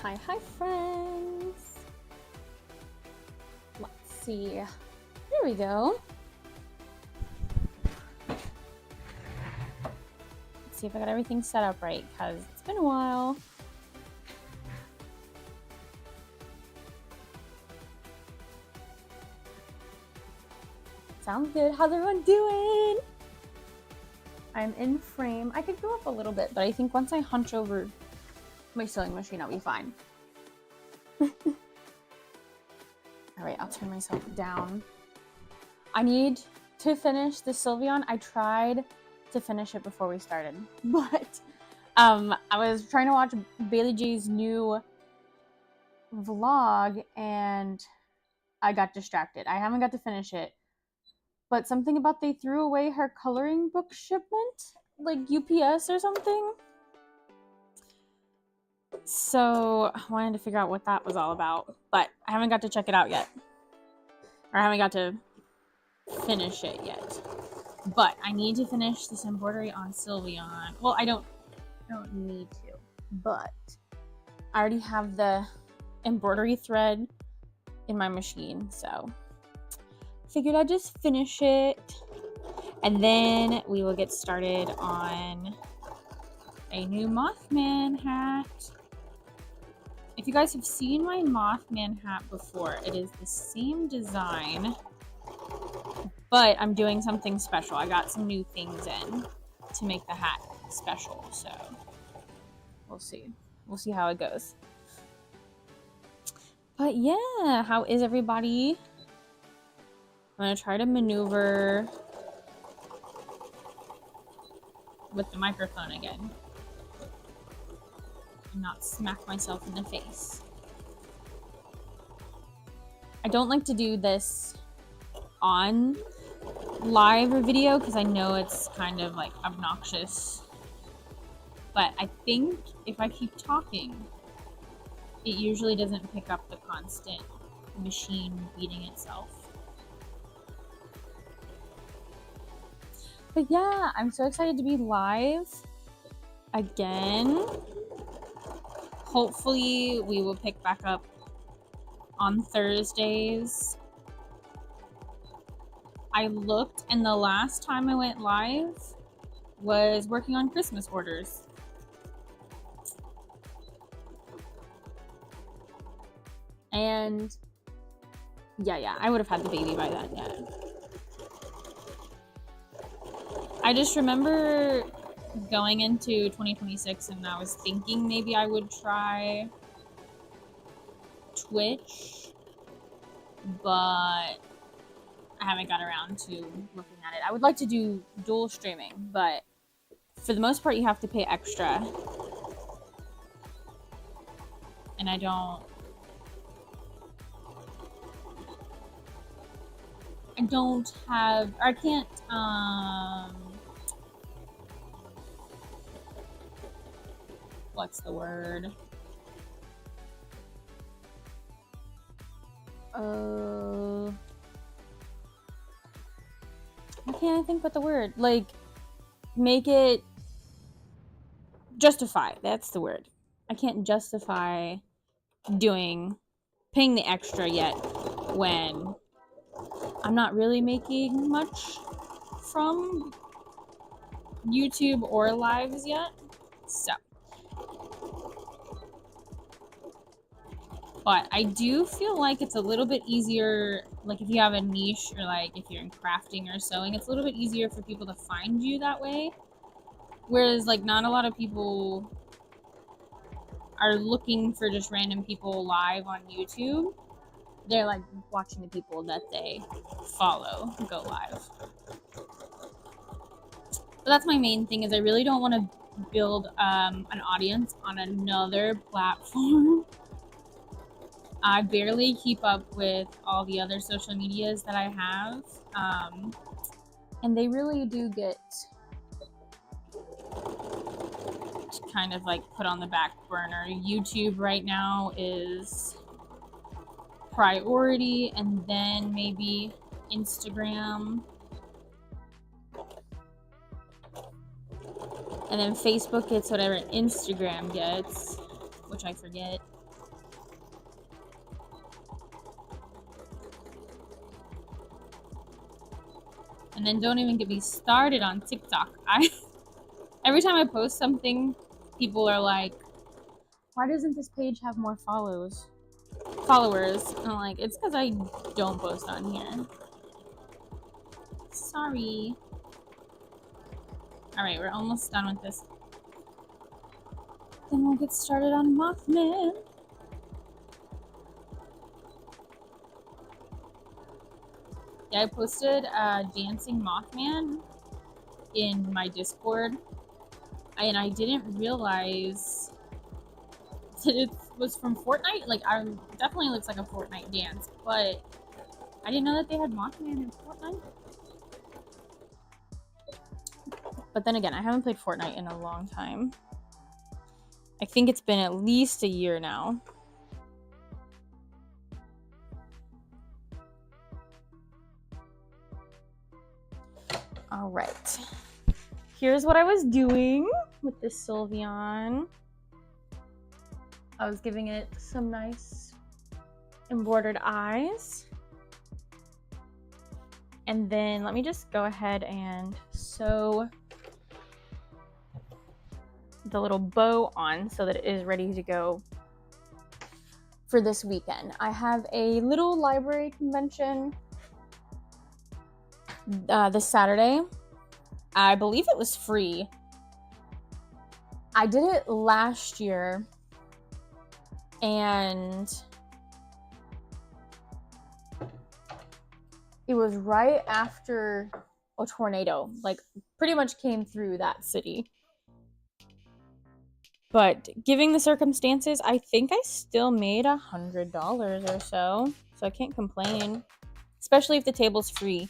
Hi, friends. Let's see. There we go. Let's see if I got everything set up right, because it's been a while. Sounds good. How's everyone doing? I'm in frame. I could go up a little bit, but I think once I hunch over my sewing machine, I'll be fine. All right, I'll turn myself down. I need to finish the Sylveon. I tried to finish it before we started, but I was trying to watch Bailey J's new vlog and I got distracted. I haven't got to finish it, but something about they threw away her coloring book shipment, like UPS or something. So I wanted to figure out what that was all about, but I haven't got to check it out yet, or I haven't got to finish it yet. But I need to finish this embroidery on Sylveon. Well, I don't need to, but I already have the embroidery thread in my machine, so figured I'd just finish it, and then we will get started on a new Mothman hat. If you guys have seen my Mothman hat before, it is the same design, but I'm doing something special. I got some new things in to make the hat special, so we'll see. We'll see how it goes. But yeah, how is everybody? I'm gonna try to maneuver with the microphone again and not smack myself in the face. I don't like to do this on live or video because I know it's kind of like obnoxious, but I think if I keep talking, it usually doesn't pick up the constant machine beating itself. But yeah, I'm so excited to be live again. Hopefully we will pick back up on Thursdays. I looked, and the last time I went live was working on Christmas orders. And yeah, I would have had the baby by then, yeah. I just remember going into 2026 and I was thinking maybe I would try Twitch, but I haven't got around to looking at it. I would like to do dual streaming, but for the most part you have to pay extra. And I can't what's the word? I can't think what the word, like, make it justify. That's the word. I can't justify paying the extra yet when I'm not really making much from YouTube or lives yet. So, but I do feel like it's a little bit easier, like if you have a niche or like if you're in crafting or sewing, it's a little bit easier for people to find you that way. Whereas like not a lot of people are looking for just random people live on YouTube. They're like watching the people that they follow go live. But that's my main thing, is I really don't want to build an audience on another platform. I barely keep up with all the other social medias that I have, and they really do get kind of like put on the back burner. YouTube right now is priority, and then maybe Instagram, and then Facebook gets whatever Instagram gets, which I forget. And then don't even get me started on TikTok. Every time I post something, people are like, why doesn't this page have more followers? And I'm like, it's because I don't post on here. Sorry. Alright, we're almost done with this. Then we'll get started on Mothman. Yeah, I posted Dancing Mothman in my Discord. And I didn't realize that it was from Fortnite. Like, definitely looks like a Fortnite dance, but I didn't know that they had Mothman in Fortnite. But then again, I haven't played Fortnite in a long time. I think it's been at least a year now. All right. Here's what I was doing with this Sylveon. I was giving it some nice embroidered eyes. And then let me just go ahead and sew the little bow on so that it is ready to go for this weekend. I have a little library convention this Saturday. I believe it was free. I did it last year and it was right after a tornado, like pretty much came through that city. But given the circumstances, I think I still made $100 or so. So I can't complain, especially if the table's free.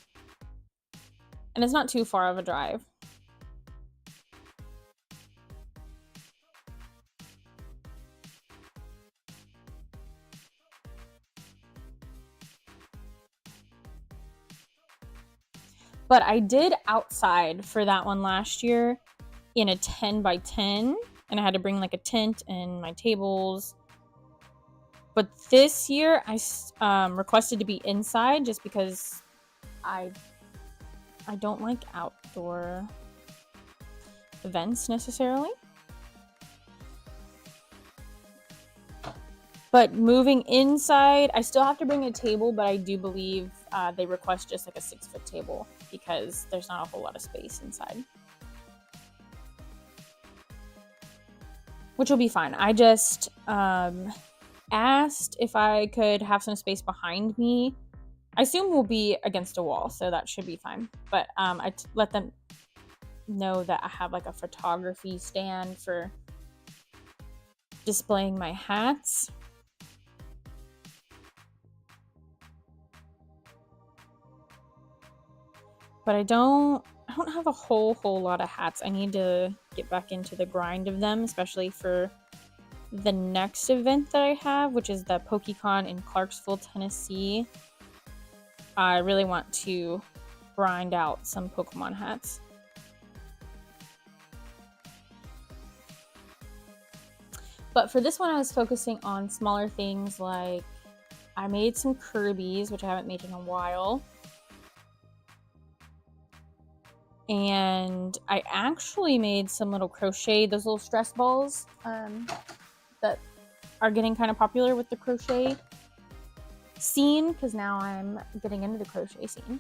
And it's not too far of a drive. But I did outside for that one last year in a 10 by 10. And I had to bring like a tent and my tables. But this year I requested to be inside just because I don't like outdoor events necessarily. But moving inside, I still have to bring a table, but I do believe they request just like a 6-foot table because there's not a whole lot of space inside. Which will be fine. I just asked if I could have some space behind me. I assume we'll be against a wall, so that should be fine. But I let them know that I have like a photography stand for displaying my hats. But I don't have a whole lot of hats. I need to get back into the grind of them, especially for the next event that I have, which is the PokeCon in Clarksville, Tennessee. I really want to grind out some Pokemon hats. But for this one, I was focusing on smaller things like I made some Kirby's, which I haven't made in a while. And I actually made some little crochet, those little stress balls that are getting kind of popular with the crochet scene, because now I'm getting into the crochet scene.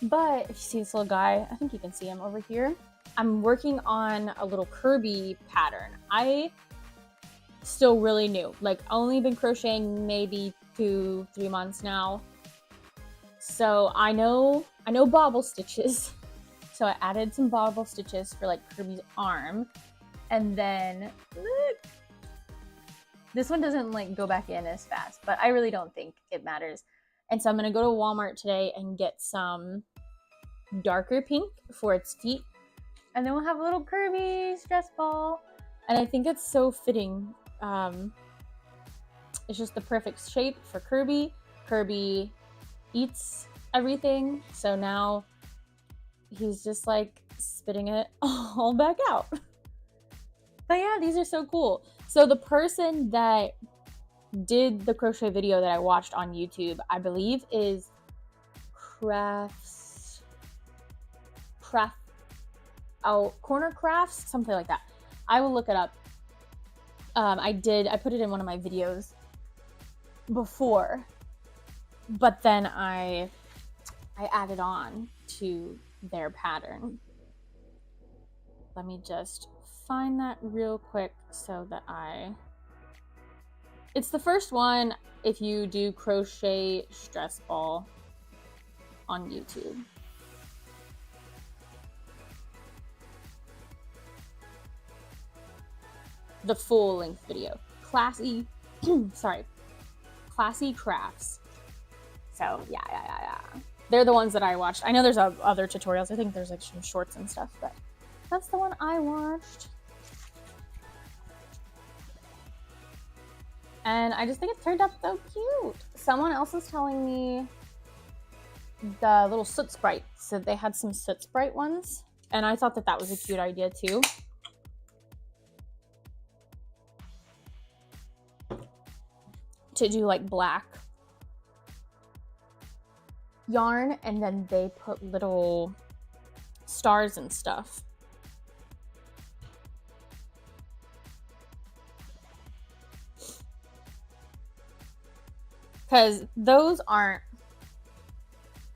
But if you see this little guy, I think you can see him over here. I'm working on a little Kirby pattern. I still really new, like only been crocheting maybe 2-3 months now. So I know bobble stitches. So I added some bobble stitches for like Kirby's arm. And then look, this one doesn't like go back in as fast, but I really don't think it matters. And so I'm gonna go to Walmart today and get some darker pink for its feet. And then we'll have a little Kirby stress ball. And I think it's so fitting. It's just the perfect shape for Kirby. Kirby eats everything, so now he's just like spitting it all back out. But yeah, these are so cool. So the person that did the crochet video that I watched on YouTube, I believe is Crafts corner crafts, something like that. I will look it up. I put it in one of my videos before, but then I added on to their pattern. Let me just find that real quick so that it's the first one if you do crochet stress ball on YouTube. The full length video. Classy crafts. So yeah. They're the ones that I watched. I know there's other tutorials. I think there's like some shorts and stuff, but that's the one I watched. And I just think it turned out so cute. Someone else was telling me the little soot sprite. So they had some soot sprite ones. And I thought that was a cute idea too. To do like black yarn, and then they put little stars and stuff. Because those aren't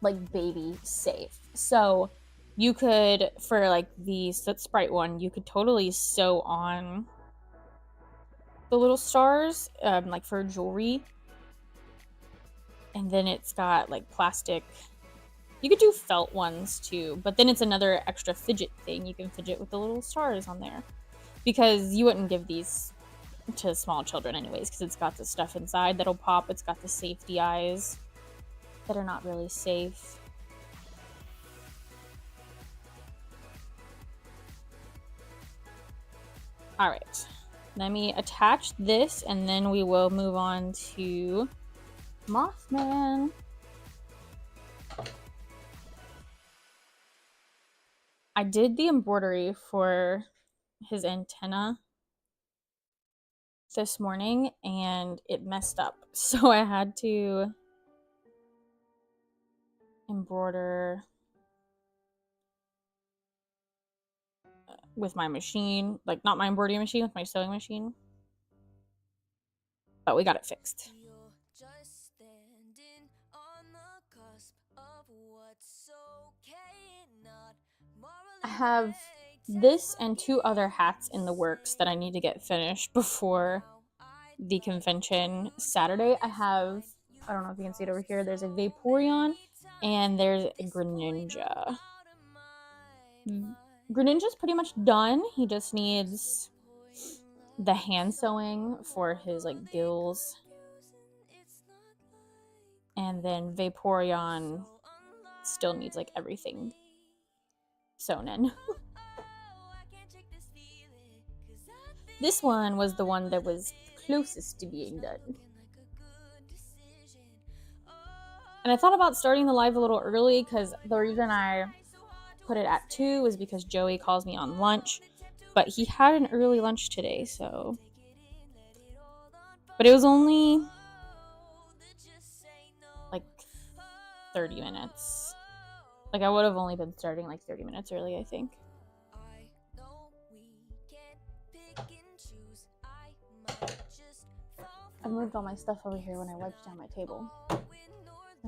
like baby safe. So you could, for like the soot sprite one, you could totally sew on the little stars, like for jewelry. And then it's got like plastic. You could do felt ones too, but then it's another extra fidget thing. You can fidget with the little stars on there, because you wouldn't give these to small children anyways, because it's got the stuff inside that'll pop. It's got the safety eyes that are not really safe. All right, let me attach this and then we will move on to Mothman. I did the embroidery for his antenna this morning and it messed up. So I had to embroider with my machine, like not my embroidery machine, with my sewing machine. But we got it fixed. I have this and 2 other hats in the works that I need to get finished before the convention Saturday. I don't know if you can see it over here, there's a Vaporeon and there's a Greninja. Greninja's pretty much done. He just needs the hand sewing for his like gills. And then Vaporeon still needs like everything sewn in. This one was the one that was closest to being done. And I thought about starting the live a little early, because the reason I put it at 2 was because Joey calls me on lunch, but he had an early lunch today, so. But it was only like 30 minutes. Like I would have only been starting like 30 minutes early, I think. I moved all my stuff over here when I wiped down my table.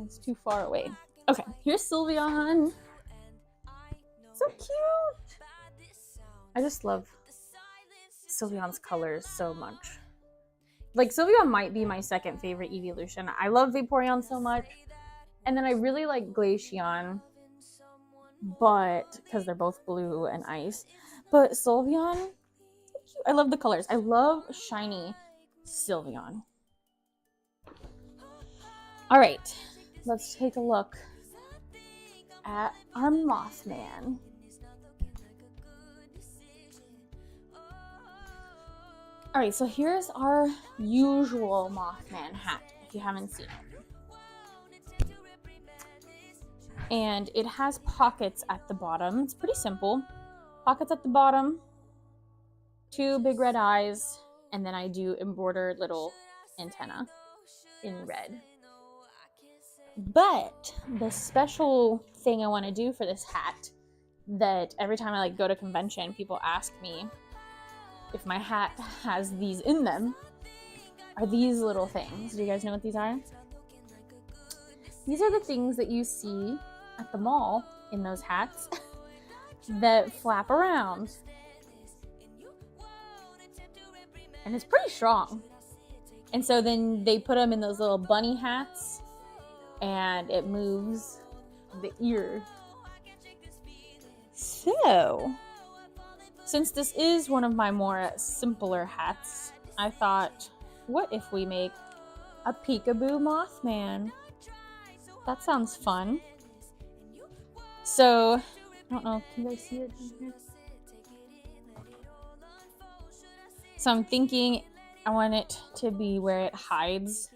It's too far away. Okay, here's Sylveon. So cute. I just love Sylveon's colors so much. Like Sylveon might be my second favorite evolution. I love Vaporeon so much. And then I really like Glaceon, but because they're both blue and ice. But Sylveon, I love the colors. I love shiny Sylveon. All right, let's take a look at our Mothman. All right, so here's our usual Mothman hat, if you haven't seen it. And it has pockets at the bottom. It's pretty simple. Pockets at the bottom, 2 big red eyes, and then I do embroidered little antenna in red. But the special thing I want to do for this hat that every time I like go to convention, people ask me if my hat has these in them. Are these little things? Do you guys know what these are? These are the things that you see at the mall in those hats that flap around. And it's pretty strong. And so then they put them in those little bunny hats and it moves the ear. So, since this is one of my more simpler hats, I thought, what if we make a peekaboo Mothman? That sounds fun. So, I don't know, can you guys see it in here? So I'm thinking I want it to be where it hides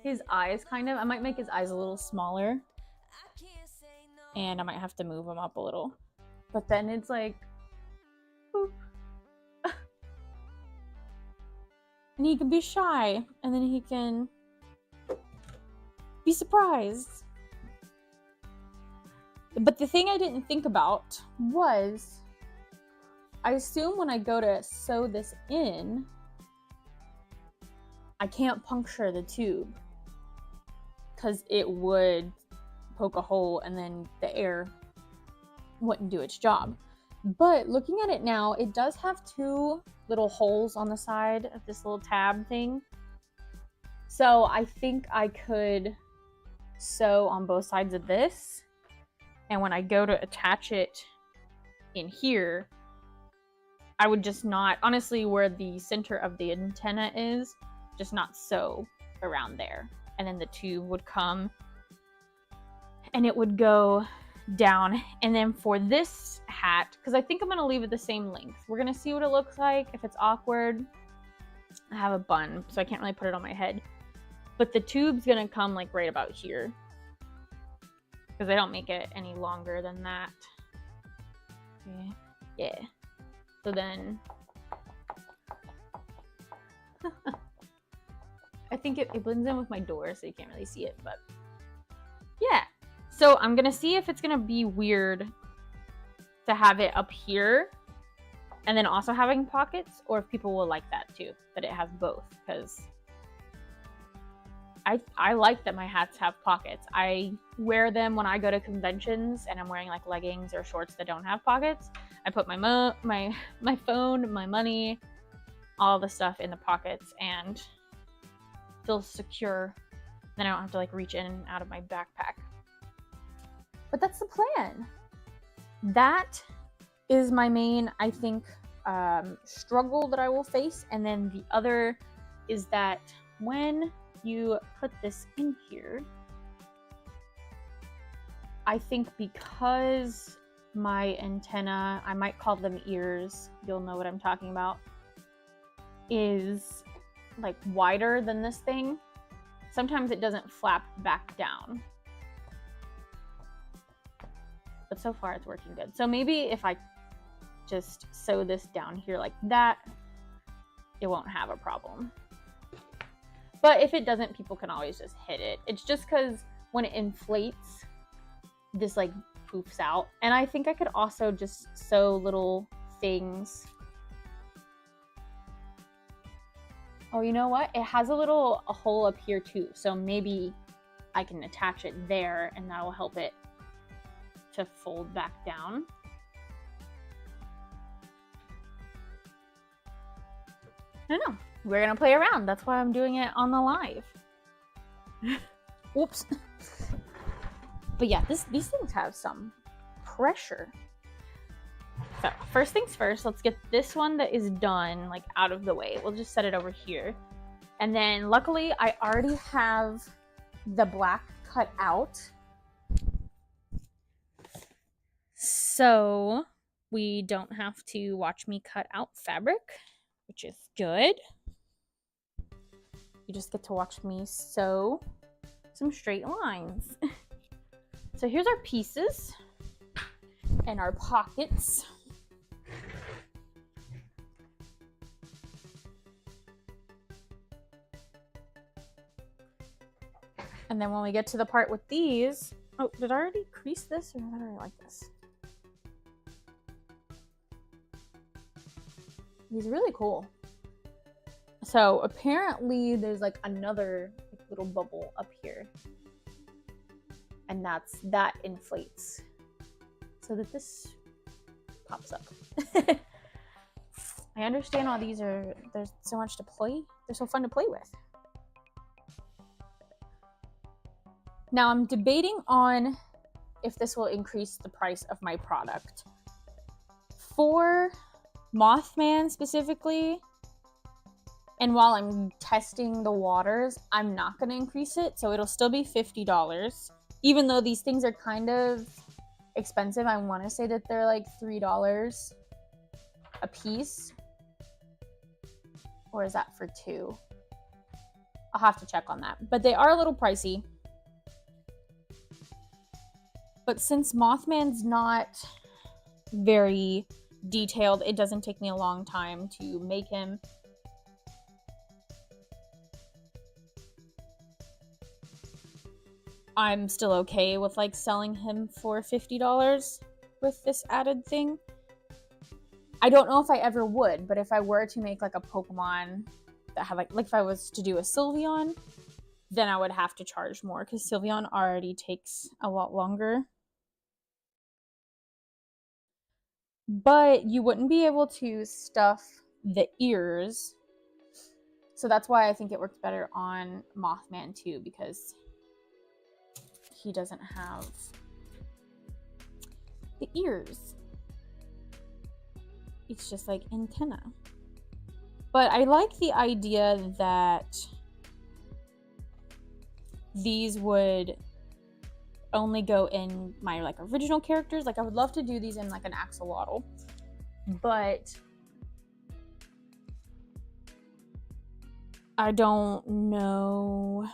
his eyes, kind of. I might make his eyes a little smaller. And I might have to move him up a little. But then it's like, boop. And he can be shy. And then he can be surprised. But the thing I didn't think about was, I assume when I go to sew this in, I can't puncture the tube because it would poke a hole and then the air wouldn't do its job. But looking at it now, it does have two little holes on the side of this little tab thing. So I think I could sew on both sides of this. And when I go to attach it in here, I would just not, honestly, where the center of the antenna is, just not sew around there. And then the tube would come and it would go down. And then for this hat, because I think I'm going to leave it the same length. We're going to see what it looks like. If it's awkward, I have a bun, so I can't really put it on my head. But the tube's going to come like right about here, because I don't make it any longer than that. Okay. Yeah. So then, I think it blends in with my door, so you can't really see it, but yeah. So I'm gonna see if it's gonna be weird to have it up here and then also having pockets, or if people will like that too, that it has both, because I like that my hats have pockets. I wear them when I go to conventions and I'm wearing like leggings or shorts that don't have pockets. I put my phone, my money, all the stuff in the pockets and feels secure. Then I don't have to like reach in and out of my backpack. But that's the plan. That is my main, I think, struggle that I will face. And then the other is that when you put this in here, I think because my antenna, I might call them ears, you'll know what I'm talking about, is like wider than this thing, sometimes it doesn't flap back down. But so far it's working good. So maybe if I just sew this down here like that, it won't have a problem. But if it doesn't, people can always just hit it. It's just because when it inflates, this like poofs out. And I think I could also just sew little things. Oh, you know what? It has a hole up here too. So maybe I can attach it there and that will help it to fold back down. I don't know. We're gonna play around. That's why I'm doing it on the live. Whoops. But yeah, these things have some pressure. So first things first, let's get this one that is done like out of the way. We'll just set it over here. And then luckily I already have the black cut out. So we don't have to watch me cut out fabric, which is good. You just get to watch me sew some straight lines. So here's our pieces and our pockets. And then when we get to the part with these, oh, did I already crease this or did I already like this? He's really cool. So apparently there's like another little bubble up here, and that inflates so that this pops up. I understand all these there's so much to play. They're so fun to play with. Now I'm debating on if this will increase the price of my product. For Mothman specifically, and while I'm testing the waters, I'm not going to increase it, so it'll still be $50. Even though these things are kind of expensive, I want to say that they're like $3 a piece. Or is that for 2? I'll have to check on that. But they are a little pricey. But since Mothman's not very detailed, it doesn't take me a long time to make him. I'm still okay with like selling him for $50 with this added thing. I don't know if I ever would, but if I were to make like a Pokemon that had like if I was to do a Sylveon, then I would have to charge more because Sylveon already takes a lot longer. But you wouldn't be able to stuff the ears. So that's why I think it works better on Mothman too, because he doesn't have the ears. It's just like antenna. But I like the idea that these would only go in my like original characters. Like I would love to do these in like an axolotl, but I don't know.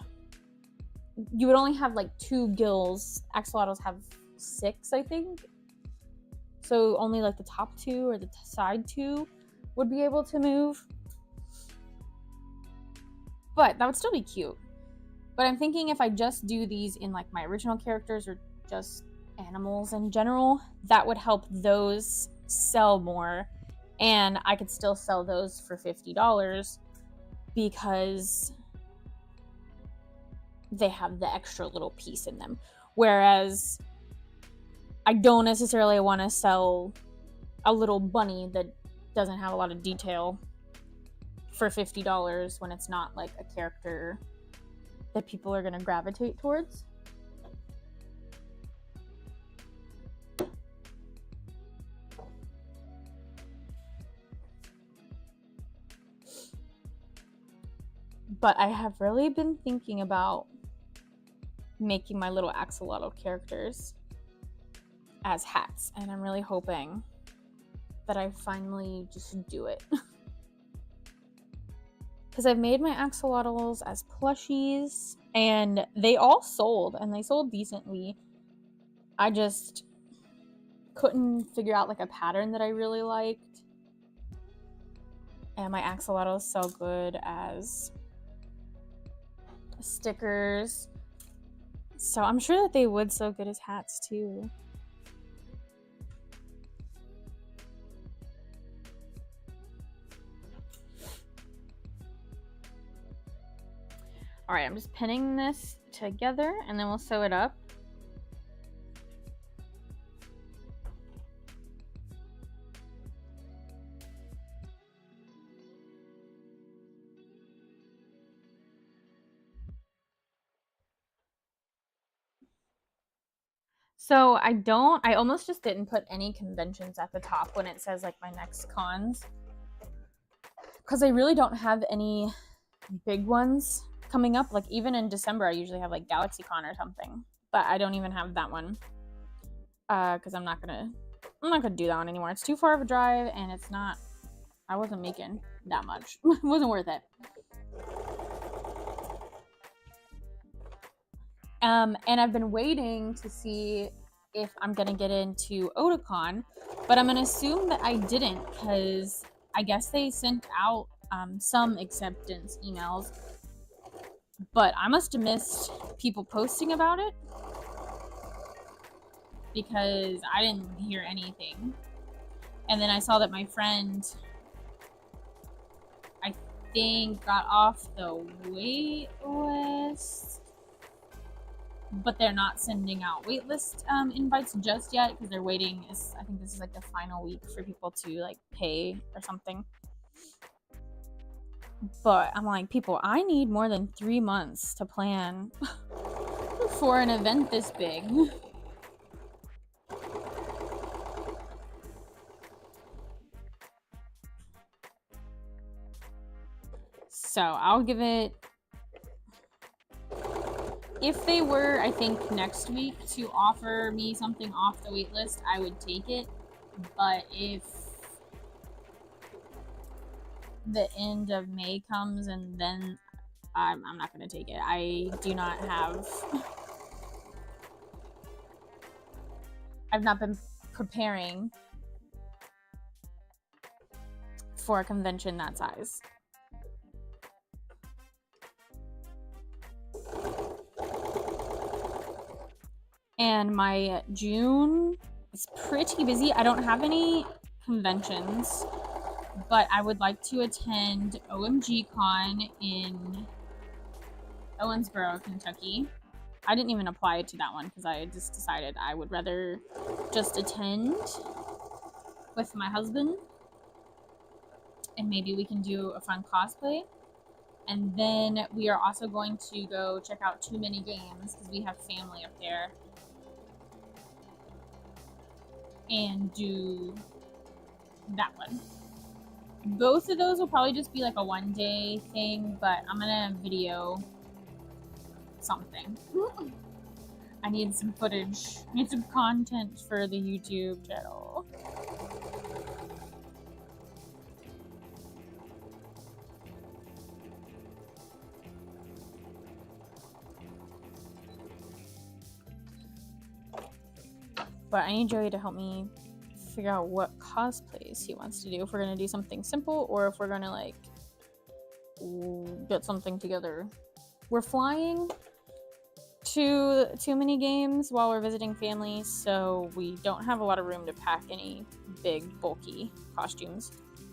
You would only have like 2 gills. Axolotls have 6, I think. So only like the top 2 or the side 2 would be able to move. But that would still be cute. But I'm thinking if I just do these in like my original characters or just animals in general, that would help those sell more. And I could still sell those for $50 because they have the extra little piece in them. Whereas I don't necessarily want to sell a little bunny that doesn't have a lot of detail for $50 when it's not like a character that people are going to gravitate towards. But I have really been thinking about making my little axolotl characters as hats, and I'm really hoping that I finally just do it. Because I've made my axolotls as plushies, and they all sold, and they sold decently. I just couldn't figure out like a pattern that I really liked. And my axolotls sell good as stickers. So I'm sure that they would sell good as hats too. All right, I'm just pinning this together and then we'll sew it up. So I almost just didn't put any conventions at the top when it says like my next cons. Because I really don't have any big ones coming up. Like even in December, I usually have like GalaxyCon or something. But I don't even have that one. Because I'm not gonna do that one anymore. It's too far of a drive and it's not, I wasn't making that much. It wasn't worth it. And I've been waiting to see if I'm gonna get into Otakon, but I'm gonna assume that I didn't because I guess they sent out some acceptance emails, but I must have missed people posting about it because I didn't hear anything. And then I saw that my friend think got off the wait list, but they're not sending out waitlist invites just yet because they're waiting. I think this is like the final week for people to like pay or something. But I'm like, people, I need more than 3 months to plan for an event this big. So I'll give it, if they were, I think, next week to offer me something off the wait list, I would take it. But if the end of May comes and then I'm not going to take it. I do not have, I've not been preparing for a convention that size. And my June is pretty busy. I don't have any conventions, but I would like to attend OMG Con in Owensboro, Kentucky. I didn't even apply to that one because I just decided I would rather just attend with my husband and maybe we can do a fun cosplay. And then we are also going to go check out Too Many Games because we have family up there and do that one. Both of those will probably just be like a one-day thing, but I'm gonna video something. I need some footage. I need some content for the YouTube channel. But I need Joey to help me figure out what cosplays he wants to do. If we're gonna do something simple or if we're gonna like get something together. We're flying to Too Many Games while we're visiting family, so we don't have a lot of room to pack any big bulky costumes.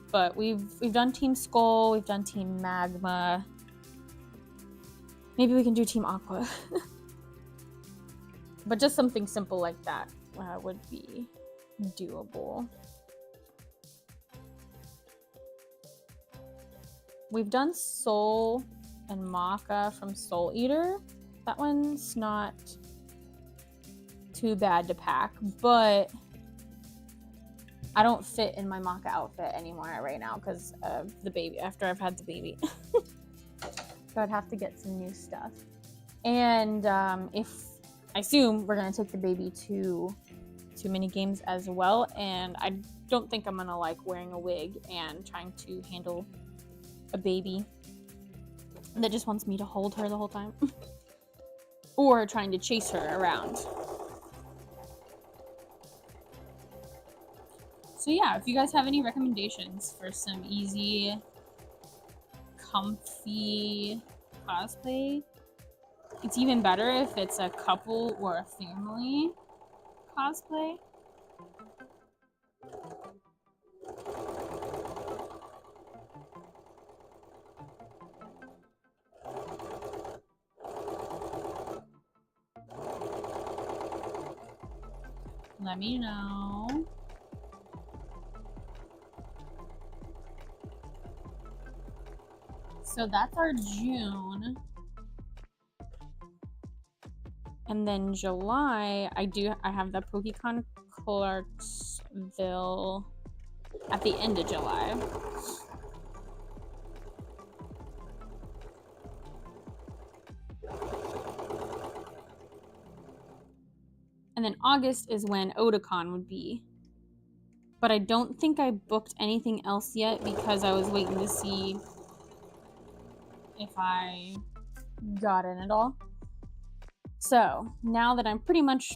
But we've done Team Skull, we've done Team Magma. Maybe we can do Team Aqua. But just something simple like that would be doable. We've done Soul and Maka from Soul Eater. That one's not too bad to pack, but I don't fit in my Maka outfit anymore right now because of the baby, after I've had the baby. So I'd have to get some new stuff. And if I assume we're gonna take the baby to Too Many Games as well, and I don't think I'm gonna like wearing a wig and trying to handle a baby that just wants me to hold her the whole time. Or trying to chase her around. So yeah, if you guys have any recommendations for some easy, comfy cosplay, it's even better if it's a couple or a family cosplay. Let me know. So that's our June. And then July, I have the PokeCon Clarksville at the end of July. And then August is when Otakon would be. But I don't think I booked anything else yet because I was waiting to see if I got in at all. So now that I'm pretty much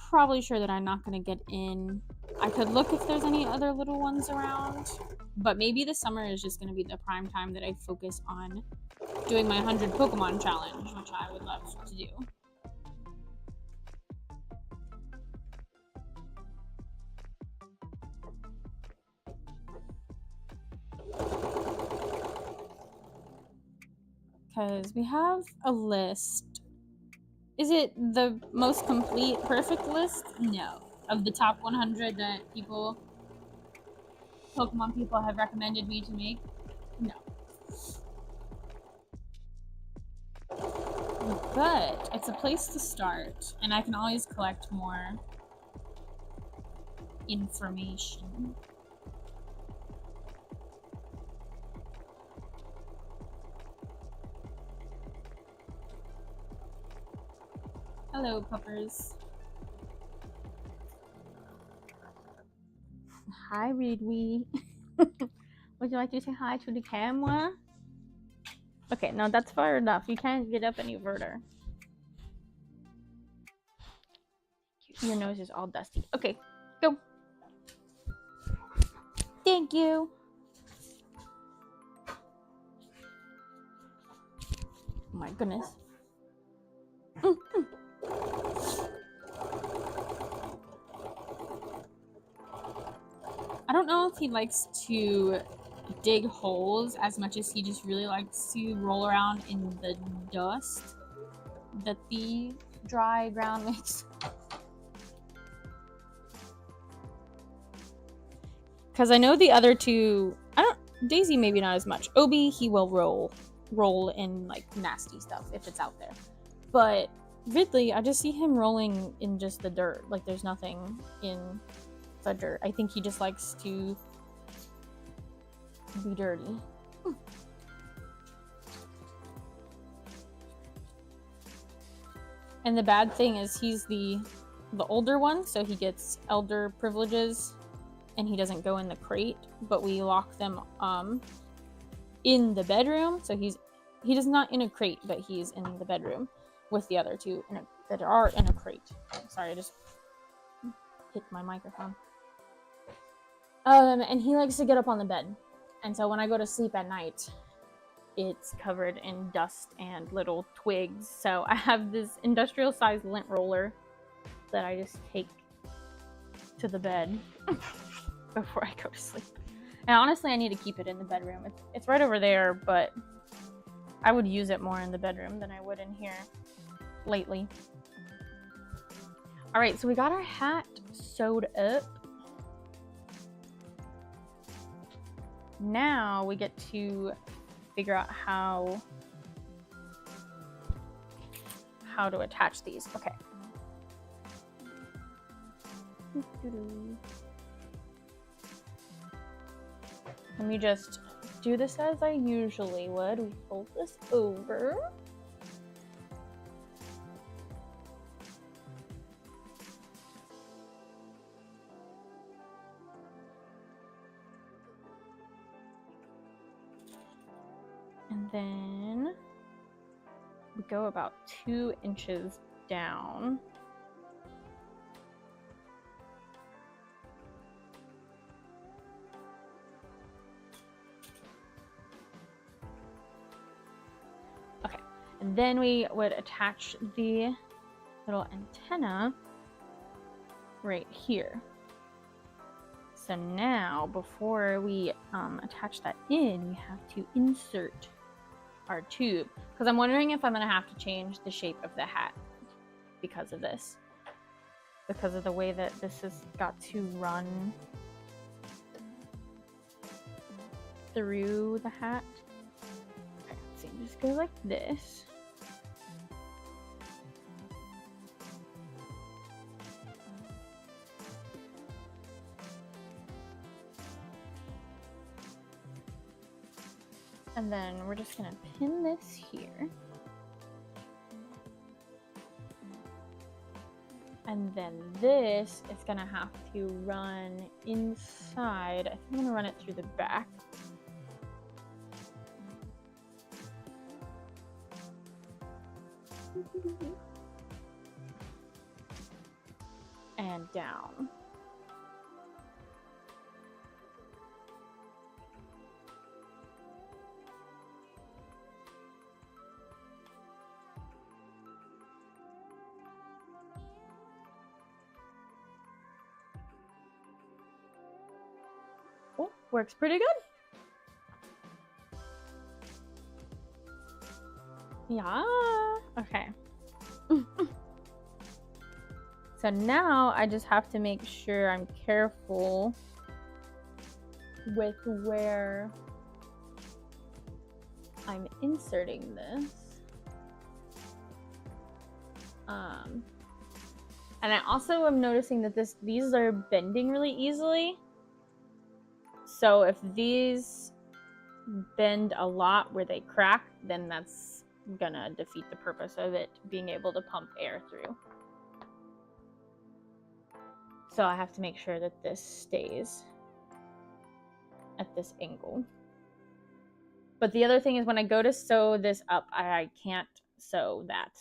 probably sure that I'm not going to get in, I could look if there's any other little ones around. But maybe this summer is just going to be the prime time that I focus on doing my 100 Pokemon challenge, which I would love to do. because we have a list. Is it the most complete, perfect list? No. Of the top 100 that Pokemon people have recommended me to make? No. But it's a place to start, and I can always collect more information. Hello, puppers. Hi, Ridwee. Would you like to say hi to the camera? Okay, no, that's far enough. You can't get up any further. Your nose is all dusty. Okay, go. Thank you. Oh my goodness. I don't know if he likes to dig holes as much as he just really likes to roll around in the dust that the dry ground makes. Because I know the other two, Daisy maybe not as much. Obi, he will roll in like nasty stuff if it's out there. But Ridley, I just see him rolling in just the dirt. Like there's nothing in the dirt. I think he just likes to be dirty. And the bad thing is he's the older one, so he gets elder privileges and he doesn't go in the crate, but we lock them in the bedroom. So he does not in a crate, but he's in the bedroom with the other two that are in a crate. Sorry, I just hit my microphone. And he likes to get up on the bed. And so when I go to sleep at night, it's covered in dust and little twigs. So I have this industrial sized lint roller that I just take to the bed before I go to sleep. And honestly, I need to keep it in the bedroom. It's right over there, but I would use it more in the bedroom than I would in here lately. All right, so we got our hat sewed up. Now we get to figure out how to attach these. Okay. Let me just do this as I usually would. We fold this over. And then we go about 2 inches down. Okay, and then we would attach the little antenna right here. So now, before we attach that in, we have to insert our tube, because I'm wondering if I'm gonna have to change the shape of the hat because of this, because of the way that this has got to run through the hat. Okay, let's see, just go like this. And then we're just gonna pin this here. And then this is gonna have to run inside. I think I'm gonna run it through the back. And down. Oh, works pretty good. Yeah. Okay. So now I just have to make sure I'm careful with where I'm inserting this. And I also am noticing that these are bending really easily. So if these bend a lot where they crack, then that's gonna defeat the purpose of it being able to pump air through. So I have to make sure that this stays at this angle. But the other thing is when I go to sew this up, I can't sew that.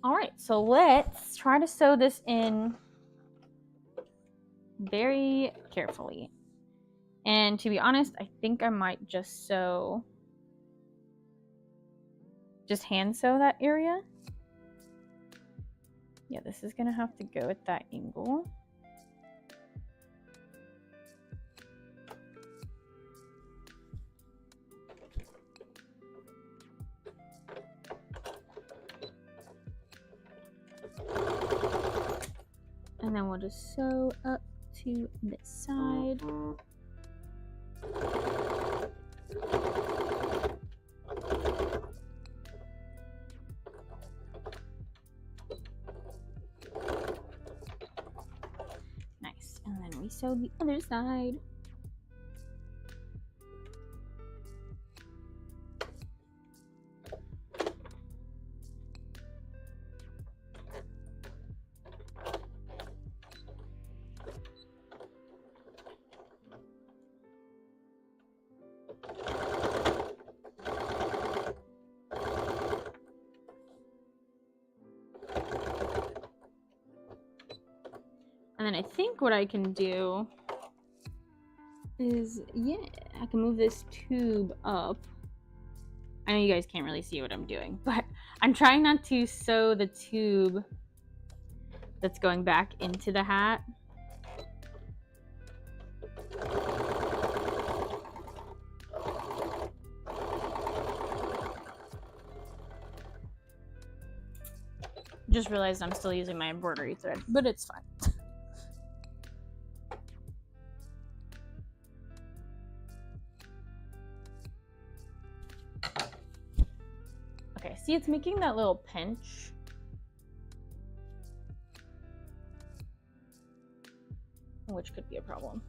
All right, so let's try to sew this in very carefully. And to be honest, I think I might just hand sew that area. Yeah, this is gonna have to go at that angle. And then we'll just sew up to this side. Nice. And then we sew the other side. And then I think what I can do is, yeah, I can move this tube up. I know you guys can't really see what I'm doing, but I'm trying not to sew the tube that's going back into the hat. Just realized I'm still using my embroidery thread, but it's fine. Okay, see, it's making that little pinch. Which could be a problem.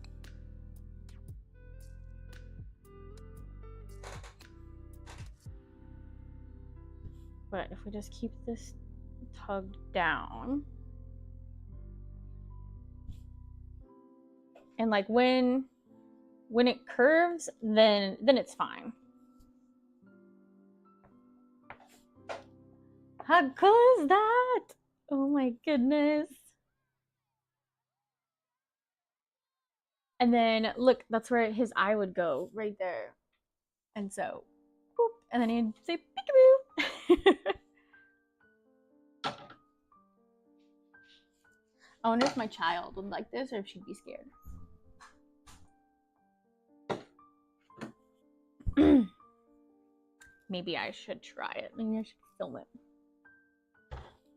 But if we just keep this tugged down, and like when it curves, then it's fine. How cool is that? Oh my goodness. And then look, that's where his eye would go, right there. And so, boop, and then he'd say peekaboo. I wonder if my child would like this or if she'd be scared. Maybe I should try it. Maybe I should film it.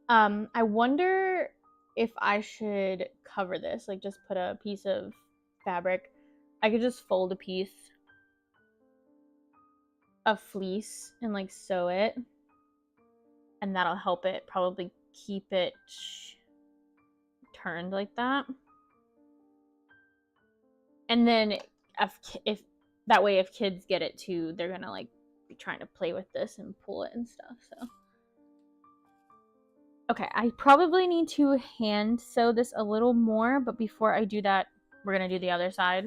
I wonder if I should cover this, like just put a piece of fabric. I could just fold a piece of fleece and like sew it, and that'll help it probably keep it turned like that. And then if that way, if kids get it too, they're gonna like be trying to play with this and pull it and stuff. So okay, I probably need to hand sew this a little more, but before I do that, we're gonna do the other side.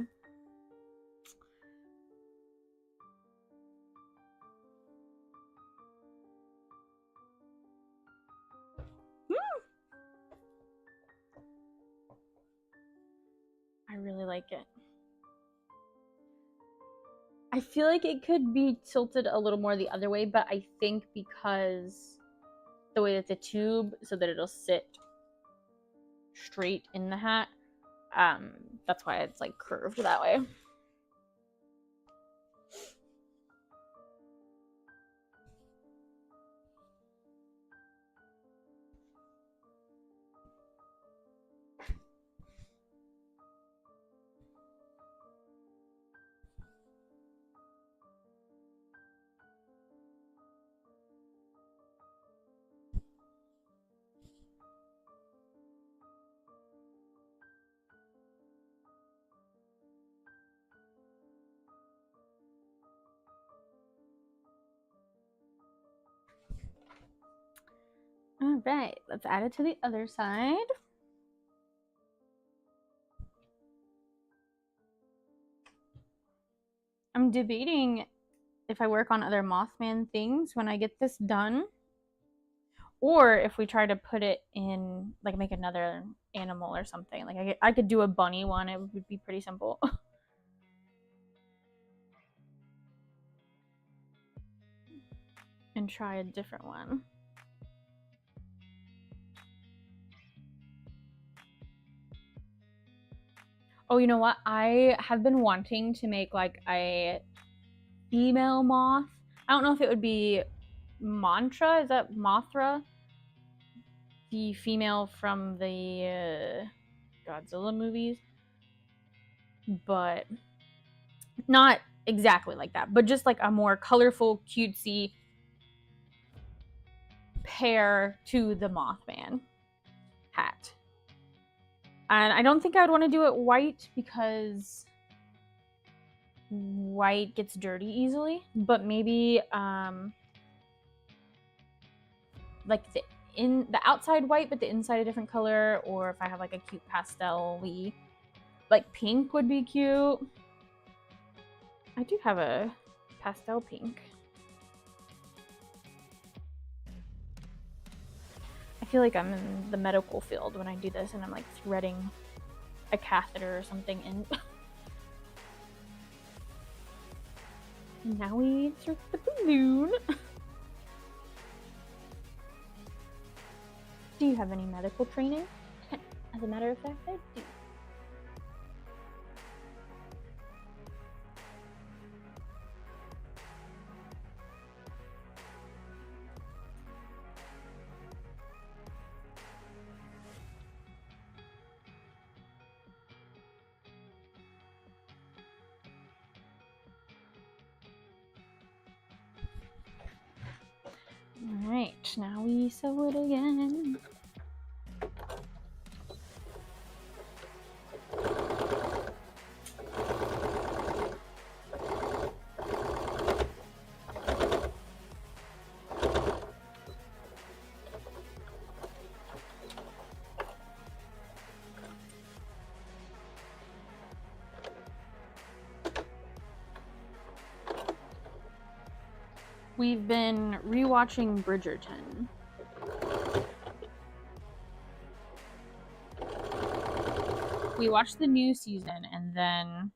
I really like it. I feel like it could be tilted a little more the other way, but I think because the way that the tube, so that it'll sit straight in the hat, That's why it's like curved that way. All right, let's add it to the other side. I'm debating if I work on other Mothman things when I get this done, or if we try to put it in, like, make another animal or something. Like, I could do a bunny one. It would be pretty simple. And try a different one. Oh, you know what? I have been wanting to make like a female moth. I don't know if it would be Mantra. Is that Mothra? The female from the Godzilla movies. But not exactly like that, but just like a more colorful, cutesy pair to the Mothman hat. And I don't think I would want to do it white because white gets dirty easily, but maybe like the outside white but the inside a different color, or if I have like a cute pastel-y, like pink would be cute. I do have a pastel pink. I feel like I'm in the medical field when I do this and I'm like threading a catheter or something in. Now we insert the balloon. Do you have any medical training? As a matter of fact, I do. Alright, now we sew it again. We've been rewatching Bridgerton. We watched the new season and then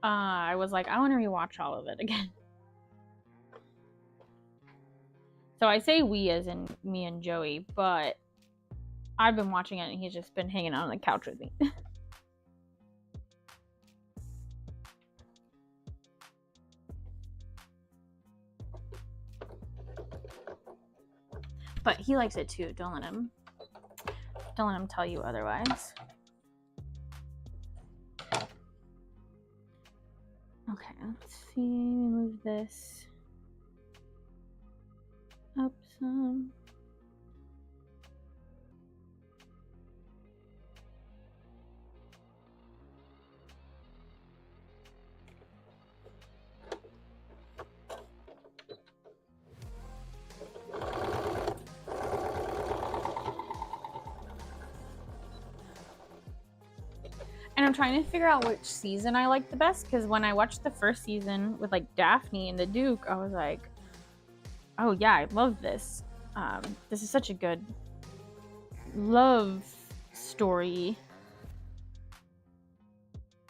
I was like, I want to rewatch all of it again. So I say we as in me and Joey, but I've been watching it and he's just been hanging out on the couch with me. But he likes it too. Don't let him tell you otherwise. Okay, let's see. Move this up some. And I'm trying to figure out which season I like the best, because when I watched the first season with like Daphne and the Duke, I was like, oh yeah, I love this. This is such a good love story.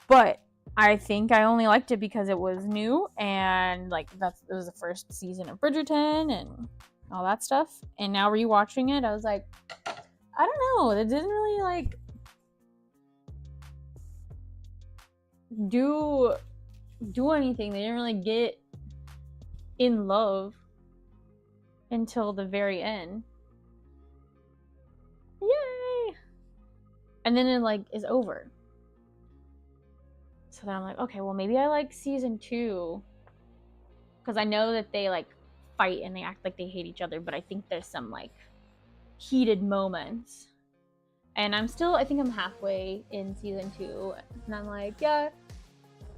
But I think I only liked it because it was new and like it was the first season of Bridgerton, and all that stuff. And now rewatching it, I was like, I don't know, it didn't really like do anything. They didn't really get in love until the very end. Yay! And then it like is over. So then I'm like, okay, well maybe I like season 2, because I know that they like fight and they act like they hate each other, but I think there's some like heated moments. And I think I'm halfway in season 2, and I'm like, yeah,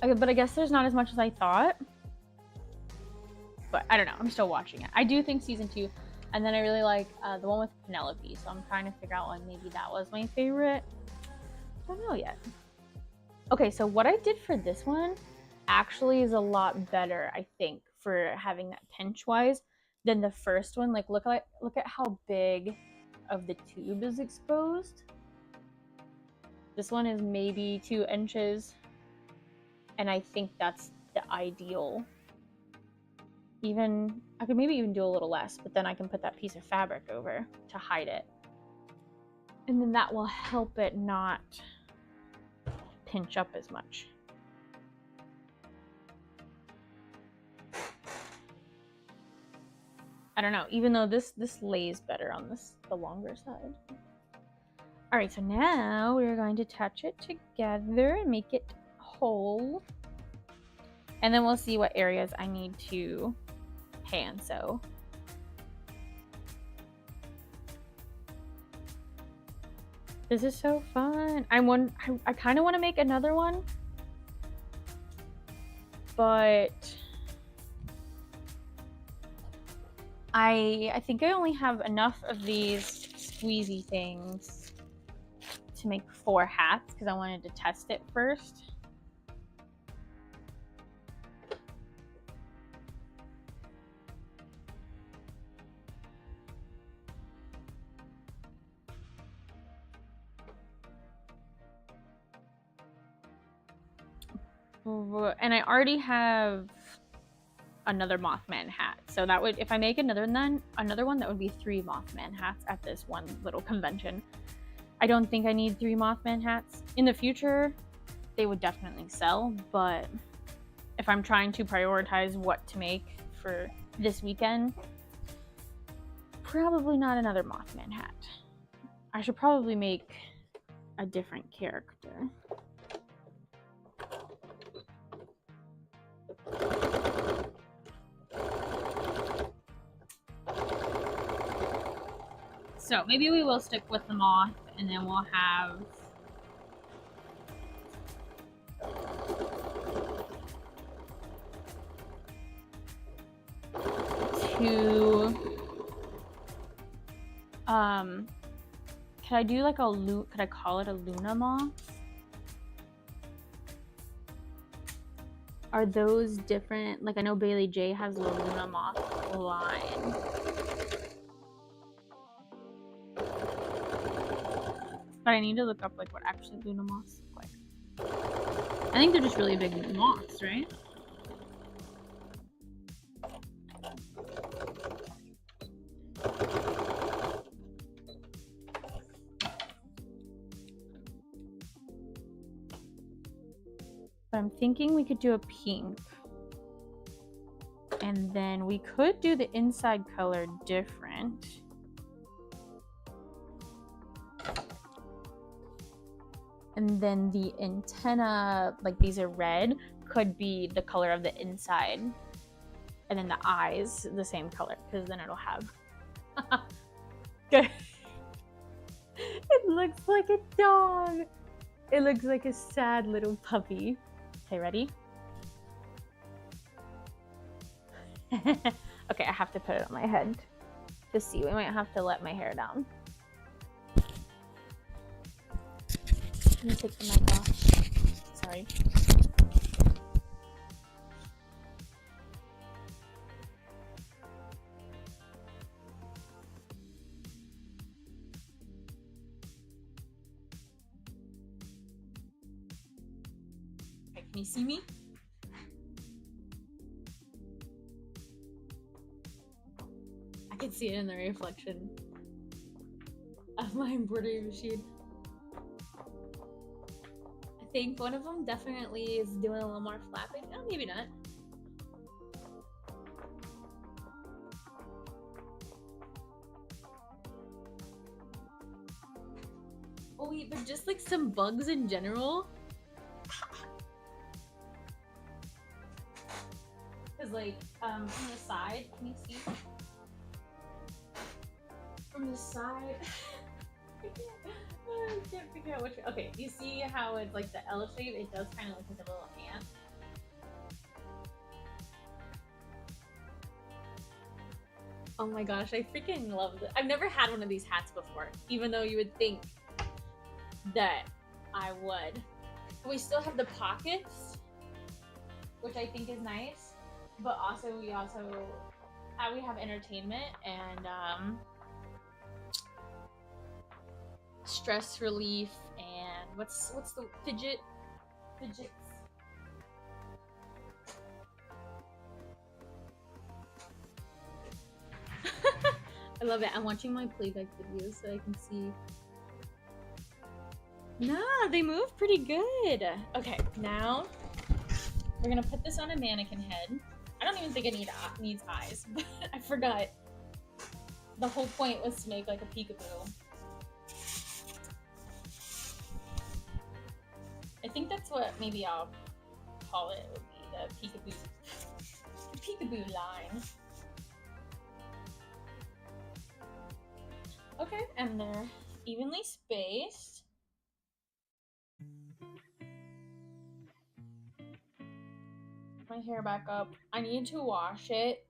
okay, but I guess there's not as much as I thought. But I don't know, I'm still watching it. I do think season 2, and then I really like the one with Penelope, so I'm trying to figure out like maybe that was my favorite. I don't know yet. Okay, so what I did for this one actually is a lot better, I think, for having that pinch wise than the first one. Like look at how big of the tube is exposed. This one is maybe 2 inches, and I think that's the ideal. Even I could maybe even do a little less, but then I can put that piece of fabric over to hide it, and then that will help it not pinch up as much. I don't know, even though this lays better on the longer side. All right, so now we're going to touch it together and make it whole. And then we'll see what areas I need to hand sew. This is so fun. I kind of want to make another one, but I think I only have enough of these squeezy things to make 4 hats because I wanted to test it first. And I already have another Mothman hat, so that would, if I make another one, that would be 3 Mothman hats at this one little convention. I don't think I need 3 Mothman hats. In the future, they would definitely sell, but if I'm trying to prioritize what to make for this weekend, probably not another Mothman hat. I should probably make a different character. So maybe we will stick with the moth, and then we'll have two. Could I do like could I call it a Luna moth? Are those different? Like I know Bailey J has the Luna moth line. But I need to look up like what actually Luna moths look like. I think they're just really big moths, right? But I'm thinking we could do a pink. And then we could do the inside color different. And then the antenna, like these are red, could be the color of the inside. And then the eyes, the same color, because then it'll have... Good. It looks like a dog. It looks like a sad little puppy. Okay, ready? Okay, I have to put it on my head to see. We might have to let my hair down. Let me take the mic off. Sorry. Okay, can you see me? I can see it in the reflection of my embroidery machine. I think one of them definitely is doing a little more flapping. Oh, maybe not. Oh wait, but just like some bugs in general. Cause like from the side, can you see? From the side, I can't figure out which. Okay, you see how it's like the L shape? It does kind of look like a little ant. Oh my gosh, I freaking love it. I've never had one of these hats before, even though you would think that I would. We still have the pockets, which I think is nice, but also we have entertainment and stress relief and what's the fidgets. I love it. I'm watching my playback videos so I can see. Nah, they move pretty good. Okay, now we're gonna put this on a mannequin head. I don't even think it needs eyes, but I forgot. The whole point was to make like a peekaboo. I think that's what maybe I'll call it, would be the peekaboo line. Okay, and they're evenly spaced. My hair back up. I need to wash it.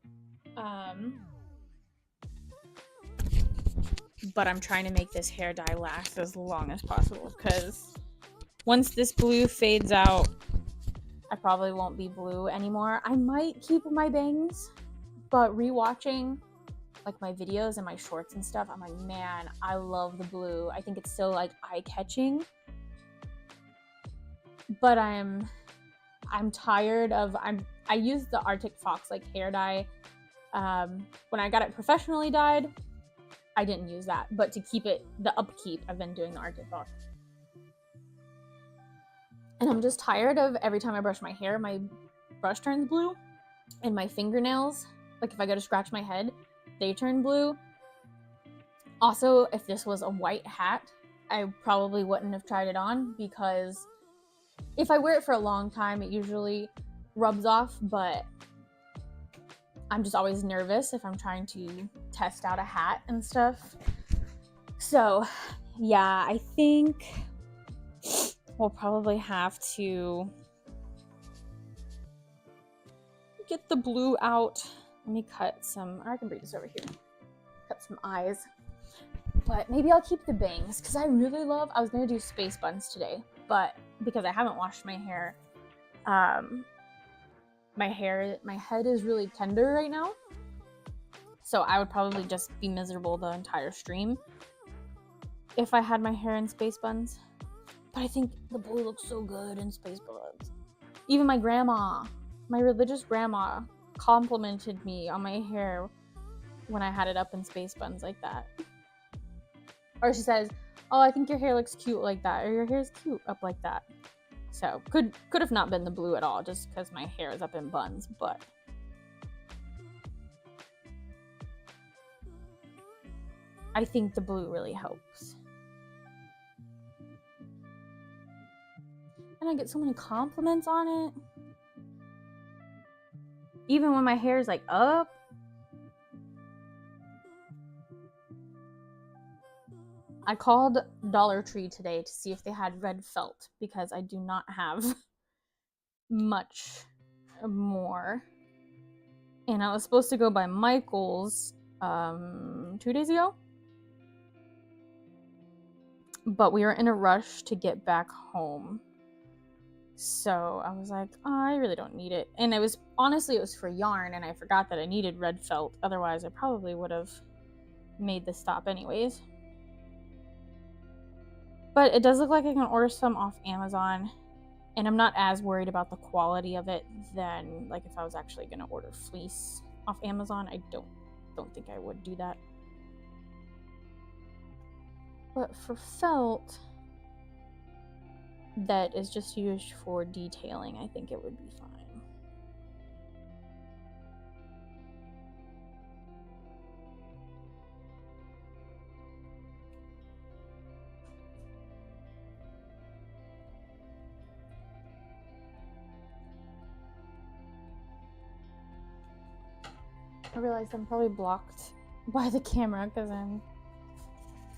But I'm trying to make this hair dye last as long as possible because once this blue fades out, I probably won't be blue anymore. I might keep my bangs, but rewatching like my videos and my shorts and stuff, I'm like, man, I love the blue. I think it's so like eye-catching. But I'm tired of I used the Arctic Fox like hair dye when I got it professionally dyed. I didn't use that, but to keep it the upkeep, I've been doing the Arctic Fox. And I'm just tired of every time I brush my hair, my brush turns blue, and my fingernails, like if I go to scratch my head, they turn blue. Also, if this was a white hat, I probably wouldn't have tried it on because if I wear it for a long time, it usually rubs off, but I'm just always nervous if I'm trying to test out a hat and stuff. So, yeah, I think we'll probably have to get the blue out. Let me cut some, or I can bring this over here. Cut some eyes. But maybe I'll keep the bangs because I really love, I was going to do space buns today, but because I haven't washed my hair, my head is really tender right now. So I would probably just be miserable the entire stream if I had my hair in space buns. But I think the blue looks so good in space buns. Even my grandma, my religious grandma, complimented me on my hair when I had it up in space buns like that. Or she says, oh, I think your hair looks cute like that, or your hair's cute up like that. So could have not been the blue at all, just because my hair is up in buns, but I think the blue really helps. And I get so many compliments on it. Even when my hair is like up. I called Dollar Tree today to see if they had red felt because I do not have much more. And I was supposed to go by Michael's 2 days ago. But we were in a rush to get back home. So I was like, oh, I really don't need it. And it was for yarn, and I forgot that I needed red felt. Otherwise, I probably would have made the stop anyways. But it does look like I can order some off Amazon, and I'm not as worried about the quality of it than like if I was actually going to order fleece off Amazon. I don't don't think I would do that. But for felt that is just used for detailing, I think it would be fine. I realized I'm probably blocked by the camera because I'm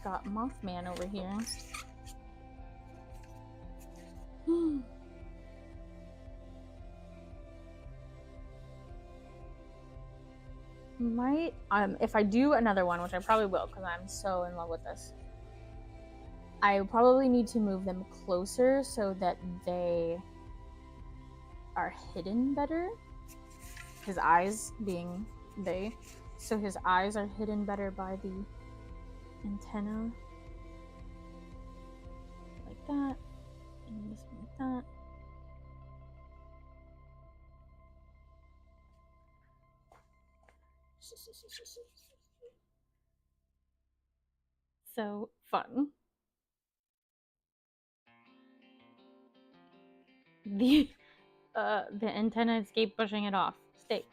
got Mothman over here. Might if I do another one, which I probably will because I'm so in love with this, I probably need to move them closer so that they are hidden better. His eyes being so his eyes are hidden better by the antenna, like that, and this one like that. So fun. The antenna escaped pushing it off. Stay.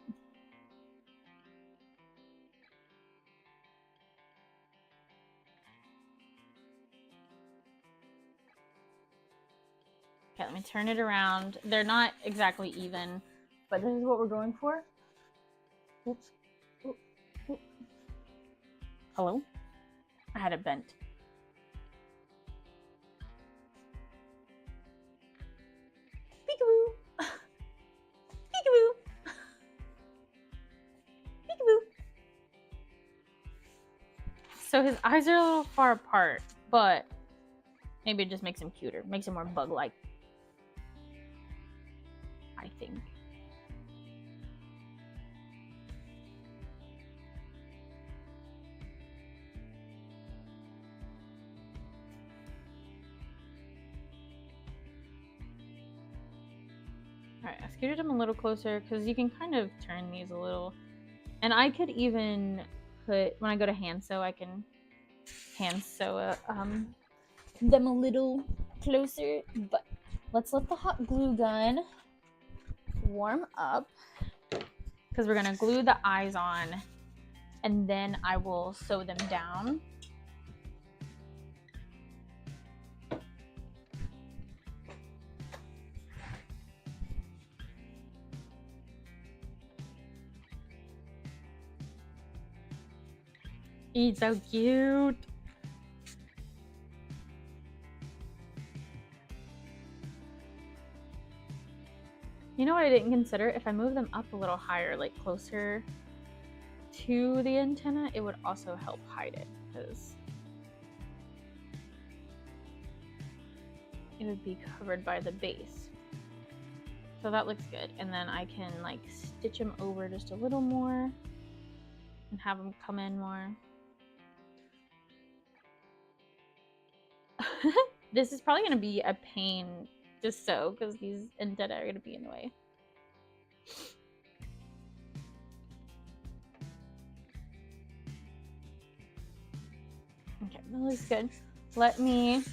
Okay, let me turn it around. They're not exactly even, but this is what we're going for. Oops. Oop. Oop. Hello? I had it bent. Peekaboo! Peekaboo! Peekaboo! So his eyes are a little far apart, but maybe it just makes him cuter. Makes him more bug-like. I think. Alright, I scooted him a little closer because you can kind of turn these a little. And I could even put, when I go to hand sew, I can hand sew them a little closer. But let's let the hot glue gun warm up because we're gonna glue the eyes on and then I will sew them down. He's so cute. You know what I didn't consider? If I move them up a little higher, like closer to the antenna, it would also help hide it because it would be covered by the base. So that looks good. And then I can like stitch them over just a little more and have them come in more. This is probably going to be a pain to sew because these antennae are going to be in the way. Okay, that looks good. Let me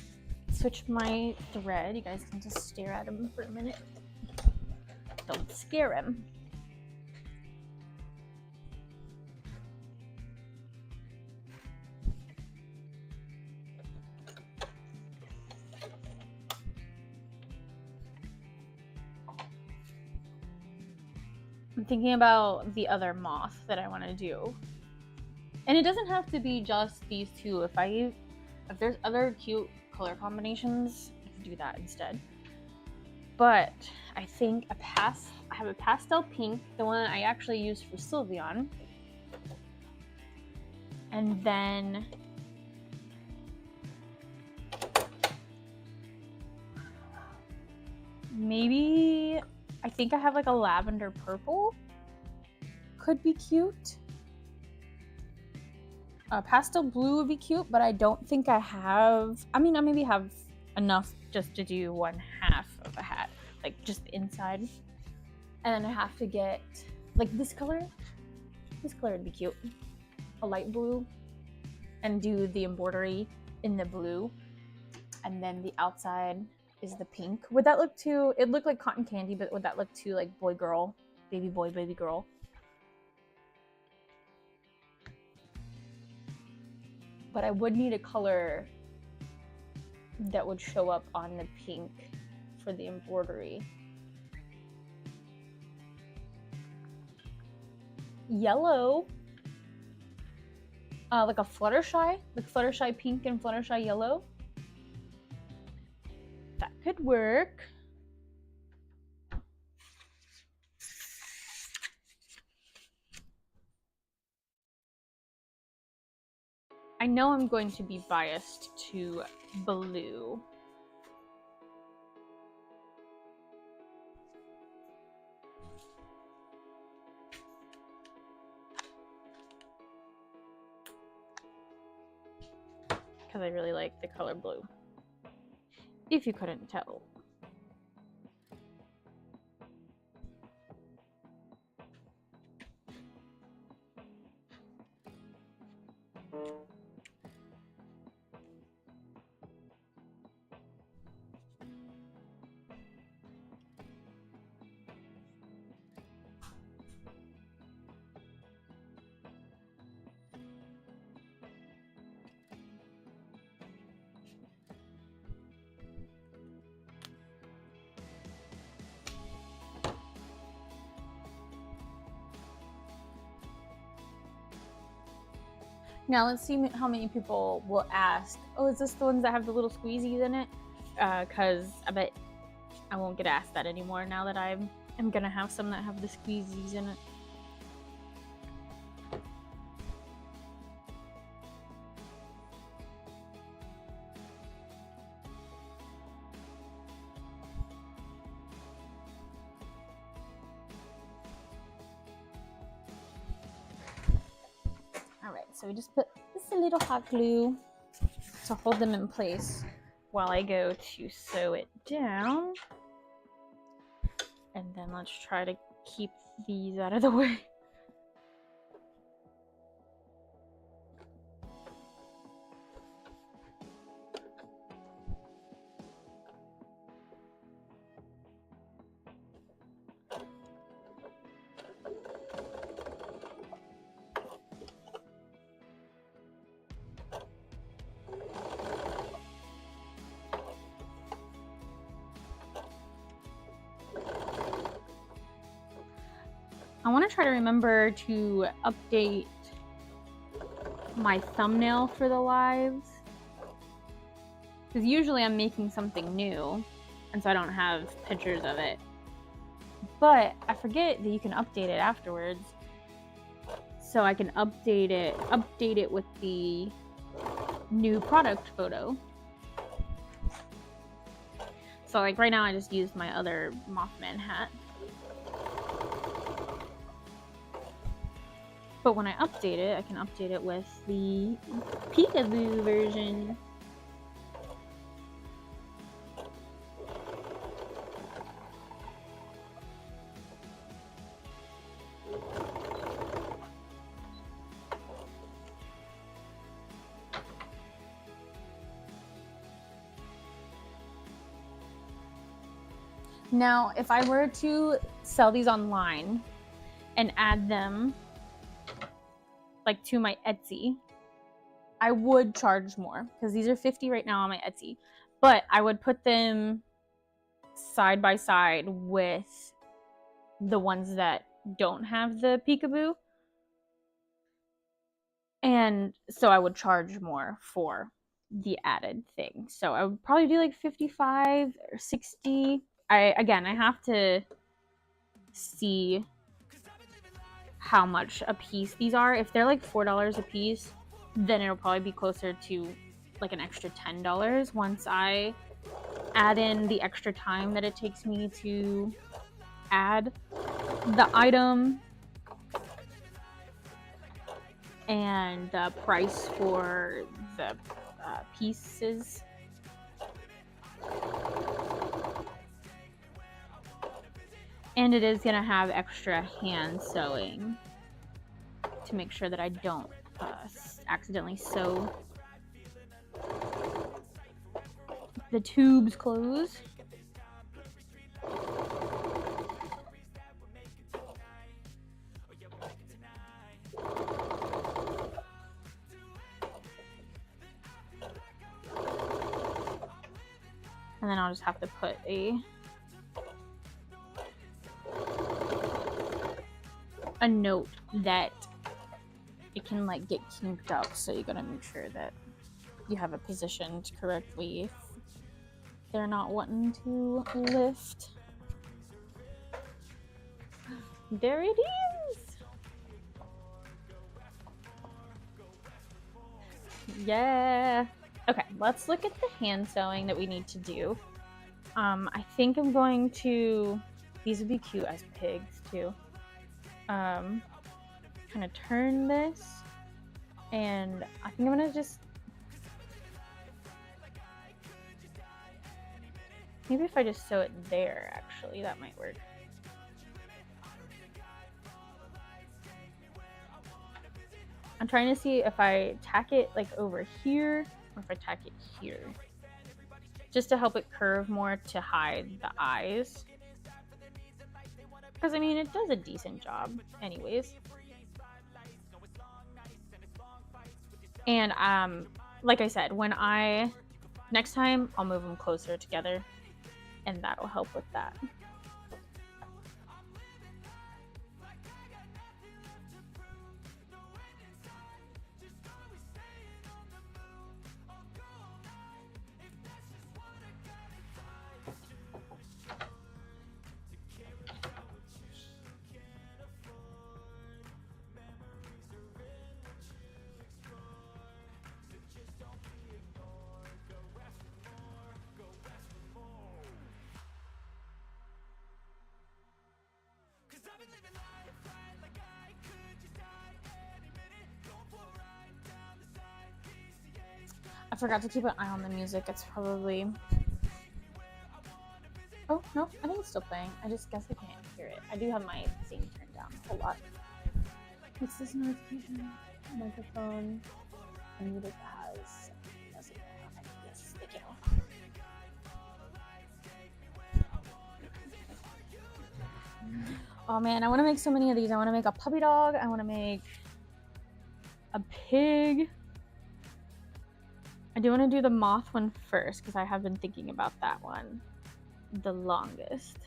switch my thread. You guys can just stare at him for a minute. Don't scare him. I'm thinking about the other moth that I want to do. And it doesn't have to be just these two. If there's other cute color combinations, I could do that instead. But I think I have a pastel pink, the one I actually used for Sylveon. And then maybe I think I have like a lavender purple. Could be cute. Pastel blue would be cute, but I don't think I have. I mean, I maybe have enough just to do one half of a hat, like just the inside. And then I have to get like this color. This color would be cute. a light blue and do the embroidery in the blue, and then the outside is the pink. Would that look too, it looked like cotton candy, but would that look too like boy girl, baby boy, baby girl? But I would need a color that would show up on the pink for the embroidery. Yellow, like a Fluttershy, like Fluttershy pink and Fluttershy yellow. That could work. I know I'm going to be biased to blue. Because I really like the color blue. If you couldn't tell. Now let's see how many people will ask, oh, is this the ones that have the little squeezies in it? Because I bet I won't get asked that anymore now that I'm gonna have some that have the squeezies in it. Alright, so we just put just a little hot glue to hold them in place while I go to sew it down. And then let's try to keep these out of the way. I want to try to remember to update my thumbnail for the lives, because usually I'm making something new and so I don't have pictures of it, but I forget that you can update it afterwards, so I can update it with the new product photo. So like right now I just used my other Mothman hat. But when I update it, I can update it with the peekaboo version. Now, if I were to sell these online and add them like to my Etsy, I would charge more, because these are $50 right now on my Etsy, but I would put them side by side with the ones that don't have the peekaboo, and so I would charge more for the added thing. So I would probably do like 55 or 60. I have to see how much a piece these are. If they're like $4 a piece, then it'll probably be closer to like an extra $10 once I add in the extra time that it takes me to add the item and the price for the pieces. And it is gonna have extra hand sewing to make sure that I don't accidentally sew the tubes closed. And then I'll just have to put a note that it can like get kinked up, so you gotta make sure that you have it positioned correctly if they're not wanting to lift. There it is. Yeah. Okay, let's look at the hand sewing that we need to do. I think I'm going to, these would be cute as pigs too. Kind of turn this, and I think I'm gonna just, maybe if I just sew it there, actually, that might work. I'm trying to see if I tack it like over here or if I tack it here, just to help it curve more to hide the eyes. Because I mean, it does a decent job anyways. And like I said, next time I'll move them closer together, and that'll help with that. I forgot to keep an eye on the music. It's probably... Oh, no, I think it's still playing. I just guess I can't hear it. I do have my thing turned down a lot. What's this notification? Microphone. Unmuted has... Yes, thank you. Oh man, I want to make so many of these. I want to make a puppy dog. I want to make a pig. I do want to do the moth one first because I have been thinking about that one the longest.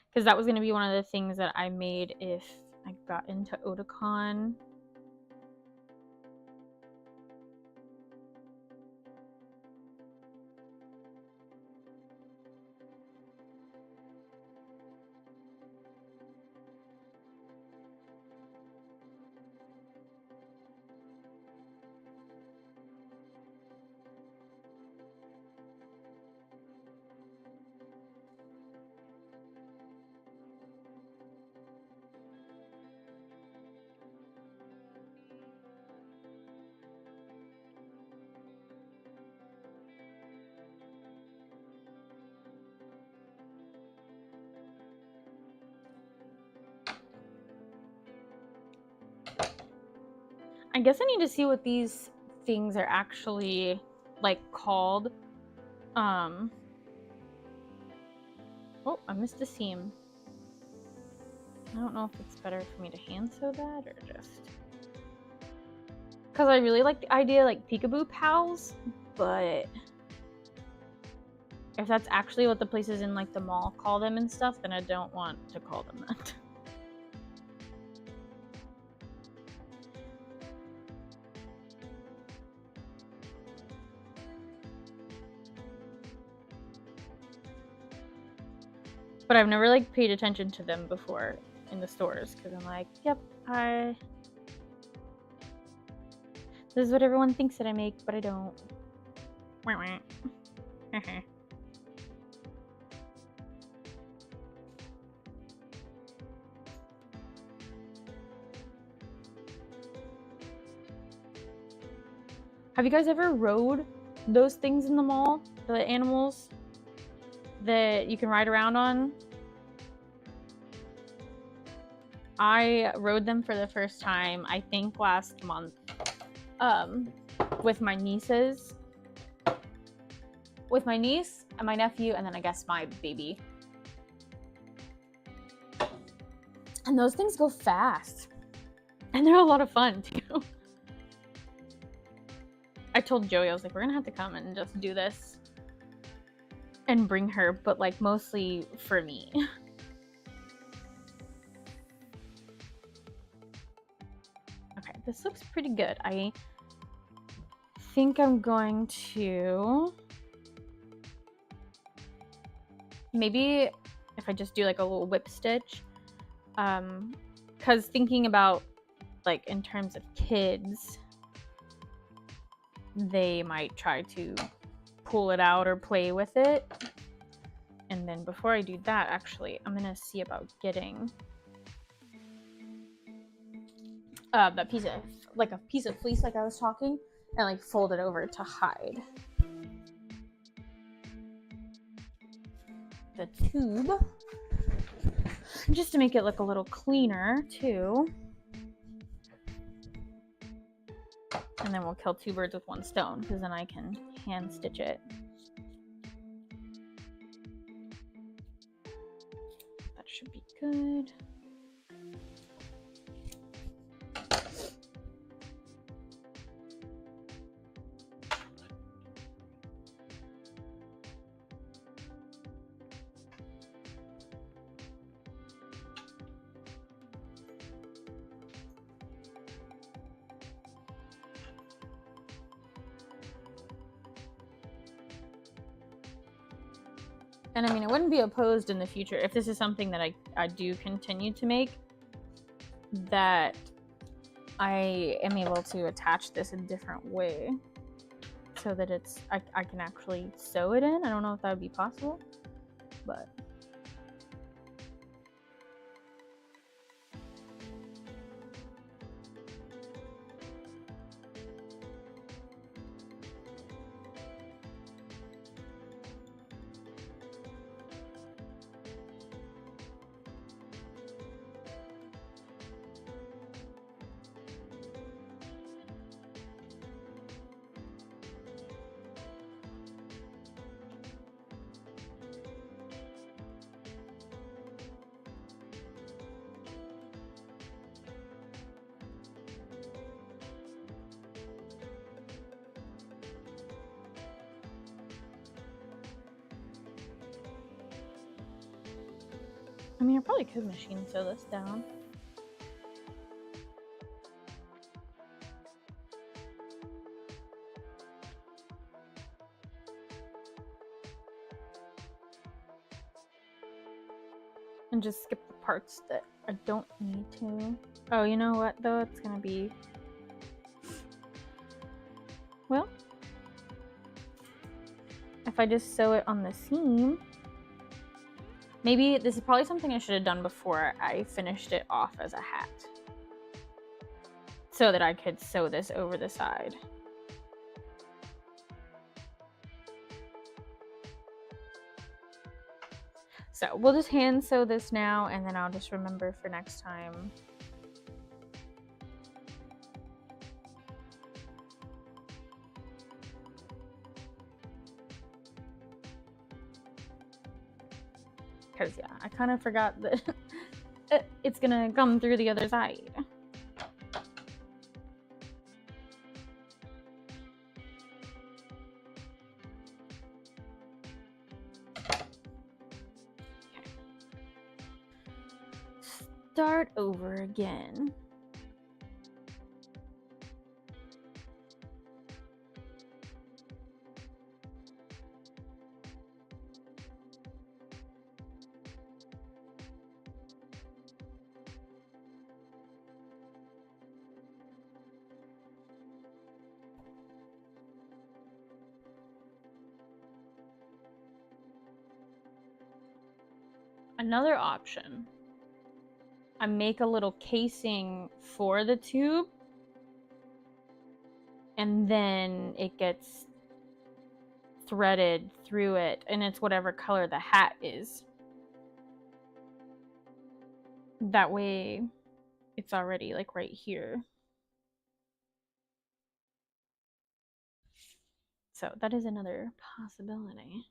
Because that was going to be one of the things that I made if I got into Otakon. I guess I need to see what these things are actually like called. Oh, I missed a seam. I don't know if it's better for me to hand sew that or just... Because I really like the idea like peekaboo pals, but if that's actually what the places in like the mall call them and stuff, then I don't want to call them that. But I've never like paid attention to them before in the stores because I'm like, yep, this is what everyone thinks that I make, but I don't. Have you guys ever rode those things in the mall? The animals that you can ride around on? I rode them for the first time, I think last month, with my nieces. With my niece and my nephew, and then I guess my baby. And those things go fast. And they're a lot of fun, too. I told Joey, I was like, we're gonna have to come and just do this. And bring her, but like mostly for me. Okay, this looks pretty good. I think I'm going to... maybe if I just do like a little whip stitch. Because thinking about like in terms of kids, they might try to pull it out or play with it. And then before I do that, actually, I'm gonna see about getting that piece of, like a piece of fleece like I was talking, and like fold it over to hide the tube, just to make it look a little cleaner too. And then we'll kill two birds with one stone, because then I can hand stitch it. That should be good. And I mean, I wouldn't be opposed in the future if this is something that I do continue to make, that I am able to attach this a different way so that it's, I can actually sew it in. I don't know if that would be possible, but... I mean, I probably could machine sew this down. And just skip the parts that I don't need to. Oh, you know what though? It's gonna be... well, if I just sew it on the seam... maybe this is probably something I should have done before I finished it off as a hat, so that I could sew this over the side. So we'll just hand sew this now, and then I'll just remember for next time. Because yeah, I kind of forgot that it's gonna come through the other side. Start over again. Another option, I make a little casing for the tube, and then it gets threaded through it, and it's whatever color the hat is. That way it's already like right here. So that is another possibility.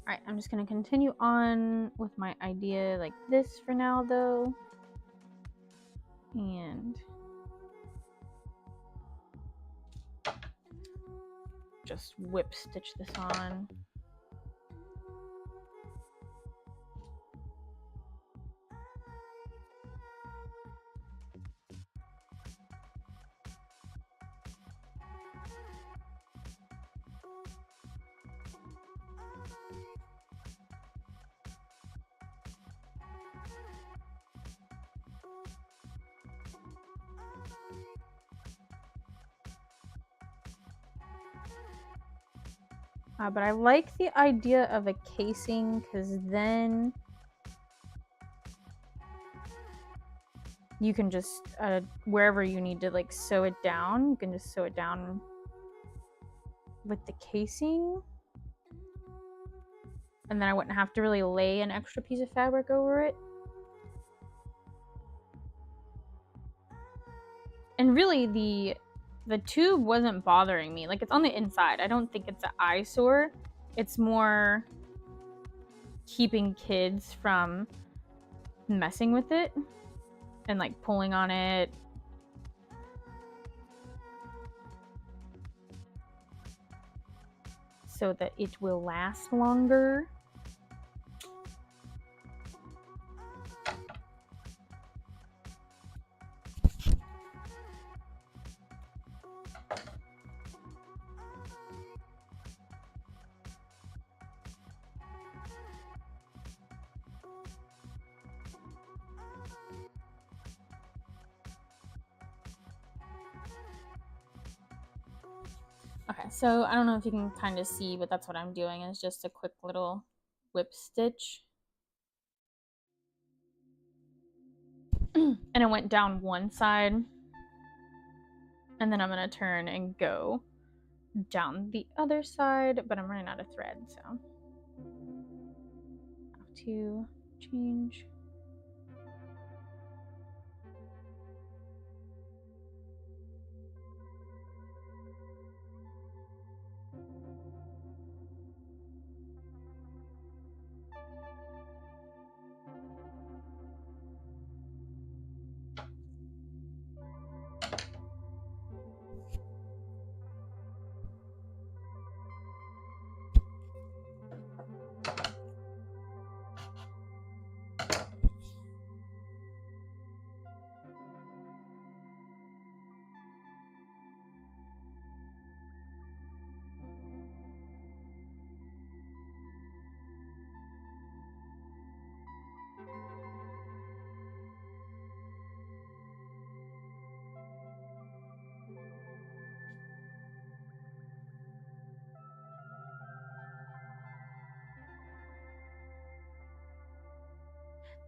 Alright, I'm just going to continue on with my idea like this for now, though. And just whip stitch this on. But I like the idea of a casing, because then you can just, wherever you need to like sew it down, you can just sew it down with the casing. And then I wouldn't have to really lay an extra piece of fabric over it. And really, the tube wasn't bothering me. Like, it's on the inside. I don't think it's an eyesore. It's more keeping kids from messing with it and like pulling on it. So that it will last longer. Okay, so I don't know if you can kind of see, but that's what I'm doing, is just a quick little whip stitch. And it went down one side. And then I'm going to turn and go down the other side, but I'm running out of thread, so I have to change.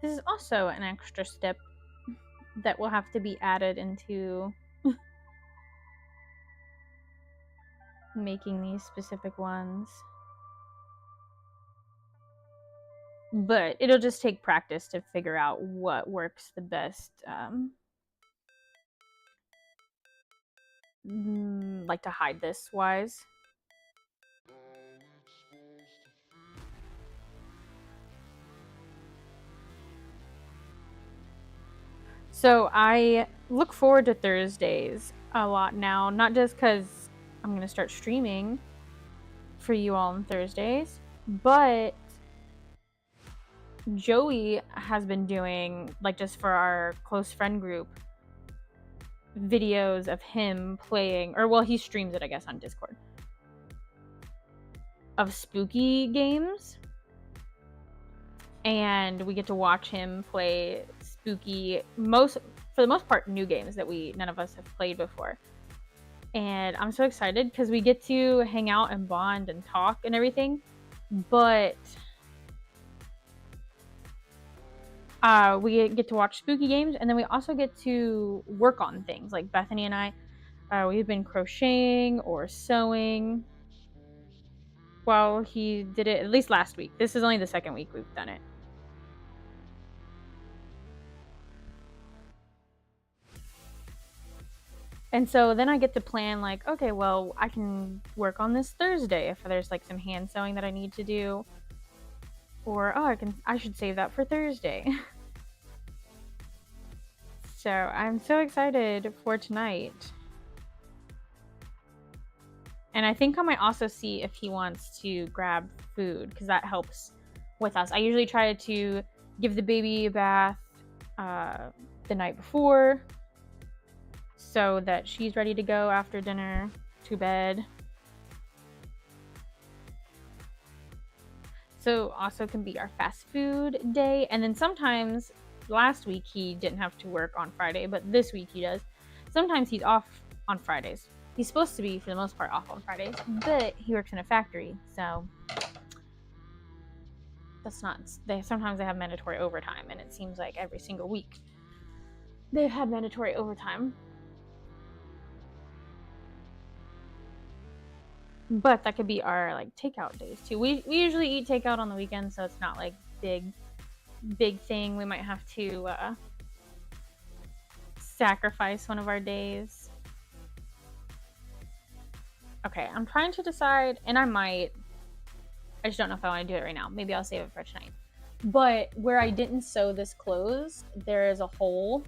This is also an extra step that will have to be added into making these specific ones. But it'll just take practice to figure out what works the best. Like to hide this wise. So I look forward to Thursdays a lot now, not just because I'm going to start streaming for you all on Thursdays, but Joey has been doing, like, just for our close friend group, videos of him playing, or well, he streams it, I guess, on Discord, of spooky games. And we get to watch him play spooky, for the most part, new games that none of us have played before. And I'm so excited because we get to hang out and bond and talk and everything. But we get to watch spooky games, and then we also get to work on things. Like Bethany and I, we've been crocheting or sewing. Well, he did it at least last week. This is only the second week we've done it. And so then I get to plan, like, okay, well, I can work on this Thursday if there's like some hand sewing that I need to do. Or, oh, I should save that for Thursday. So I'm so excited for tonight. And I think I might also see if he wants to grab food, because that helps with us. I usually try to give the baby a bath the night before, so that she's ready to go after dinner to bed. So also can be our fast food day. And then sometimes, last week he didn't have to work on Friday, but this week he does. Sometimes he's off on Fridays. He's supposed to be, for the most part, off on Fridays, but he works in a factory, so that's not. Sometimes they have mandatory overtime, and it seems like every single week they've had mandatory overtime. But that could be our like takeout days too. We usually eat takeout on the weekend, so it's not like big thing. We might have to sacrifice one of our days. Okay, I'm trying to decide, and I just don't know if I want to do it right now. Maybe I'll save it for tonight. But where I didn't sew this closed, there is a hole.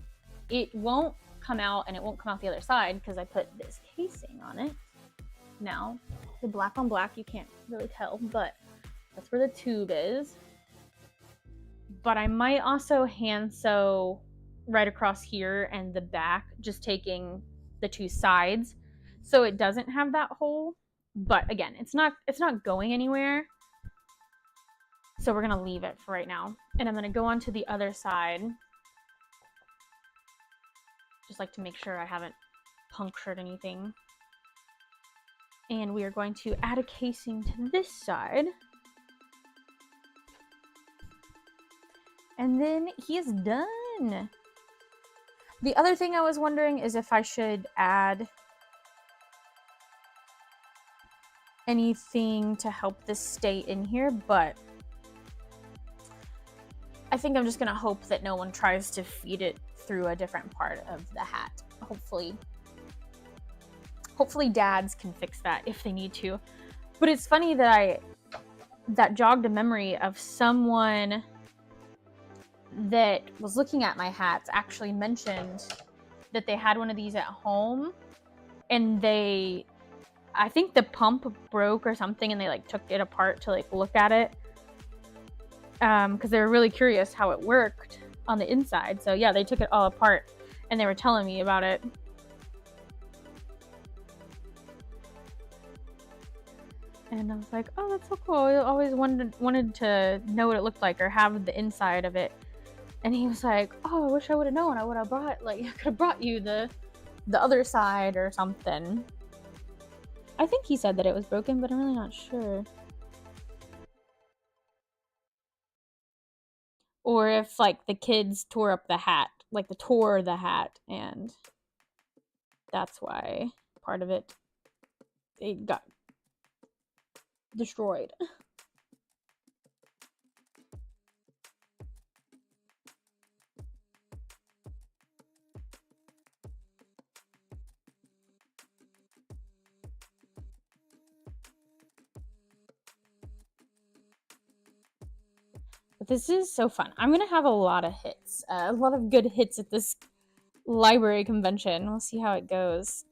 It won't come out, and it won't come out the other side because I put this casing on it. Now, the black on black, you can't really tell, but that's where the tube is. But I might also hand sew right across here and the back, just taking the two sides, so it doesn't have that hole. But again, it's not going anywhere, so we're gonna leave it for right now. And I'm gonna go on to the other side, just like to make sure I haven't punctured anything. And we are going to add a casing to this side. And then he is done. The other thing I was wondering is if I should add anything to help this stay in here, but I think I'm just gonna hope that no one tries to feed it through a different part of the hat. Hopefully dads can fix that if they need to. But it's funny that that jogged a memory of someone that was looking at my hats actually mentioned that they had one of these at home, and I think the pump broke or something, and they like took it apart to like look at it because they were really curious how it worked on the inside. So yeah, they took it all apart and they were telling me about it. And I was like, oh, that's so cool. I always wanted to know what it looked like or have the inside of it. And he was like, oh, I wish I would have known. I would have brought, I could have brought you the other side or something. I think he said that it was broken, but I'm really not sure. Or if, like, the kids tore up the hat. Like, they tore the hat, and that's why part of it got destroyed. But this is so fun. I'm gonna have a lot of hits, a lot of good hits at this library convention. We'll see how it goes.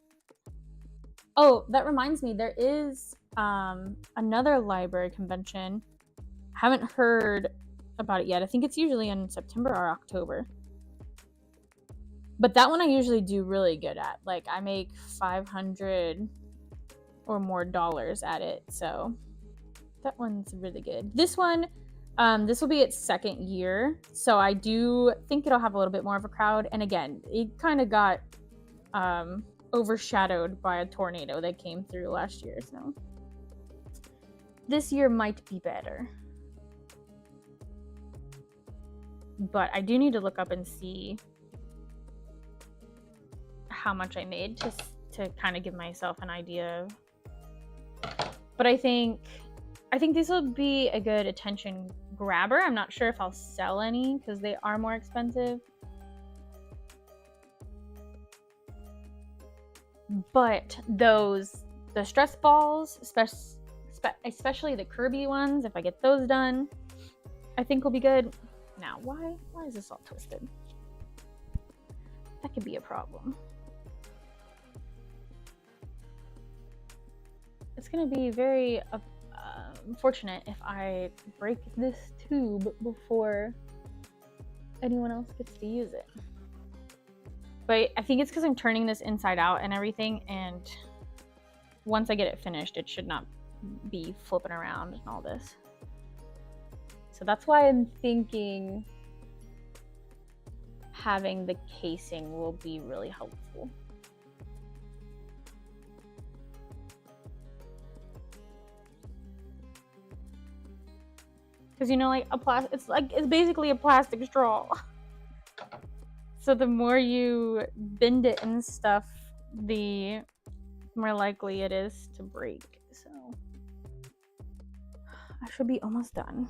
Oh, that reminds me, there is another library convention. Haven't heard about it yet. I think it's usually in September or October. But that one I usually do really good at. Like I make $500 or more at it. So that one's really good. This one, this will be its second year. So I do think it'll have a little bit more of a crowd. And again, it kind of got overshadowed by a tornado that came through last year. So this year might be better. But I do need to look up and see how much I made to kind of give myself an idea. But I think this will be a good attention grabber. I'm not sure if I'll sell any because they are more expensive. But the stress balls, especially the Kirby ones, if I get those done, I think will be good. Now, why is this all twisted? That could be a problem. It's going to be very unfortunate if I break this tube before anyone else gets to use it. But I think it's because I'm turning this inside out and everything, and once I get it finished, it should not be flipping around and all this. So that's why I'm thinking having the casing will be really helpful. Because, you know, like it's basically a plastic straw. So the more you bend it and stuff, the more likely it is to break. So I should be almost done.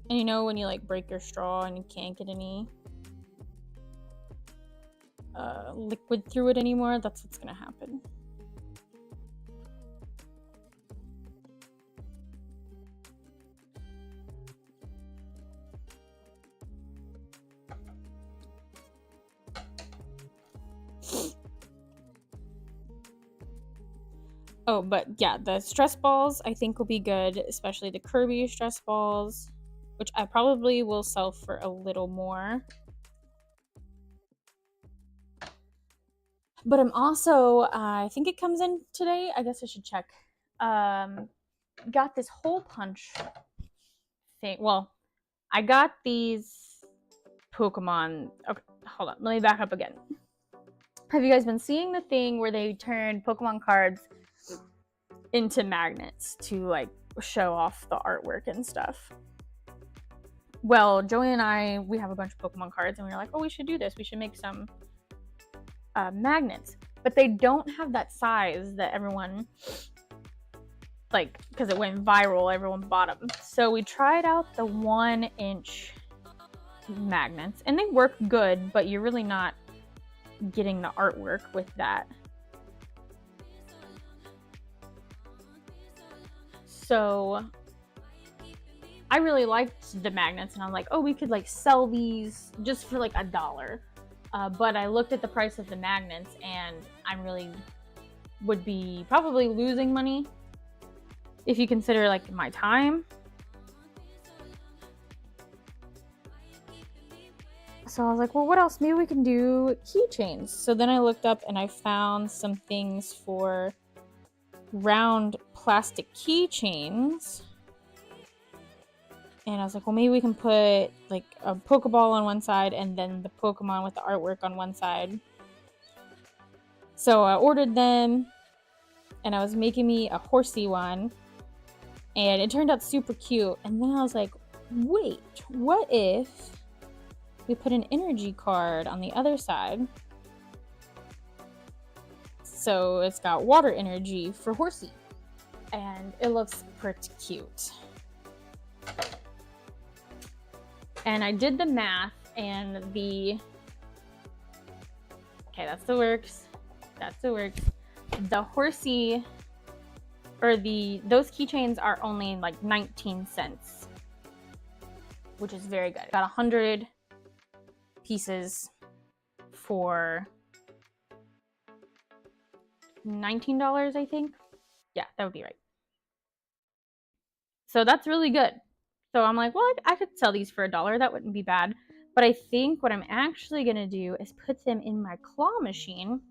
And you know when you like break your straw and you can't get any liquid through it anymore, that's what's gonna happen. Oh, but yeah, the stress balls I think will be good, especially the Kirby stress balls, which I probably will sell for a little more. But I'm also, I think it comes in today. I guess I should check. Got this hole punch thing. Well, I got these Pokemon. Okay, hold on. Let me back up again. Have you guys been seeing the thing where they turn Pokemon cards into magnets to like show off the artwork and stuff? Well, Joey and I, we have a bunch of Pokemon cards and we were like, oh, we should do this. We should make some magnets. But they don't have that size that everyone, like, because it went viral, everyone bought them. So we tried out the 1-inch magnets and they work good, but you're really not getting the artwork with that. So I really liked the magnets and I'm like, oh, we could like sell these just for like $1. But I looked at the price of the magnets and I really would be probably losing money if you consider like my time. So I was like, well, what else? Maybe we can do keychains. So then I looked up and I found some things for round plastic keychains. And I was like, well, maybe we can put like a Pokeball on one side and then the Pokemon with the artwork on one side. So I ordered them and I was making me a horsey one and it turned out super cute. And then I was like, wait, what if we put an energy card on the other side? So it's got water energy for horsey and it looks pretty cute. And I did the math and okay, that's the works. That's the works. The horsey, or those keychains are only like 19 cents, which is very good. Got 100 pieces for $19, I think. Yeah, that would be right. So that's really good. So I'm like, well, I could sell these for $1. That wouldn't be bad. But I think what I'm actually going to do is put them in my claw machine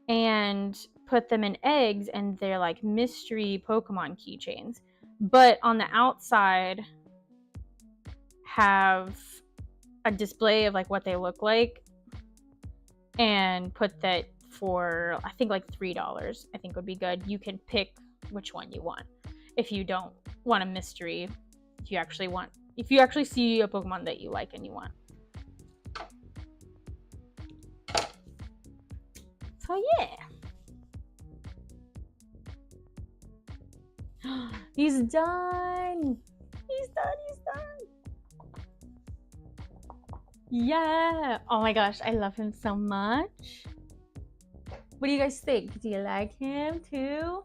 and put them in eggs, and they're like mystery Pokemon keychains. But on the outside have a display of like what they look like, and put that for, I think, like $3. I think would be good. You can pick which one you want. If you don't want a mystery, if you actually see a Pokemon that you like and you want. So yeah. He's done. He's done. Yeah. Oh my gosh, I love him so much. What do you guys think? Do you like him too?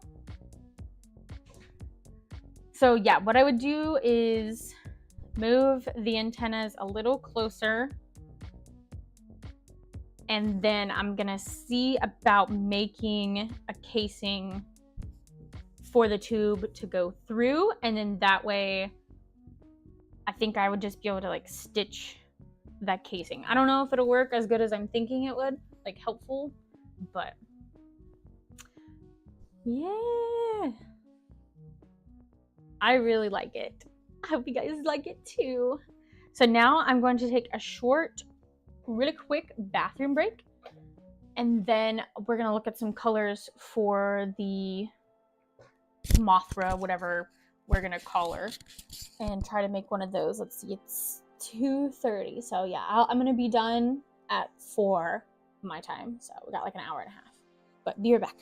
So yeah, what I would do is move the antennas a little closer, and then I'm gonna see about making a casing for the tube to go through, and then that way I think I would just be able to like stitch that casing. I don't know if it'll work as good as I'm thinking it would, like helpful, but yeah, I really like it. I hope you guys like it too. So now I'm going to take a short, really quick bathroom break, and then we're gonna look at some colors for the Mothra, whatever we're gonna call her, and try to make one of those. Let's see, it's 2:30, so yeah, I'm gonna be done at 4 my time, so we got like an hour and a half, but be right back.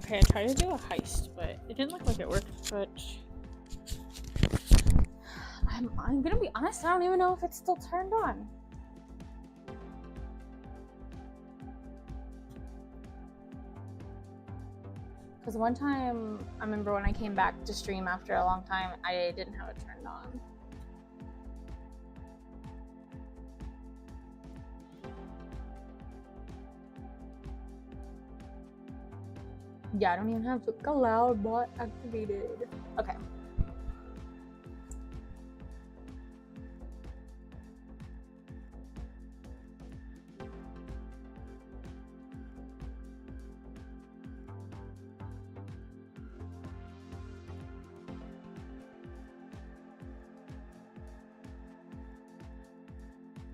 Okay, I tried to do a heist, but it didn't look like it worked, but I I'm gonna be honest, I don't even know if it's still turned on. Because one time, I remember when I came back to stream after a long time, I didn't have it turned on. Yeah, I don't even have a loud bot activated. Okay.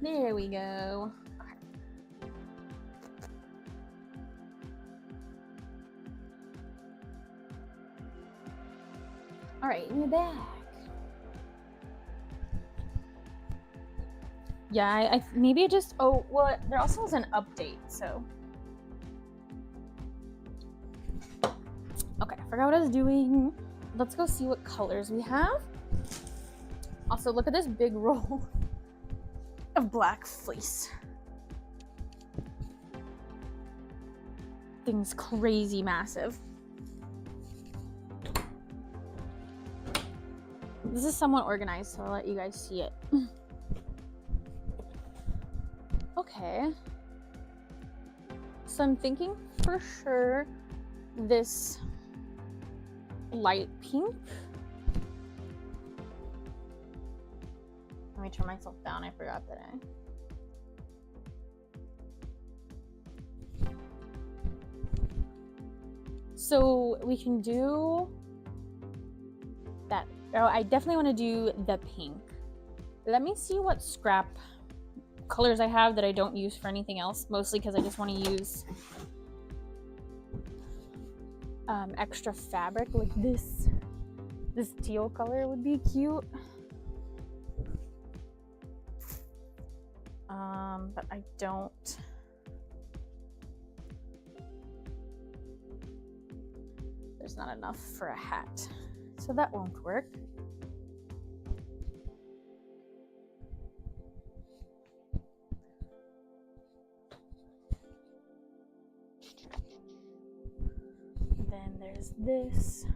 There we go. Okay. All right, we're back. Yeah, I maybe it just, oh, well, there also was an update, so. Okay, I forgot what I was doing. Let's go see what colors we have. Also, look at this big roll of black fleece. Thing's crazy massive. This is somewhat organized, so I'll let you guys see it. Okay. So I'm thinking for sure this light pink. Let me turn myself down. I forgot that So we can do that. Oh, I definitely want to do the pink. Let me see what scrap colors I have that I don't use for anything else, mostly because I just want to use extra fabric. Like this teal color would be cute. But I don't. There's not enough for a hat, so that won't work. Then there's this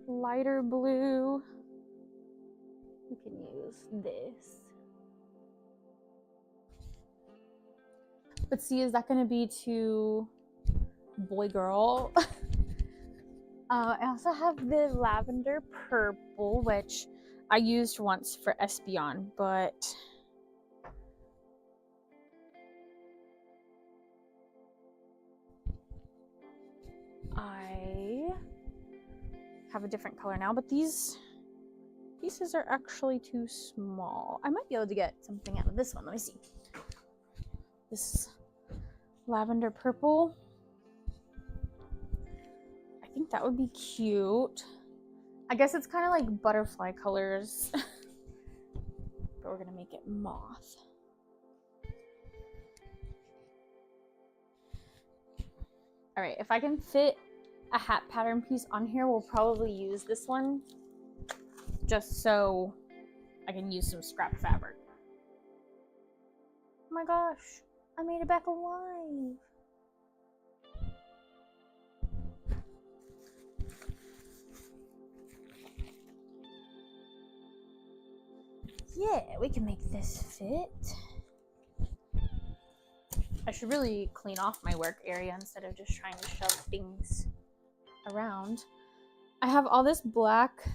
lighter blue. We can use this. But see, is that going to be too boy-girl? I also have the lavender purple, which I used once for Espeon, but I have a different color now. But these pieces are actually too small. I might be able to get something out of this one. Let me see. This lavender purple. I think that would be cute. I guess it's kind of like butterfly colors. But we're gonna make it moth. All right, if I can fit a hat pattern piece on here, we'll probably use this one just so I can use some scrap fabric. Oh my gosh, I made it back alive. Yeah, we can make this fit. I should really clean off my work area instead of just trying to shove things around. I have all this black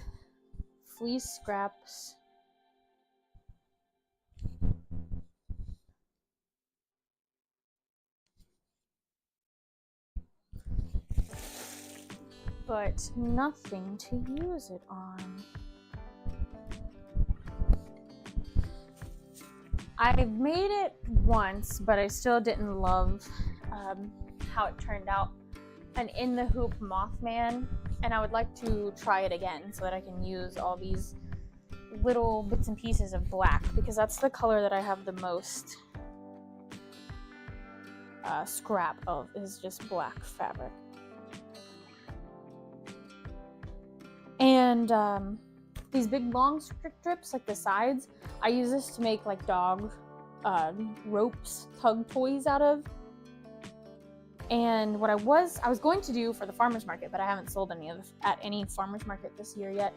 fleece scraps. But nothing to use it on. I've made it once, but I still didn't love how it turned out. An in the hoop Mothman, and I would like to try it again so that I can use all these little bits and pieces of black, because that's the color that I have the most scrap of, is just black fabric. And these big long strips, like the sides, I use this to make like dog ropes, tug toys out of. And what I was going to do for the farmer's market, but I haven't sold any at any farmer's market this year yet,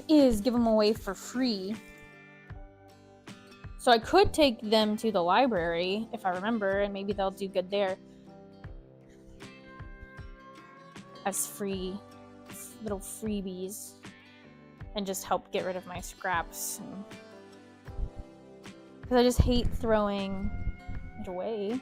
is give them away for free. So I could take them to the library if I remember, and maybe they'll do good there as free little freebies, and just help get rid of my scraps. Because I just hate throwing it away.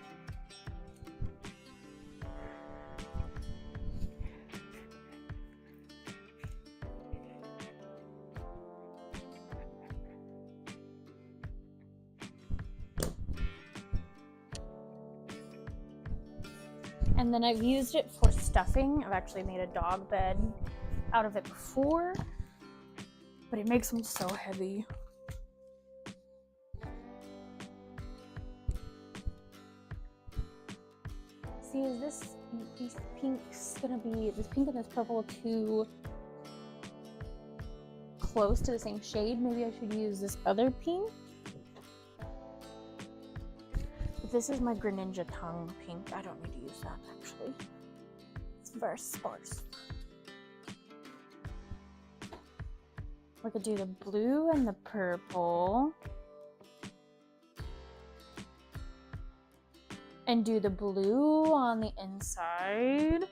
And then I've used it for stuffing. I've actually made a dog bed out of it before, but it makes them so heavy. See, is these pinks gonna be, this pink and this purple too close to the same shade? Maybe I should use this other pink. But this is my Greninja tongue pink. I don't need to use that actually. It's very sparse. We could do the blue and the purple. And do the blue on the inside.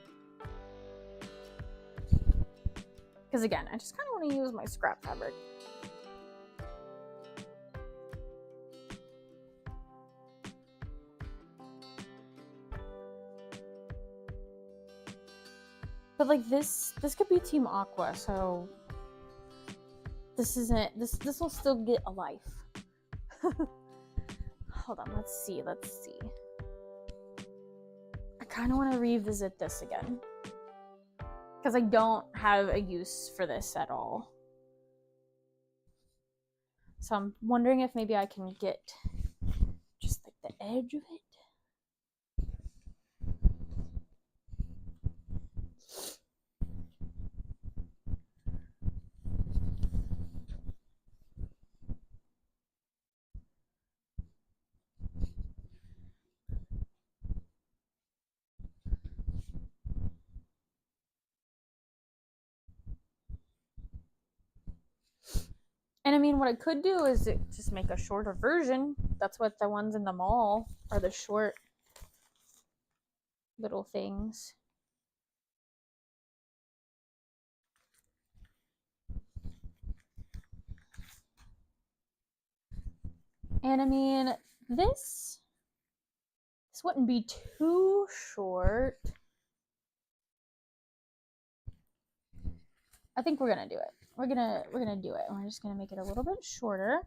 Because again, I just kind of want to use my scrap fabric. But like this could be Team Aqua, so this will still get a life. Hold on, let's see. I kind of want to revisit this again, because I don't have a use for this at all. So I'm wondering if maybe I can get just like the edge of it. And I mean, what I could do is just make a shorter version. That's what the ones in the mall are, the short little things. And I mean, this wouldn't be too short. I think we're gonna do it. We're gonna do it. And we're just gonna make it a little bit shorter.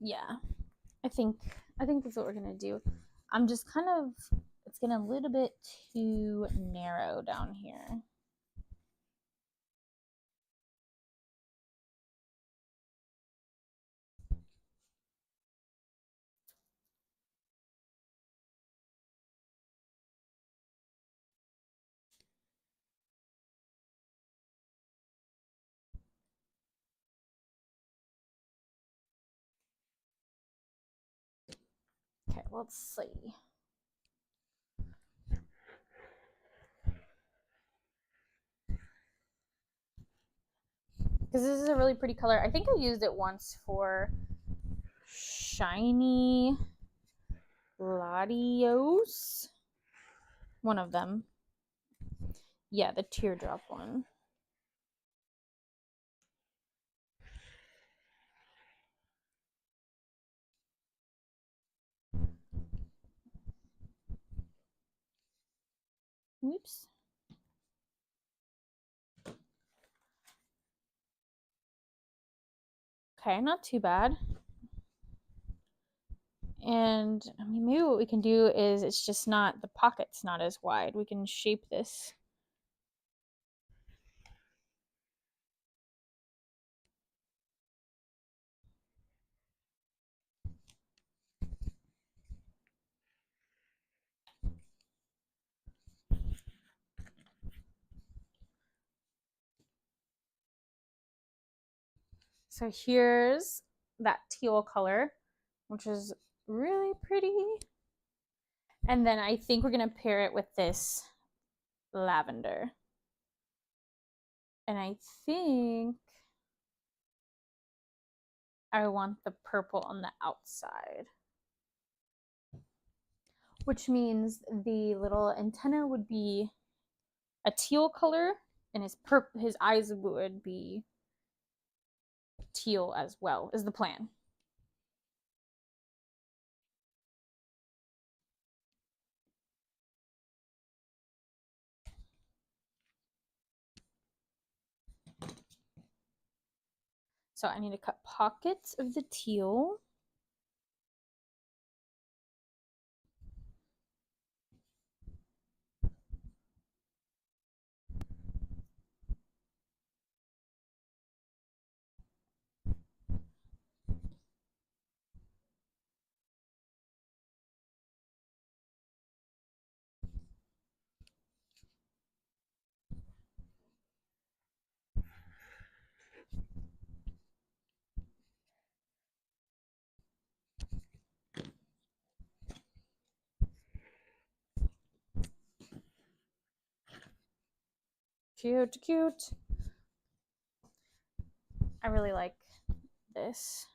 Yeah, I think that's what we're gonna do. I'm just kind of, it's getting a little bit too narrow down here. Okay, let's see. Because this is a really pretty color. I think I used it once for Shiny Latios. One of them. Yeah, the teardrop one. Oops. Okay, not too bad. And I mean, maybe what we can do is it's just not, the pocket's not as wide. We can shape this. So here's that teal color, which is really pretty. And then I think we're going to pair it with this lavender. And I think I want the purple on the outside, which means the little antenna would be a teal color, and his eyes would be teal as well, is the plan. So I need to cut pockets of the teal. Cute, cute. I really like this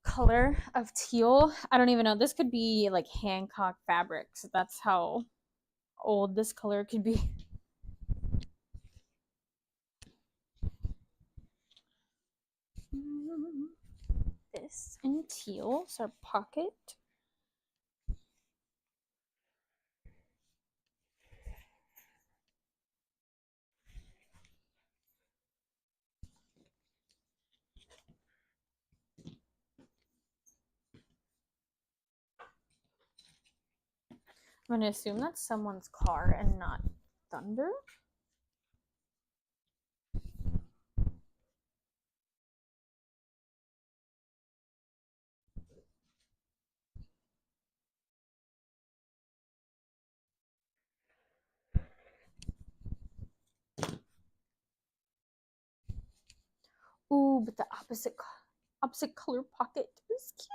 color of teal. I don't even know. This could be like Hancock fabrics. That's how old this color could be. This in teal is our pocket. I'm gonna assume that's someone's car and not thunder. Ooh, but the opposite color pocket is cute.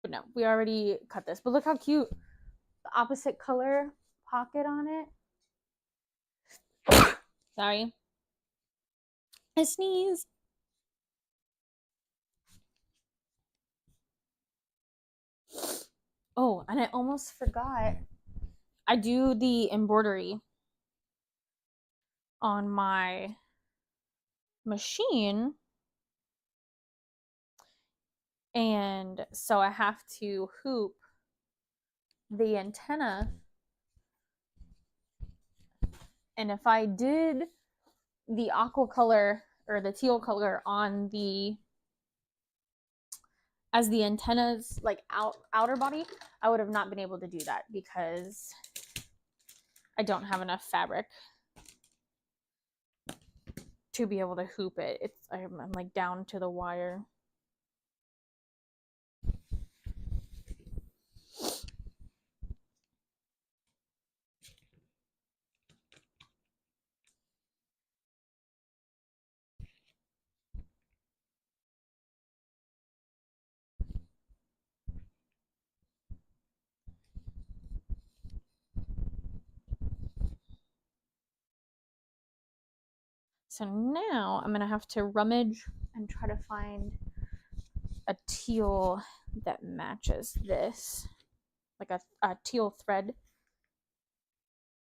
But no, we already cut this. But look how cute. The opposite color pocket on it. Sorry. I sneezed. Oh, and I almost forgot. I do the embroidery on my machine. And so I have to hoop the antenna. And if I did the aqua color or the teal color on the as the antenna's like outer body, I would have not been able to do that because I don't have enough fabric to be able to hoop it. I'm like down to the wire. So now I'm gonna have to rummage and try to find a teal that matches this, like a teal thread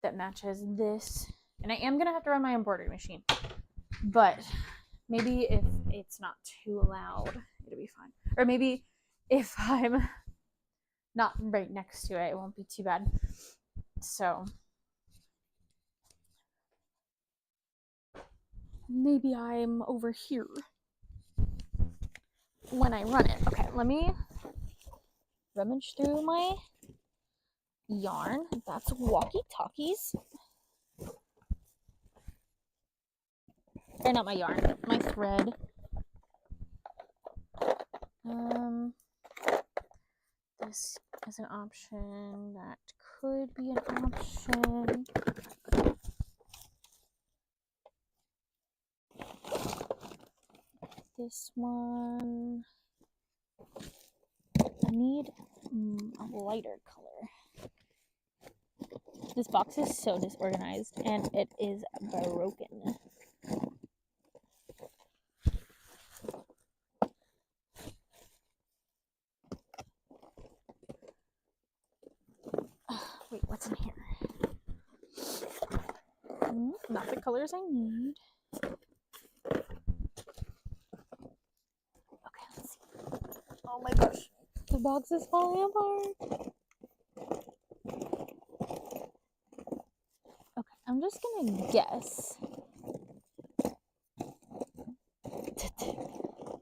that matches this. And I am gonna have to run my embroidery machine, but maybe if it's not too loud, it'll be fine. Or maybe if I'm not right next to it, it won't be too bad. So maybe I'm over here when I run it. Okay, let me rummage through my yarn. That's walkie-talkies. Or not my yarn, my thread. This is an option. That could be an option. This one. I need a lighter color. This box is so disorganized and it is broken. Wait, what's in here? Not the colors I need. Okay, let's see. Oh my gosh. The box is falling apart. Okay, I'm just gonna guess.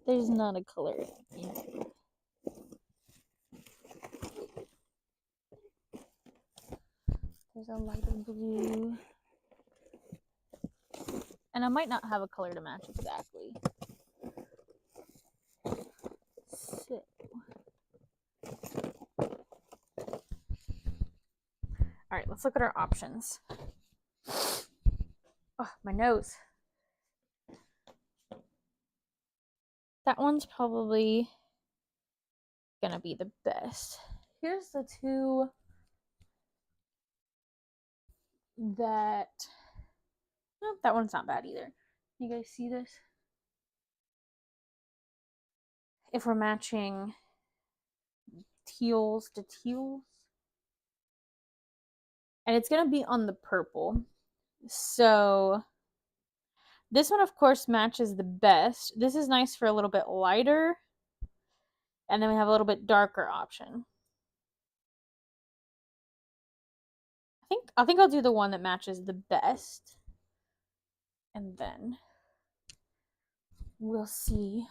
There's not a color in here. There's a lighter blue. And I might not have a color to match exactly. So. Alright, let's look at our options. Oh, my nose. That one's probably gonna be the best. Here's the two that... Nope, that one's not bad either. You guys see this? If we're matching teals to teals. And it's gonna be on the purple. So this one, of course, matches the best. This is nice for a little bit lighter. And then we have a little bit darker option. I think I'll do the one that matches the best. And then we'll see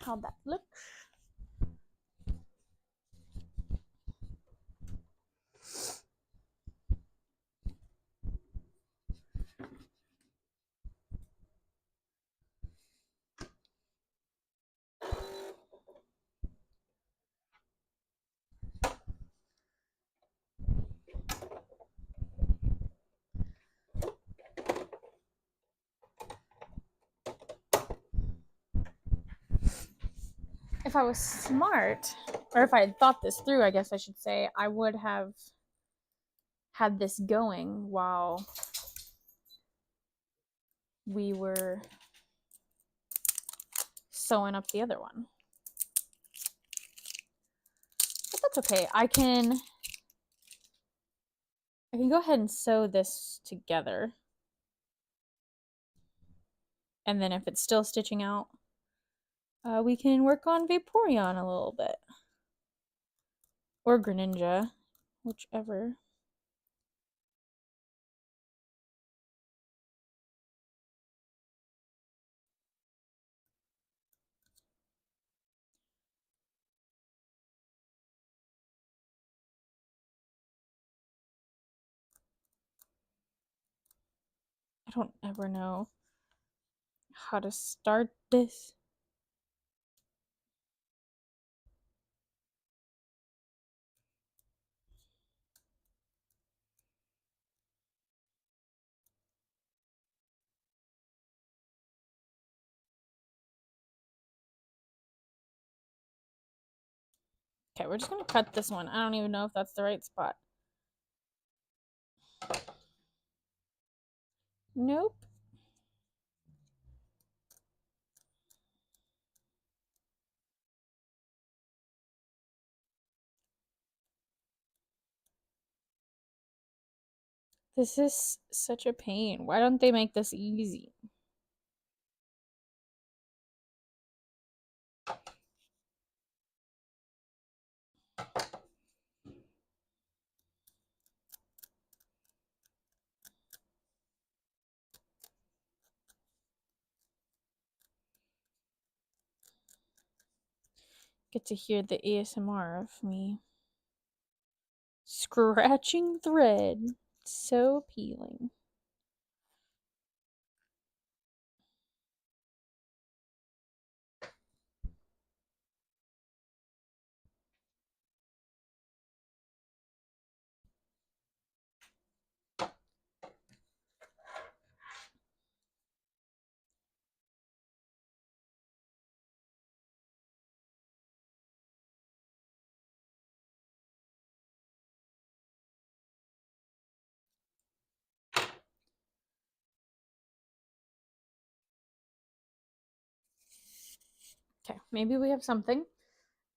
how that looks. If I was smart, or if I had thought this through, I guess I should say, I would have had this going while we were sewing up the other one. But that's okay. I can go ahead and sew this together. And then if it's still stitching out, we can work on Vaporeon a little bit. Or Greninja, whichever. I don't ever know how to start this. Okay, we're just gonna cut this one. I don't even know if that's the right spot. Nope. This is such a pain. Why don't they make this easy? get to hear the ASMR of me scratching thread. So appealing. Okay, maybe we have something.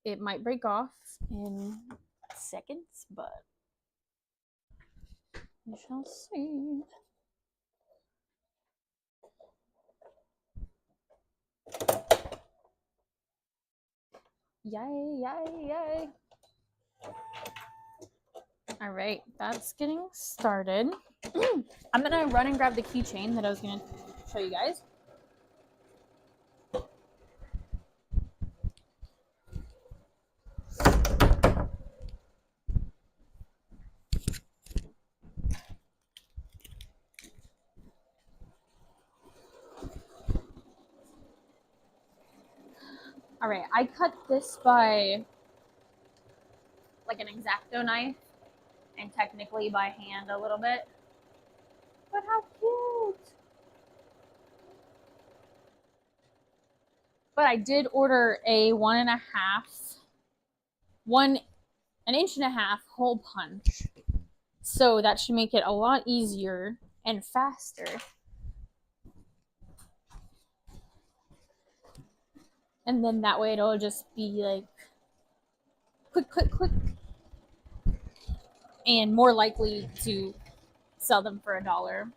It might break off in seconds, but we shall see. Yay, yay, yay. All right, that's getting started. I'm gonna run and grab the keychain that I was gonna show you guys. All right, I cut this by like an X-Acto knife and technically by hand a little bit. But how cute! But I did order a 1.5 hole punch. So that should make it a lot easier and faster. And then that way it'll just be like quick, quick, quick. And more likely to sell them for $1.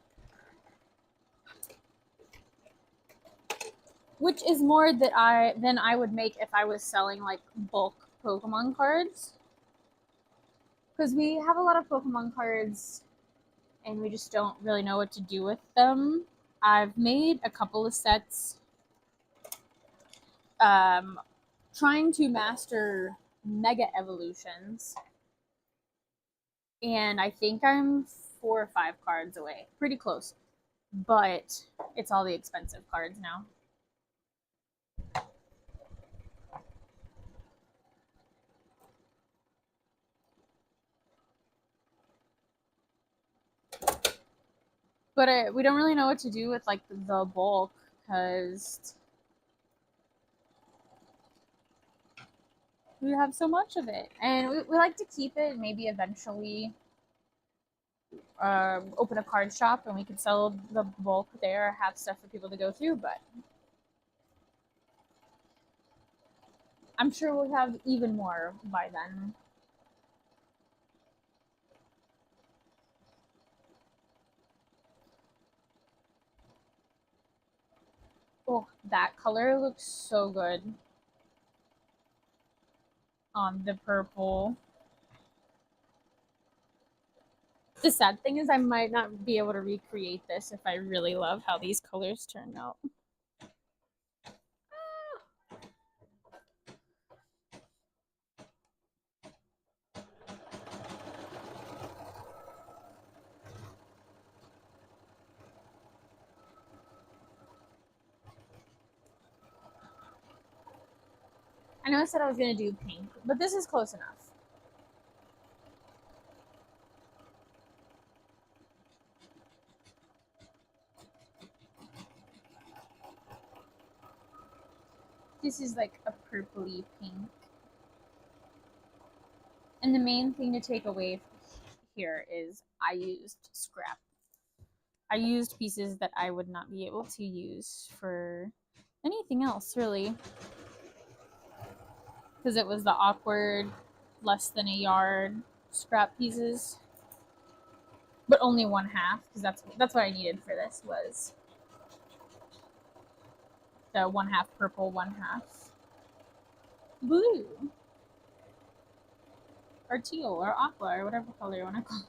Which is more than I would make if I was selling like bulk Pokemon cards. Because we have a lot of Pokemon cards and we just don't really know what to do with them. I've made a couple of sets trying to master Mega Evolutions. And I think I'm 4 or 5 cards away. Pretty close. But it's all the expensive cards now. But we don't really know what to do with like the bulk because we have so much of it, and we like to keep it. Maybe eventually open a card shop and we could sell the bulk there, have stuff for people to go through. But I'm sure we'll have even more by then. Oh, that color looks so good on the purple. The sad thing is I might not be able to recreate this if I really love how these colors turn out. I know I said I was going to do pink, but this is close enough. This is like a purpley pink. And the main thing to take away here is I used scrap. I used pieces that I would not be able to use for anything else, really. Because it was the awkward, less than a yard scrap pieces. But only 1/2, because that's what I needed for this was the 1/2 purple, 1/2 blue. Or teal, or aqua, or whatever color you want to call it.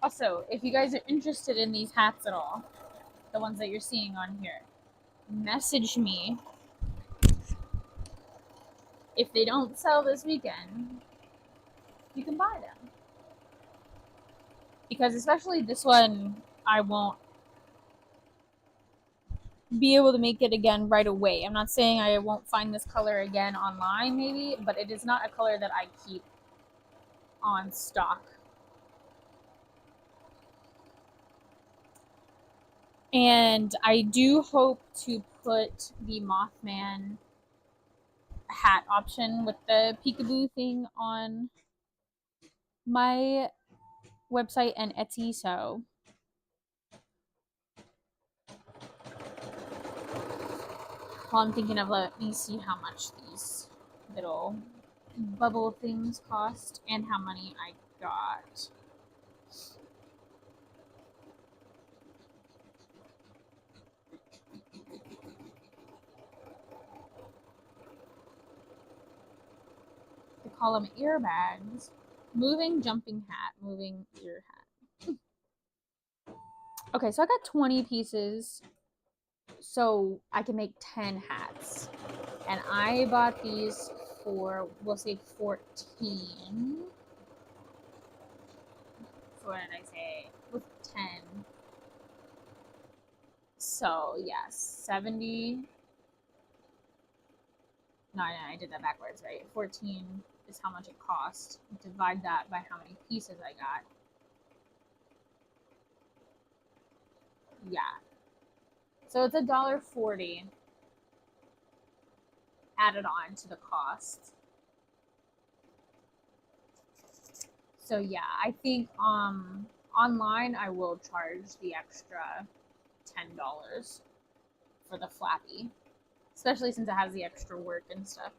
Also, if you guys are interested in these hats at all, the ones that you're seeing on here, message me. If they don't sell this weekend, you can buy them. Because especially this one, I won't be able to make it again right away. I'm not saying I won't find this color again online maybe, but it is not a color that I keep on stock. And I do hope to put the Mothman hat option with the peekaboo thing on my website and Etsy, so well, I'm thinking of, let me see how much these little bubble things cost and how many I got. They call them earbags. Moving jumping hat, moving ear hat. Okay, so I got 20 pieces, so I can make 10 hats. And I bought these for, we'll say 14. So what did I say? With 10. So yeah, 70. No, I did that backwards, right? 14 is how much it cost. Divide that by how many pieces I got. Yeah. So it's $1.40 added on to the cost. So yeah, I think online I will charge the extra $10 for the flappy, especially since it has the extra work and stuff.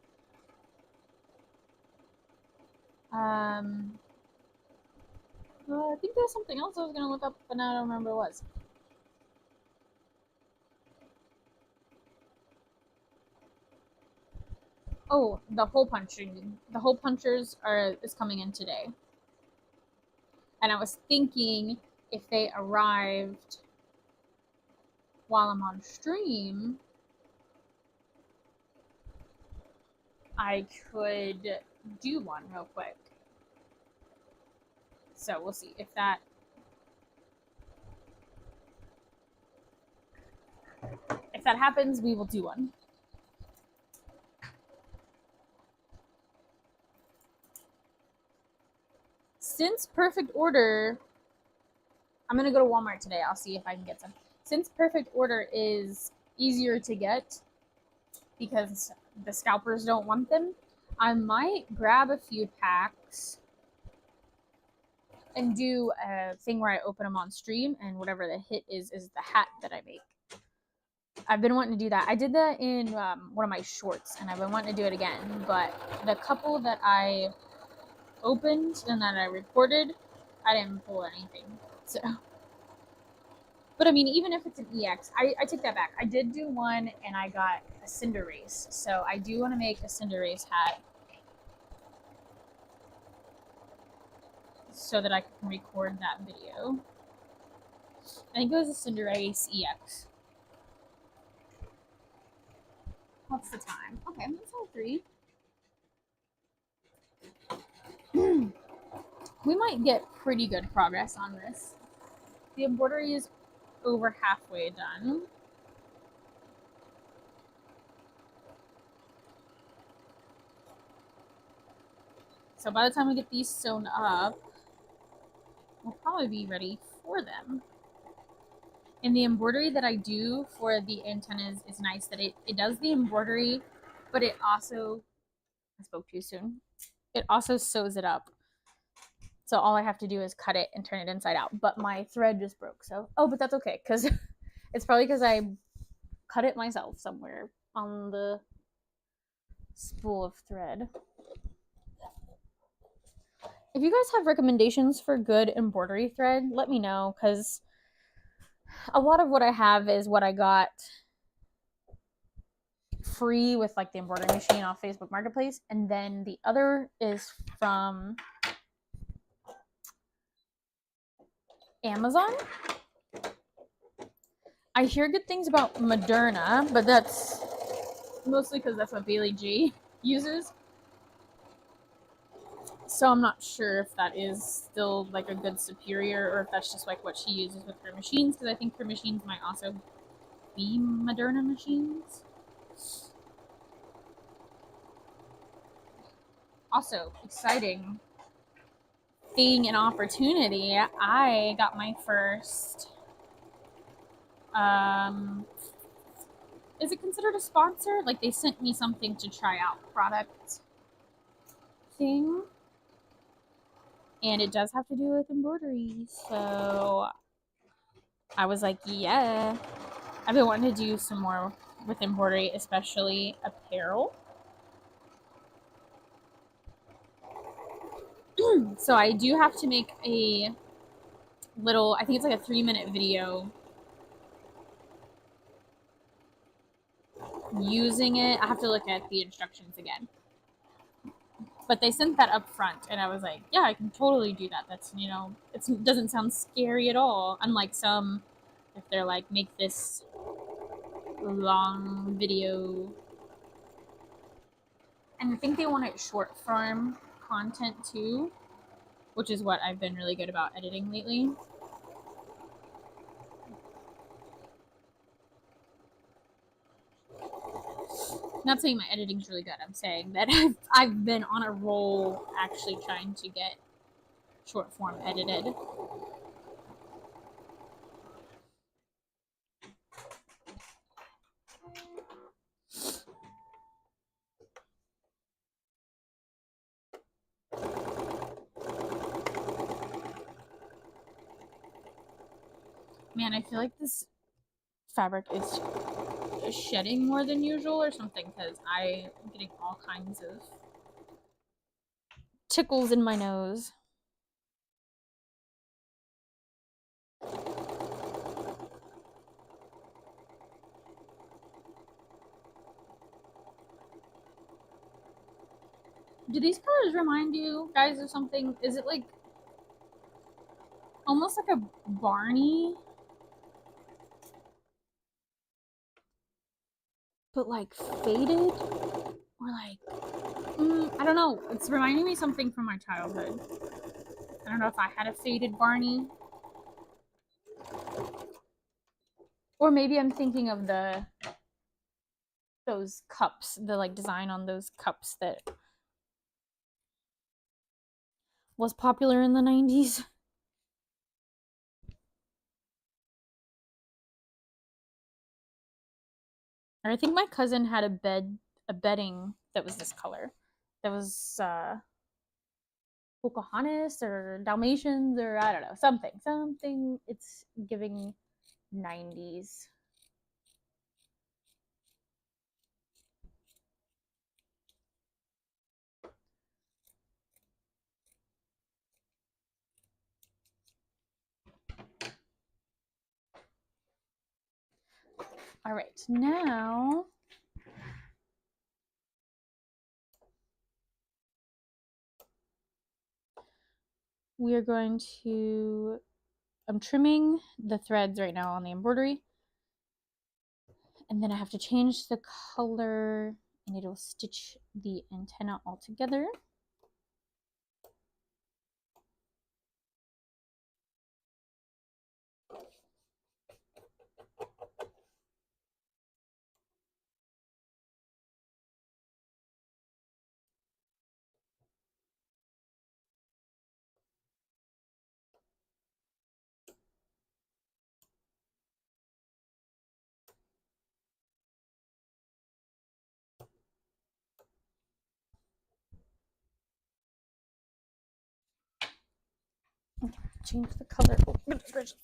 I think there's something else I was gonna look up, but now I don't remember what it was. Oh, the hole punching. The hole punchers is coming in today. And I was thinking if they arrived while I'm on stream, I could do one real quick. So we'll see if that happens, we will do one. Since Perfect Order, I'm gonna go to Walmart today. I'll see if I can get some. Since Perfect Order is easier to get because the scalpers don't want them, I might grab a few packs and do a thing where I open them on stream, and whatever the hit is the hat that I make. I've been wanting to do that. I did that in one of my shorts, and I've been wanting to do it again. But the couple that I opened and that I recorded, I didn't pull anything. So, but I mean, even if it's an EX, I take that back. I did do one, and I got a Cinderace. So I do want to make a Cinderace hat so that I can record that video. I think it was a Cinderace EX. What's the time? Okay, that's all 3. We might get pretty good progress on this. The embroidery is over halfway done. So by the time we get these sewn up, we'll probably be ready for them. And the embroidery that I do for the antennas is nice that it does the embroidery, but it also, I spoke too soon, it also sews it up. So all I have to do is cut it and turn it inside out. But my thread just broke. So, but that's okay, because it's probably because I cut it myself somewhere on the spool of thread. If you guys have recommendations for good embroidery thread, let me know, because a lot of what I have is what I got free with like the embroidery machine off Facebook Marketplace, and then the other is from Amazon. I hear good things about Moderna, but that's mostly because that's what Bailey G uses. So I'm not sure if that is still like a good superior or if that's just like what she uses with her machines, because I think her machines might also be Moderna machines. Also, exciting thing and opportunity. I got my first is it considered a sponsor? Like they sent me something to try out product thing. And it does have to do with embroidery. So I was like, yeah. I've been wanting to do some more with embroidery, especially apparel. So I do have to make a little, I think it's like a 3-minute video using it. I have to look at the instructions again. But they sent that up front, and I was like, yeah, I can totally do that. That's, it doesn't sound scary at all. Unlike some, if they're like, make this long video. And I think they want it short form content too, which is what I've been really good about editing lately. Not saying my editing's really good. I'm saying that I've been on a roll actually trying to get short form edited. Man, I feel like this fabric is shedding more than usual or something because I'm getting all kinds of tickles in my nose. Do these colors remind you guys of something? Is it like almost like a Barney, but like faded? Or like, I don't know. It's reminding me something from my childhood. I don't know if I had a faded Barney. Or maybe I'm thinking of those cups, the like design on those cups that was popular in the 90s. Or I think my cousin had a bedding that was this color. That was Pocahontas or Dalmatians or I don't know, something. It's giving 90s. All right, now we are going to, I'm trimming the threads right now on the embroidery. And then I have to change the color and it'll stitch the antenna all together. Okay, change the color. Oh, goodness gracious.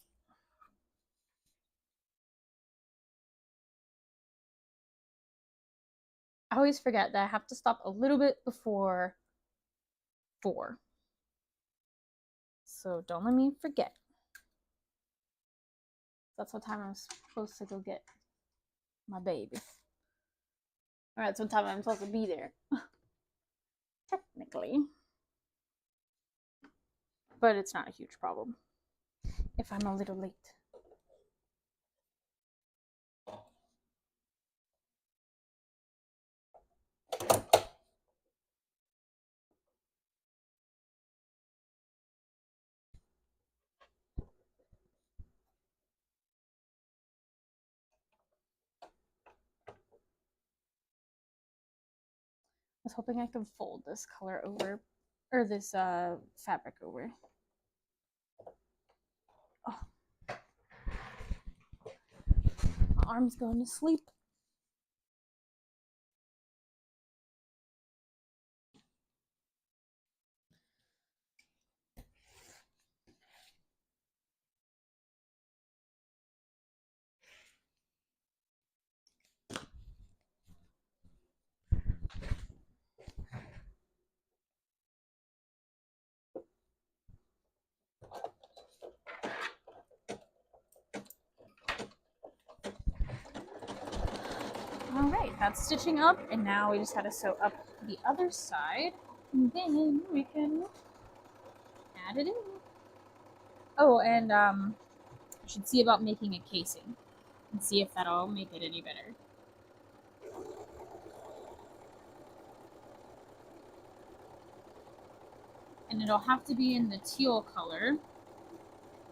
I always forget that I have to stop a little bit before 4. So don't let me forget. That's what time I'm supposed to go get my baby. Or that's what time I'm supposed to be there. Technically. But it's not a huge problem. if I'm a little late. I was hoping I could fold this color over, or this fabric over. Oh, my arm's going to sleep. All right, that's stitching up, and now we just got to sew up the other side, and then we can add it in. Oh, and I should see about making a casing and see if that'll make it any better. And it'll have to be in the teal color,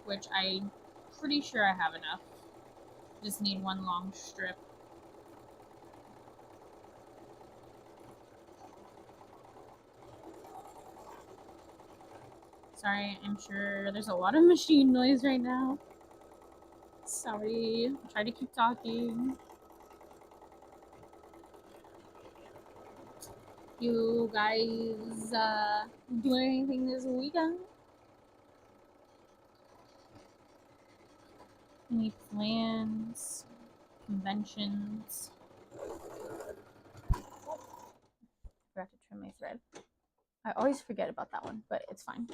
which I'm pretty sure I have enough. Just need one long strip. Sorry, I'm sure there's a lot of machine noise right now. Sorry, I'll try to keep talking. You guys doing anything this weekend? Any plans? Conventions? Forgot to trim my thread. I always forget about that one, but it's fine.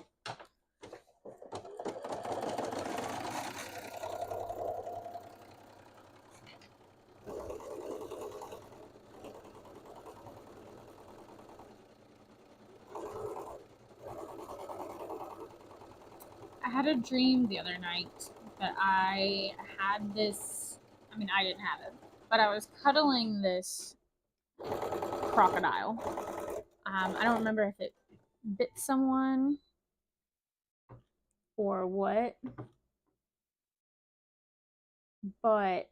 I had a dream the other night that I had this. I mean, I didn't have it, but I was cuddling this crocodile. I don't remember if it bit someone or what, but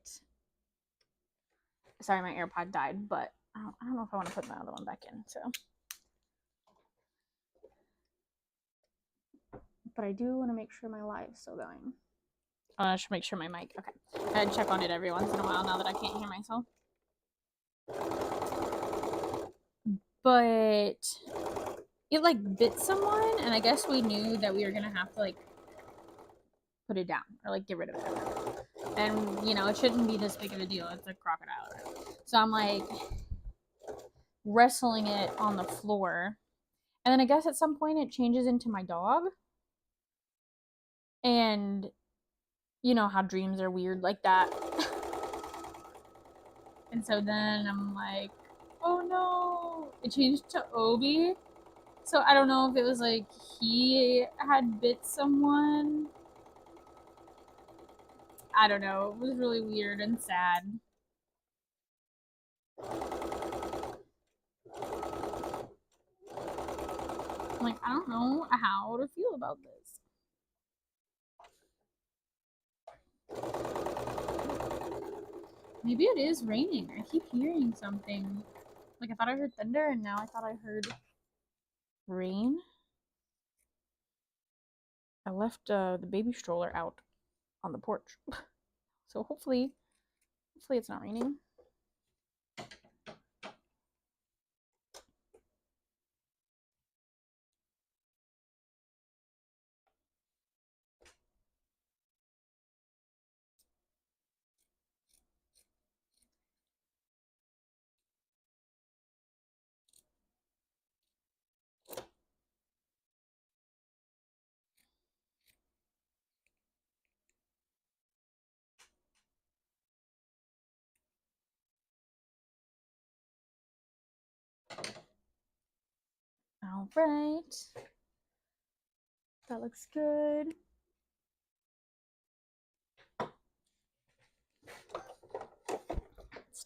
sorry, my AirPod died, but I don't know if I want to put my other one back in, so. But I do want to make sure my live's still going. I should make sure my mic, okay. I check on it every once in a while now that I can't hear myself. But it like bit someone, and I guess we knew that we were gonna have to like put it down or like get rid of it. And you know, it shouldn't be this big of a deal. It's a crocodile. So I'm like wrestling it on the floor. And then I guess at some point it changes into my dog. And you know how dreams are weird like that. And so then I'm like, oh no, it changed to Obi. So I don't know if it was like he had bit someone. I don't know. It was really weird and sad. I'm like, I don't know how to feel about this. Maybe it is raining. I keep hearing something. Like I thought I heard thunder, and now I thought I heard rain. I left the baby stroller out on the porch. So hopefully it's not raining. All right. That looks good.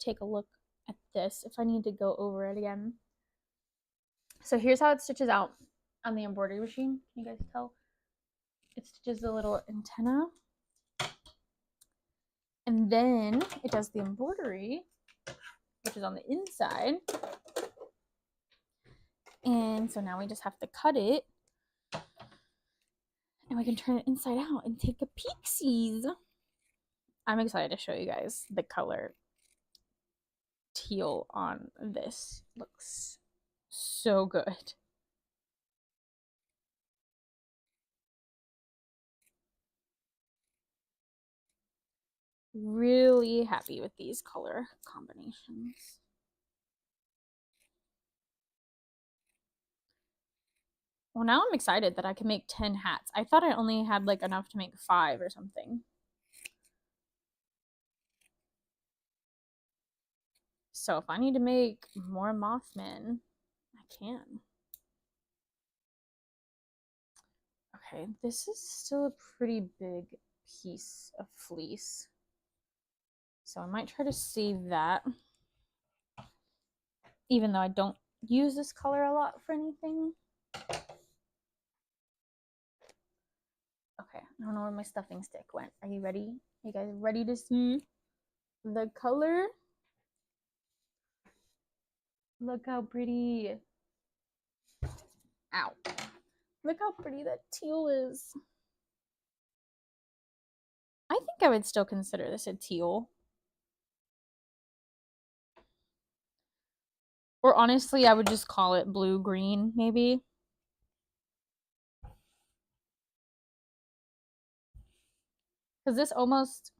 take a look at this if I need to go over it again. So here's how it stitches out on the embroidery machine. Can you guys tell? It stitches the little antenna. And then it does the embroidery, which is on the inside. And so now we just have to cut it. And we can turn it inside out and take a peek-sees. I'm excited to show you guys the color teal on this. Looks so good. Really happy with these color combinations. Well, now I'm excited that I can make 10 hats. I thought I only had like enough to make 5 or something. So if I need to make more Mothman, I can. Okay, this is still a pretty big piece of fleece. So I might try to save that. Even though I don't use this color a lot for anything. Okay, I don't know where my stuffing stick went. Are you ready? Are you guys ready to see the color? Look how pretty. Ow. Look how pretty that teal is. I think I would still consider this a teal. Or honestly, I would just call it blue-green, maybe. Because this almost,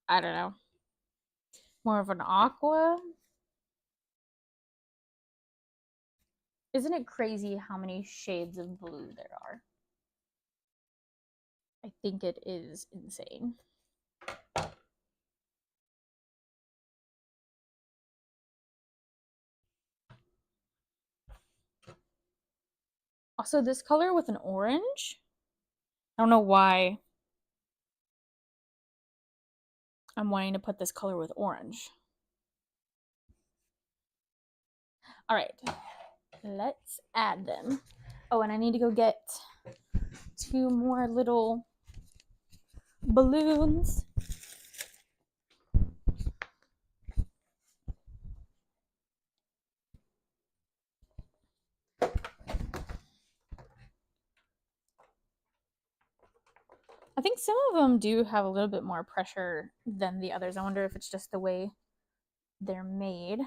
I don't know, more of an aqua. Isn't it crazy how many shades of blue there are? I think it is insane. Also, this color with an orange, I don't know why I'm wanting to put this color with orange. All right, let's add them. Oh, and I need to go get 2 more little balloons. I think some of them do have a little bit more pressure than the others. I wonder if it's just the way they're made.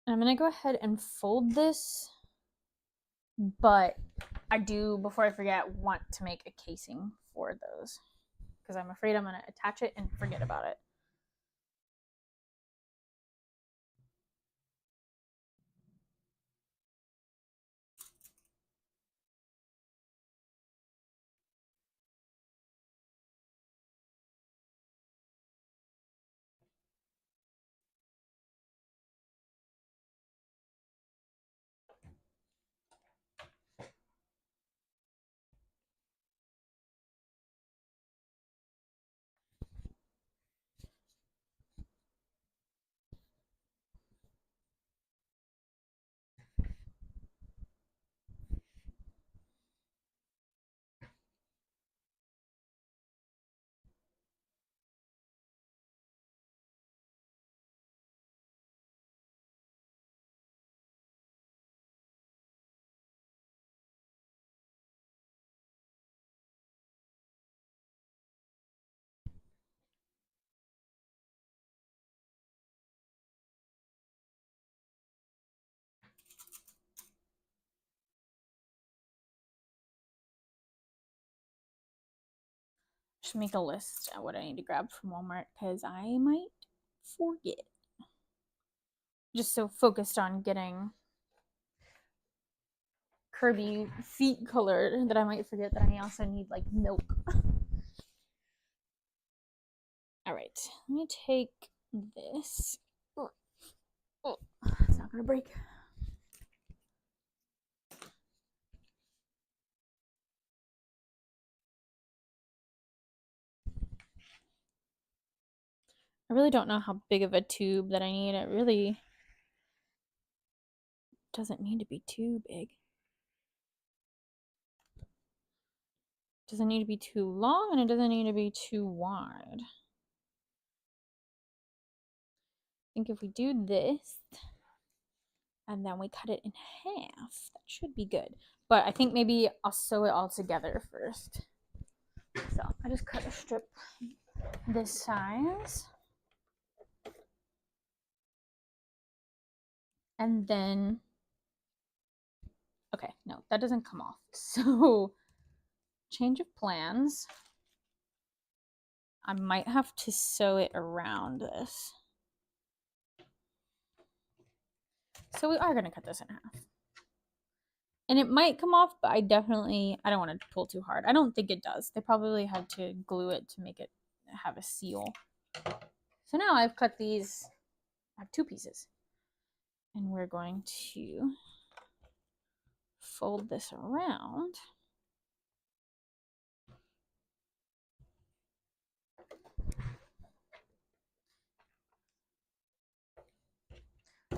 And I'm gonna go ahead and fold this, but I do, before I forget, want to make a casing for those because I'm afraid I'm gonna attach it and forget about it. Just make a list of what I need to grab from Walmart because I might forget. Just so focused on getting Kirby feet colored that I might forget that I also need like milk. All right, let me take this. Oh, it's not gonna break. I really don't know how big of a tube that I need. It really doesn't need to be too big. It doesn't need to be too long, and it doesn't need to be too wide. I think if we do this, and then we cut it in half, that should be good. But I think maybe I'll sew it all together first. So I just cut a strip this size. And then, okay, no, that doesn't come off. So change of plans. I might have to sew it around this. So we are gonna cut this in half. And it might come off, but I don't want to pull too hard. I don't think it does. They probably had to glue it to make it have a seal. So now I've cut these, I have two pieces. And we're going to fold this around.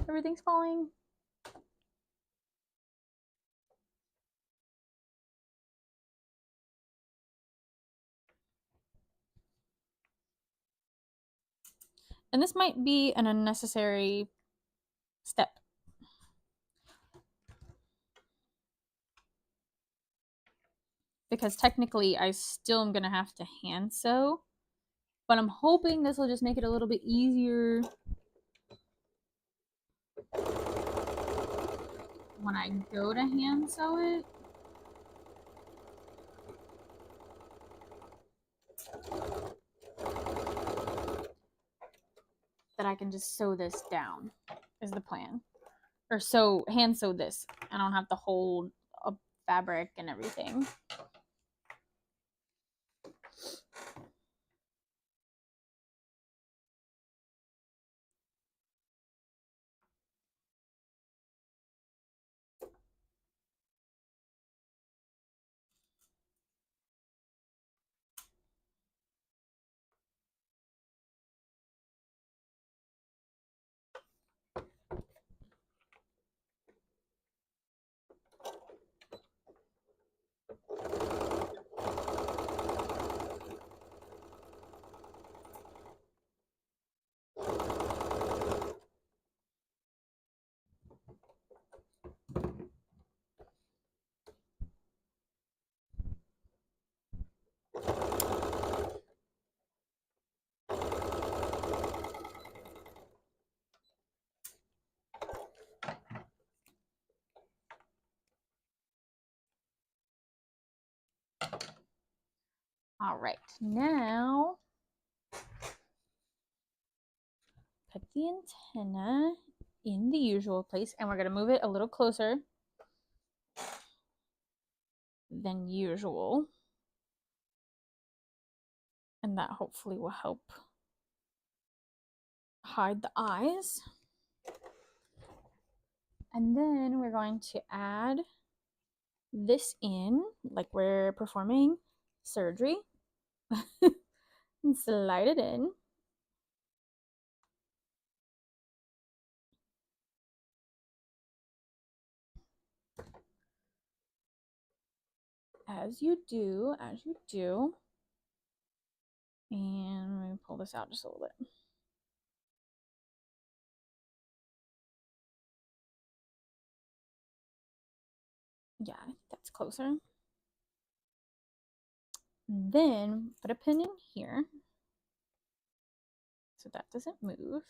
Everything's falling. And this might be an unnecessary step. Because technically I still am going to have to hand sew. But I'm hoping this will just make it a little bit easier when I go to hand sew it. That I can just sew this down is the plan. Or hand sew this. I don't have to hold a fabric and everything. All right, now put the antenna in the usual place, and we're going to move it a little closer than usual. And that hopefully will help hide the eyes. And then we're going to add this in, like we're performing surgery. And slide it in. As you do. And let me pull this out just a little bit. Yeah, I think that's closer. And then put a pin in here so that doesn't move.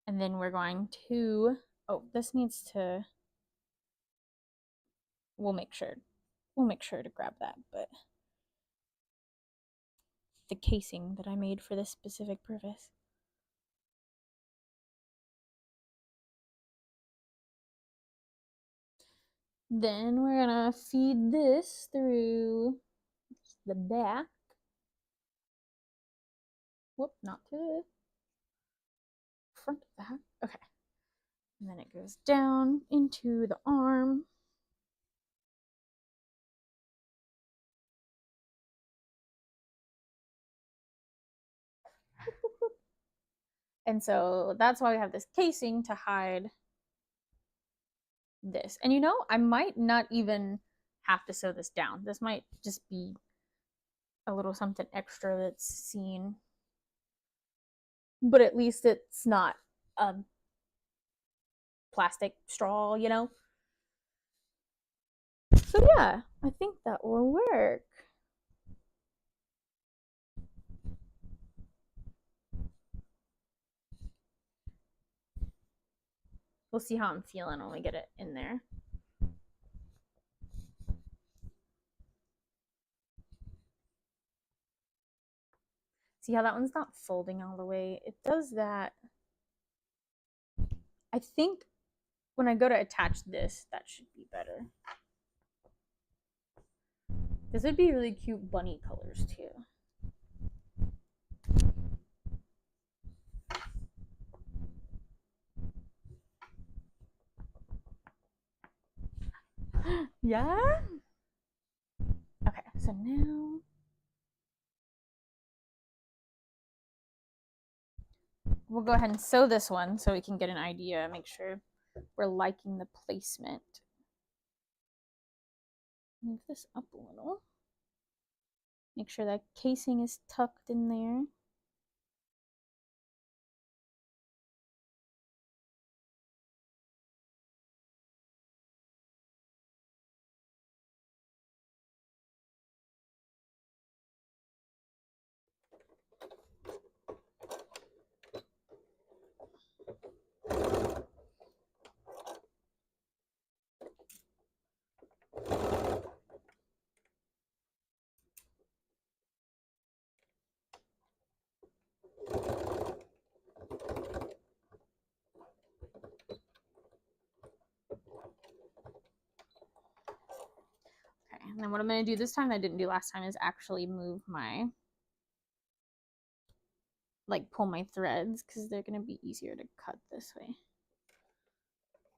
And then we're going to, oh, this needs to, we'll make sure to grab that, but the casing that I made for this specific purpose. Then we're gonna feed this through the back. Whoop, not to the front of the hat. Okay. And then it goes down into the arm. And so that's why we have this casing to hide this. And you know, I might not even have to sew this down. This might just be a little something extra that's seen. But at least it's not a plastic straw, you know? So yeah, I think that will work. We'll see how I'm feeling when we get it in there. See how that one's not folding all the way? It does that. I think when I go to attach this, that should be better. This would be really cute bunny colors too. Yeah? Okay, so now we'll go ahead and sew this one so we can get an idea, make sure we're liking the placement. Move this up a little. Make sure that casing is tucked in there. Okay, and then what I'm going to do this time that I didn't do last time is actually move my, like pull my threads because they're going to be easier to cut this way.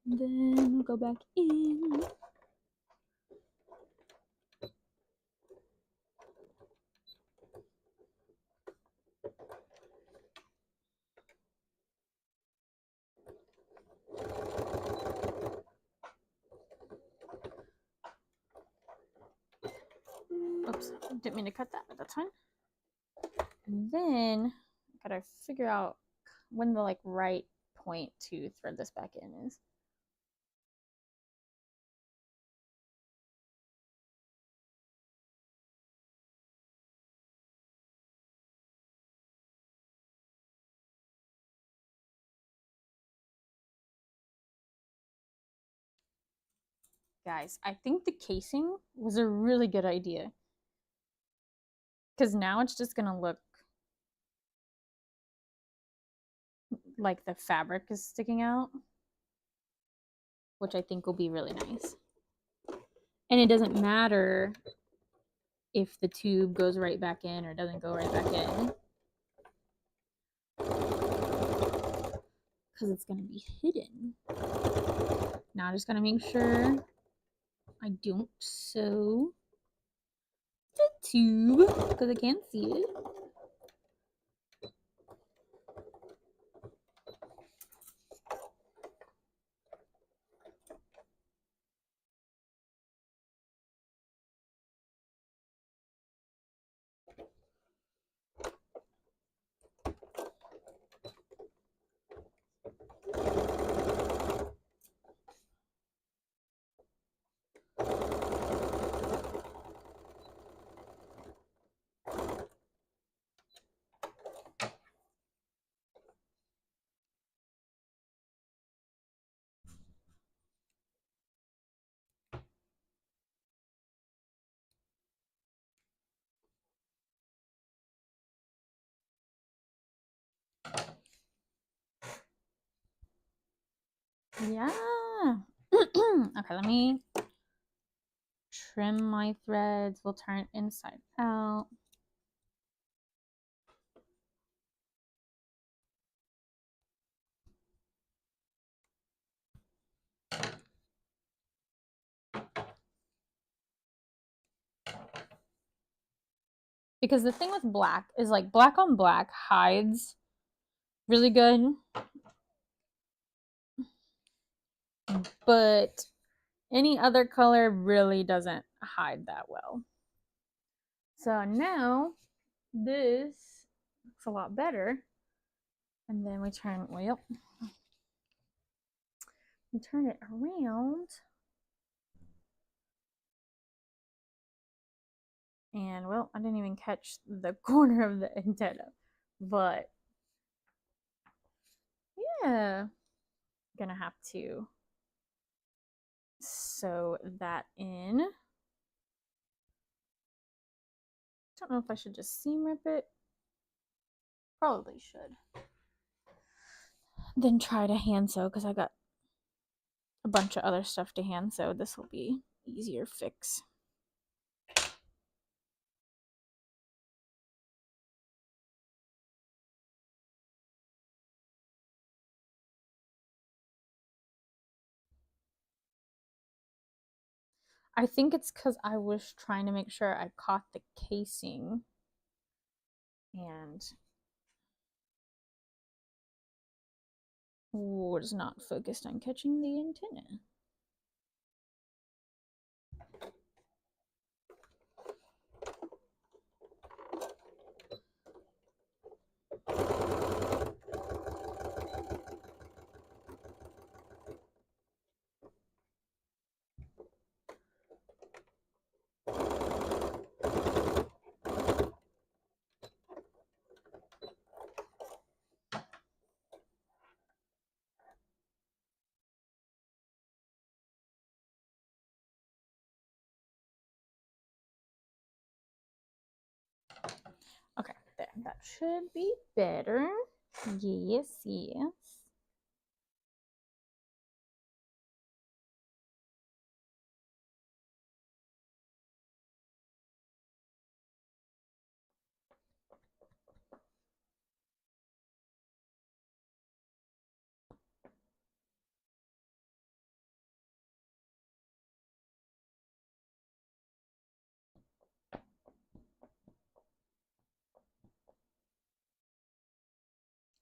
And then we'll go back in. Oops, didn't mean to cut that, but that's fine. And then I gotta figure out when the like right point to thread this back in is. Guys, I think the casing was a really good idea. Because now it's just gonna look like the fabric is sticking out, which I think will be really nice. And it doesn't matter if the tube goes right back in or doesn't go right back in, because it's gonna be hidden. Now I just gotta make sure I don't sew the tube because I can't see it. Yeah. Okay, let me trim my threads. We'll turn it inside out. Because the thing with black is like black on black hides really good, but any other color really doesn't hide that well. So now this looks a lot better. And then we turn, well, we turn it around. And well, I didn't even catch the corner of the antenna, but yeah, gonna have to sew that in. Don't know if I should just seam rip it. Probably should. Then try to hand sew because I got a bunch of other stuff to hand sew. This will be easier fix. I think it's because I was trying to make sure I caught the casing and was not focused on catching the antenna. Okay, there. That should be better. Yes, yes.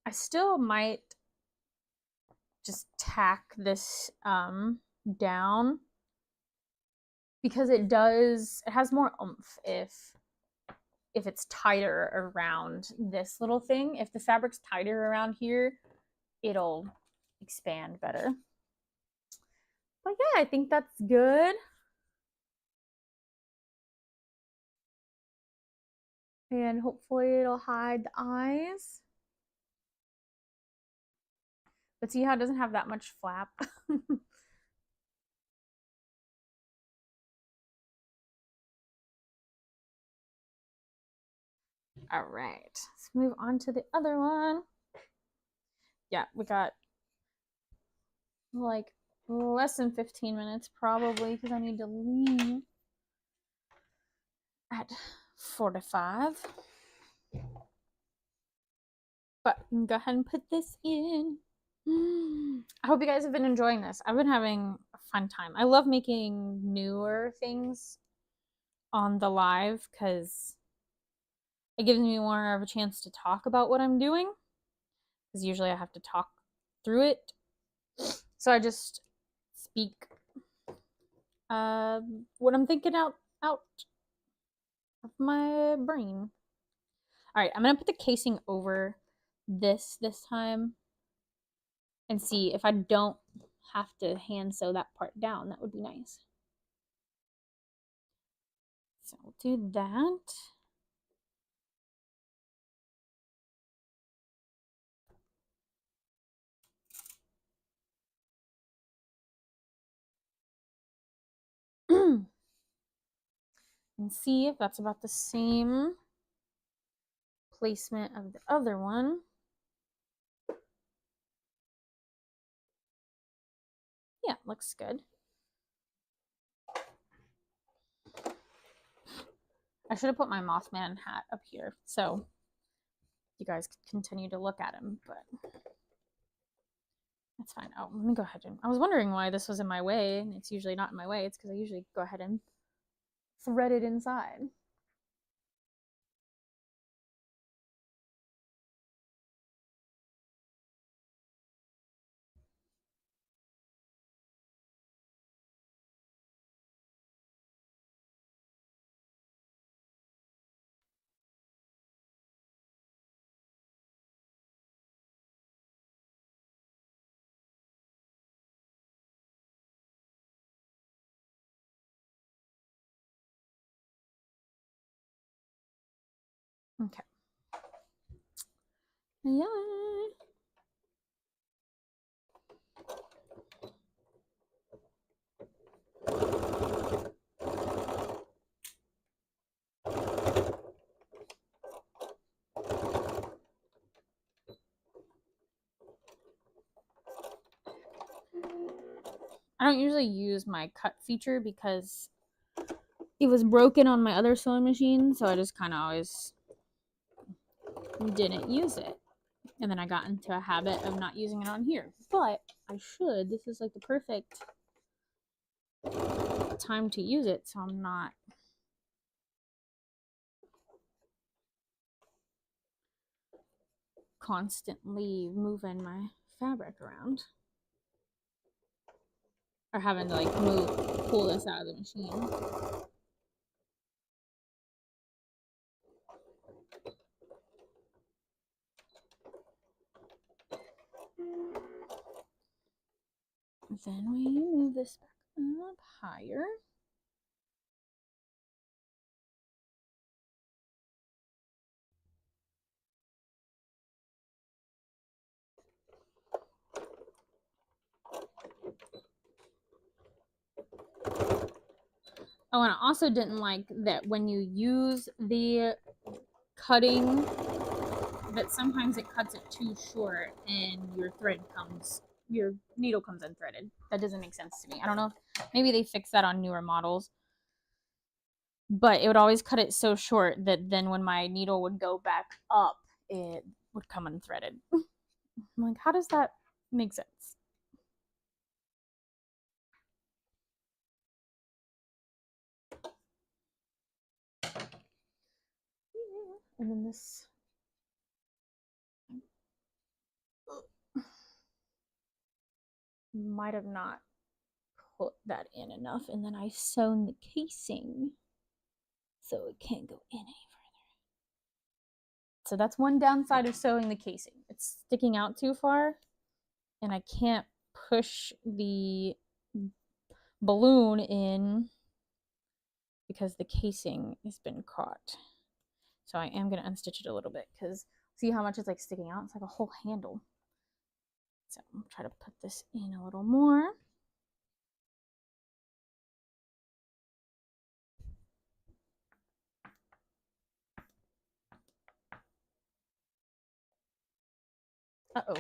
I still might just tack this down because it has more oomph if it's tighter around this little thing. If the fabric's tighter around here, it'll expand better. But yeah, I think that's good. And hopefully it'll hide the eyes. But see how it doesn't have that much flap? All right, let's move on to the other one. Yeah, we got like less than 15 minutes probably because I need to leave at 45. But I'm gonna go ahead and put this in. I hope you guys have been enjoying this. I've been having a fun time. I love making newer things on the live because it gives me more of a chance to talk about what I'm doing. Because usually I have to talk through it. So I just speak what I'm thinking out of my brain. All right, I'm gonna put the casing over this time and see if I don't have to hand sew that part down. That would be nice. So we'll do that. And see if that's about the same placement of the other one. Yeah, looks good. I should have put my Mothman hat up here so you guys could continue to look at him, but that's fine. Oh, let me go ahead and I was wondering why this was in my way, and it's usually not in my way. It's because I usually go ahead and thread it inside. Okay. Yeah. I don't usually use my cut feature because it was broken on my other sewing machine, so I just kind of always didn't use it. And then I got into a habit of not using it on here. But I should. This is like the perfect time to use it, so I'm not constantly moving my fabric around. Or having to like pull this out of the machine. Then we move this back up higher. Oh, and I also didn't like that when you use the cutting, that sometimes it cuts it too short and your needle comes unthreaded. That doesn't make sense to me. I don't know. Maybe they fix that on newer models. But it would always cut it so short that then when my needle would go back up, it would come unthreaded. I'm like, how does that make sense? And then this might have not put that in enough, and then I sewn the casing so it can't go in any further. So that's one downside of sewing the casing. It's sticking out too far, and I can't push the balloon in because the casing has been caught. So I am going to unstitch it a little bit because see how much it's like sticking out? It's like a whole handle. So I'm try to put this in a little more. Uh-oh.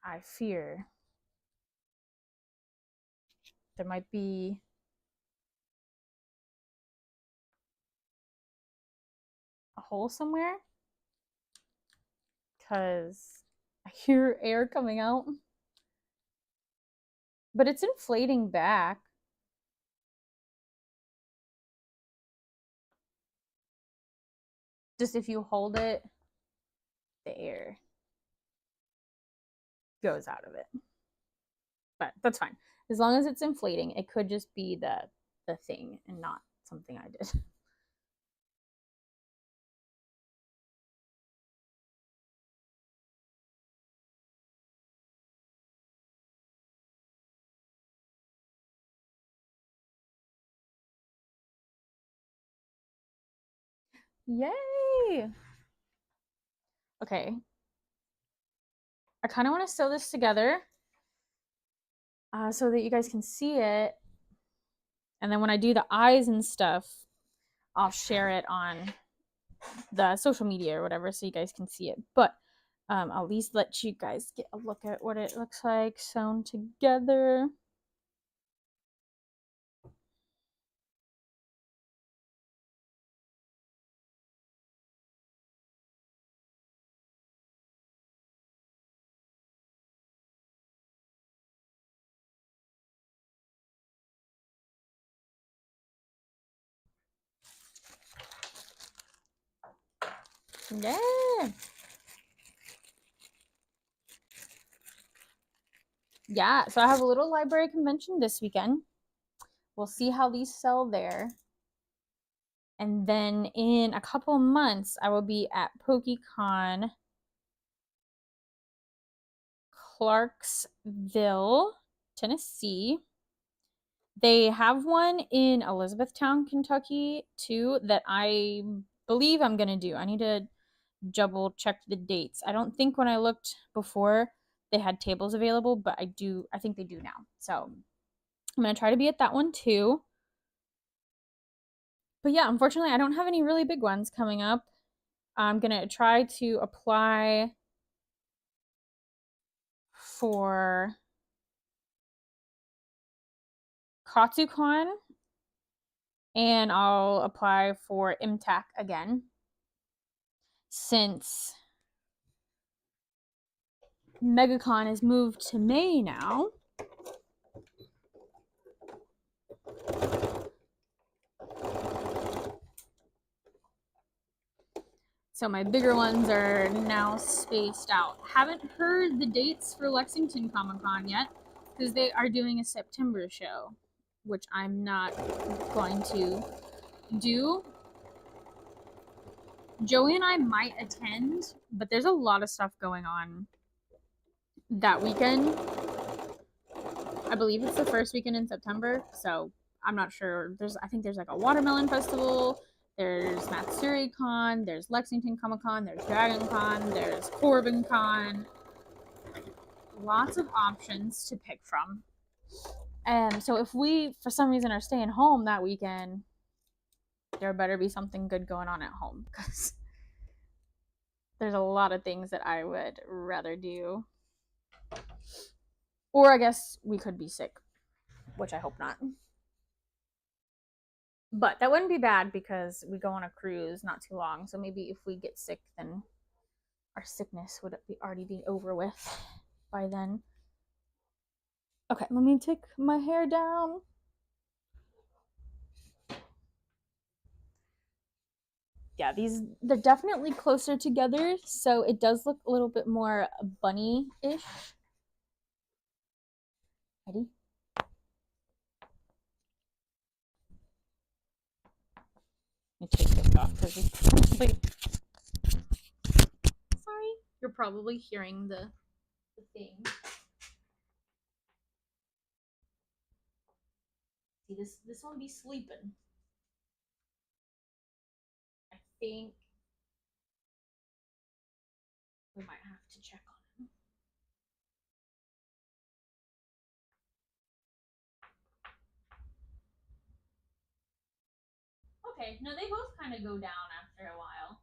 I fear there might be a hole somewhere because I hear air coming out. But it's inflating back. Just if you hold it, the air goes out of it. But that's fine. As long as it's inflating, it could just be the thing and not something I did. Yay! Okay. I kind of want to sew this together so that you guys can see it. And then when I do the eyes and stuff, I'll share it on the social media or whatever so you guys can see it. But I'll at least let you guys get a look at what it looks like sewn together. Yeah. Yeah, so I have a little library convention this weekend. We'll see how these sell there. And then in a couple months, I will be at PokeCon Clarksville, Tennessee. They have one in Elizabethtown, Kentucky, too, that I believe I'm gonna do. I need to double check the dates. I don't think when I looked before they had tables available, but I think they do now. So I'm gonna try to be at that one too. But yeah, unfortunately, I don't have any really big ones coming up. I'm gonna try to apply for KatsuCon and I'll apply for MTAC again since MegaCon has moved to May now. So my bigger ones are now spaced out. Haven't heard the dates for Lexington Comic Con yet because they are doing a September show, which I'm not going to do. Joey and I might attend, but there's a lot of stuff going on that weekend. I believe it's the first weekend in September, so I'm not sure. I think there's like a watermelon festival, there's Matsuri Con, there's Lexington Comic Con, there's Dragon Con, there's Corbin Con. Lots of options to pick from. So if we for some reason are staying home that weekend, there better be something good going on at home because there's a lot of things that I would rather do. Or I guess we could be sick, which I hope not. But that wouldn't be bad because we go on a cruise not too long. So maybe if we get sick, then our sickness would already be over with by then. Okay, let me take my hair down. Yeah, they're definitely closer together, so it does look a little bit more bunny-ish. Ready? Let me take this off because it's probably... Sorry, you're probably hearing the thing. See, this one be sleeping. I think we might have to check on him. Okay, no, they both kind of go down after a while.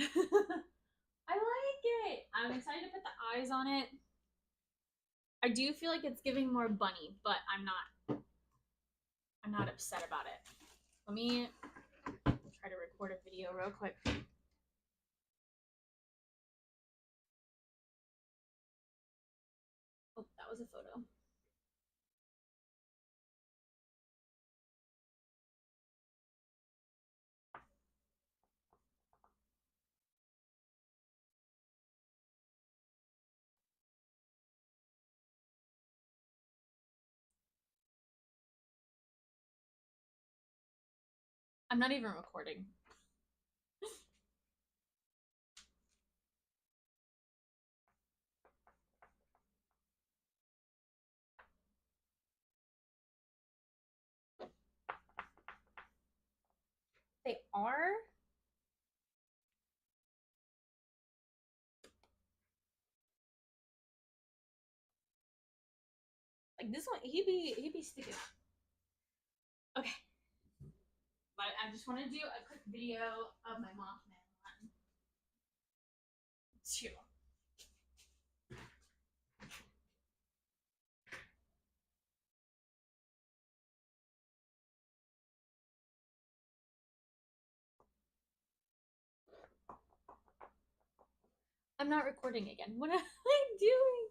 I like it. I'm excited to put the eyes on it. I do feel like it's giving more bunny, but I'm not upset about it. Let me try to record a video real quick. Oh, that was a photo. I'm not even recording. They are. Like this one, he'd be sticking out. Okay. But I just want to do a quick video of my Mothman one. Too. I'm not recording again. What am I doing?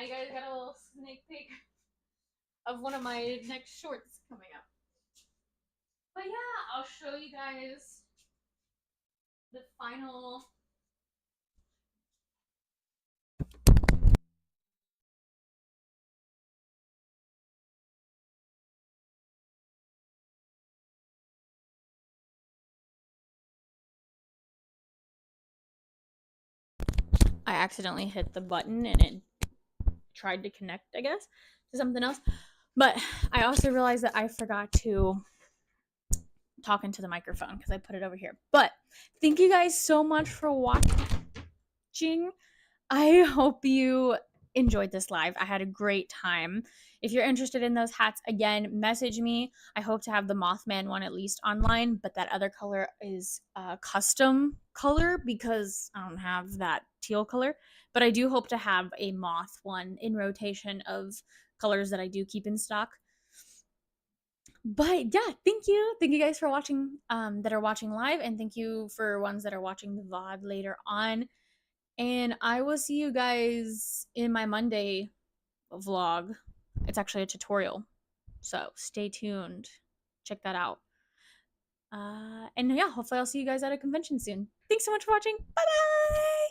you guys got a little sneak peek of one of my next shorts coming up. But yeah, I'll show you guys the final. I accidentally hit the button and it tried to connect, I guess, to something else. But I also realized that I forgot to talk into the microphone because I put it over here. But thank you guys so much for watching. I hope you enjoyed this live. I had a great time. If you're interested in those hats, again, message me. I hope to have the Mothman one at least online, but that other color is a custom color because I don't have that teal color. But I do hope to have a moth one in rotation of colors that I do keep in stock. But yeah, thank you. Thank you guys for watching, that are watching live, and thank you for ones that are watching the VOD later on. And I will see you guys in my Monday vlog. It's actually a tutorial, so stay tuned. Check that out. And yeah, hopefully I'll see you guys at a convention soon. Thanks so much for watching. Bye bye!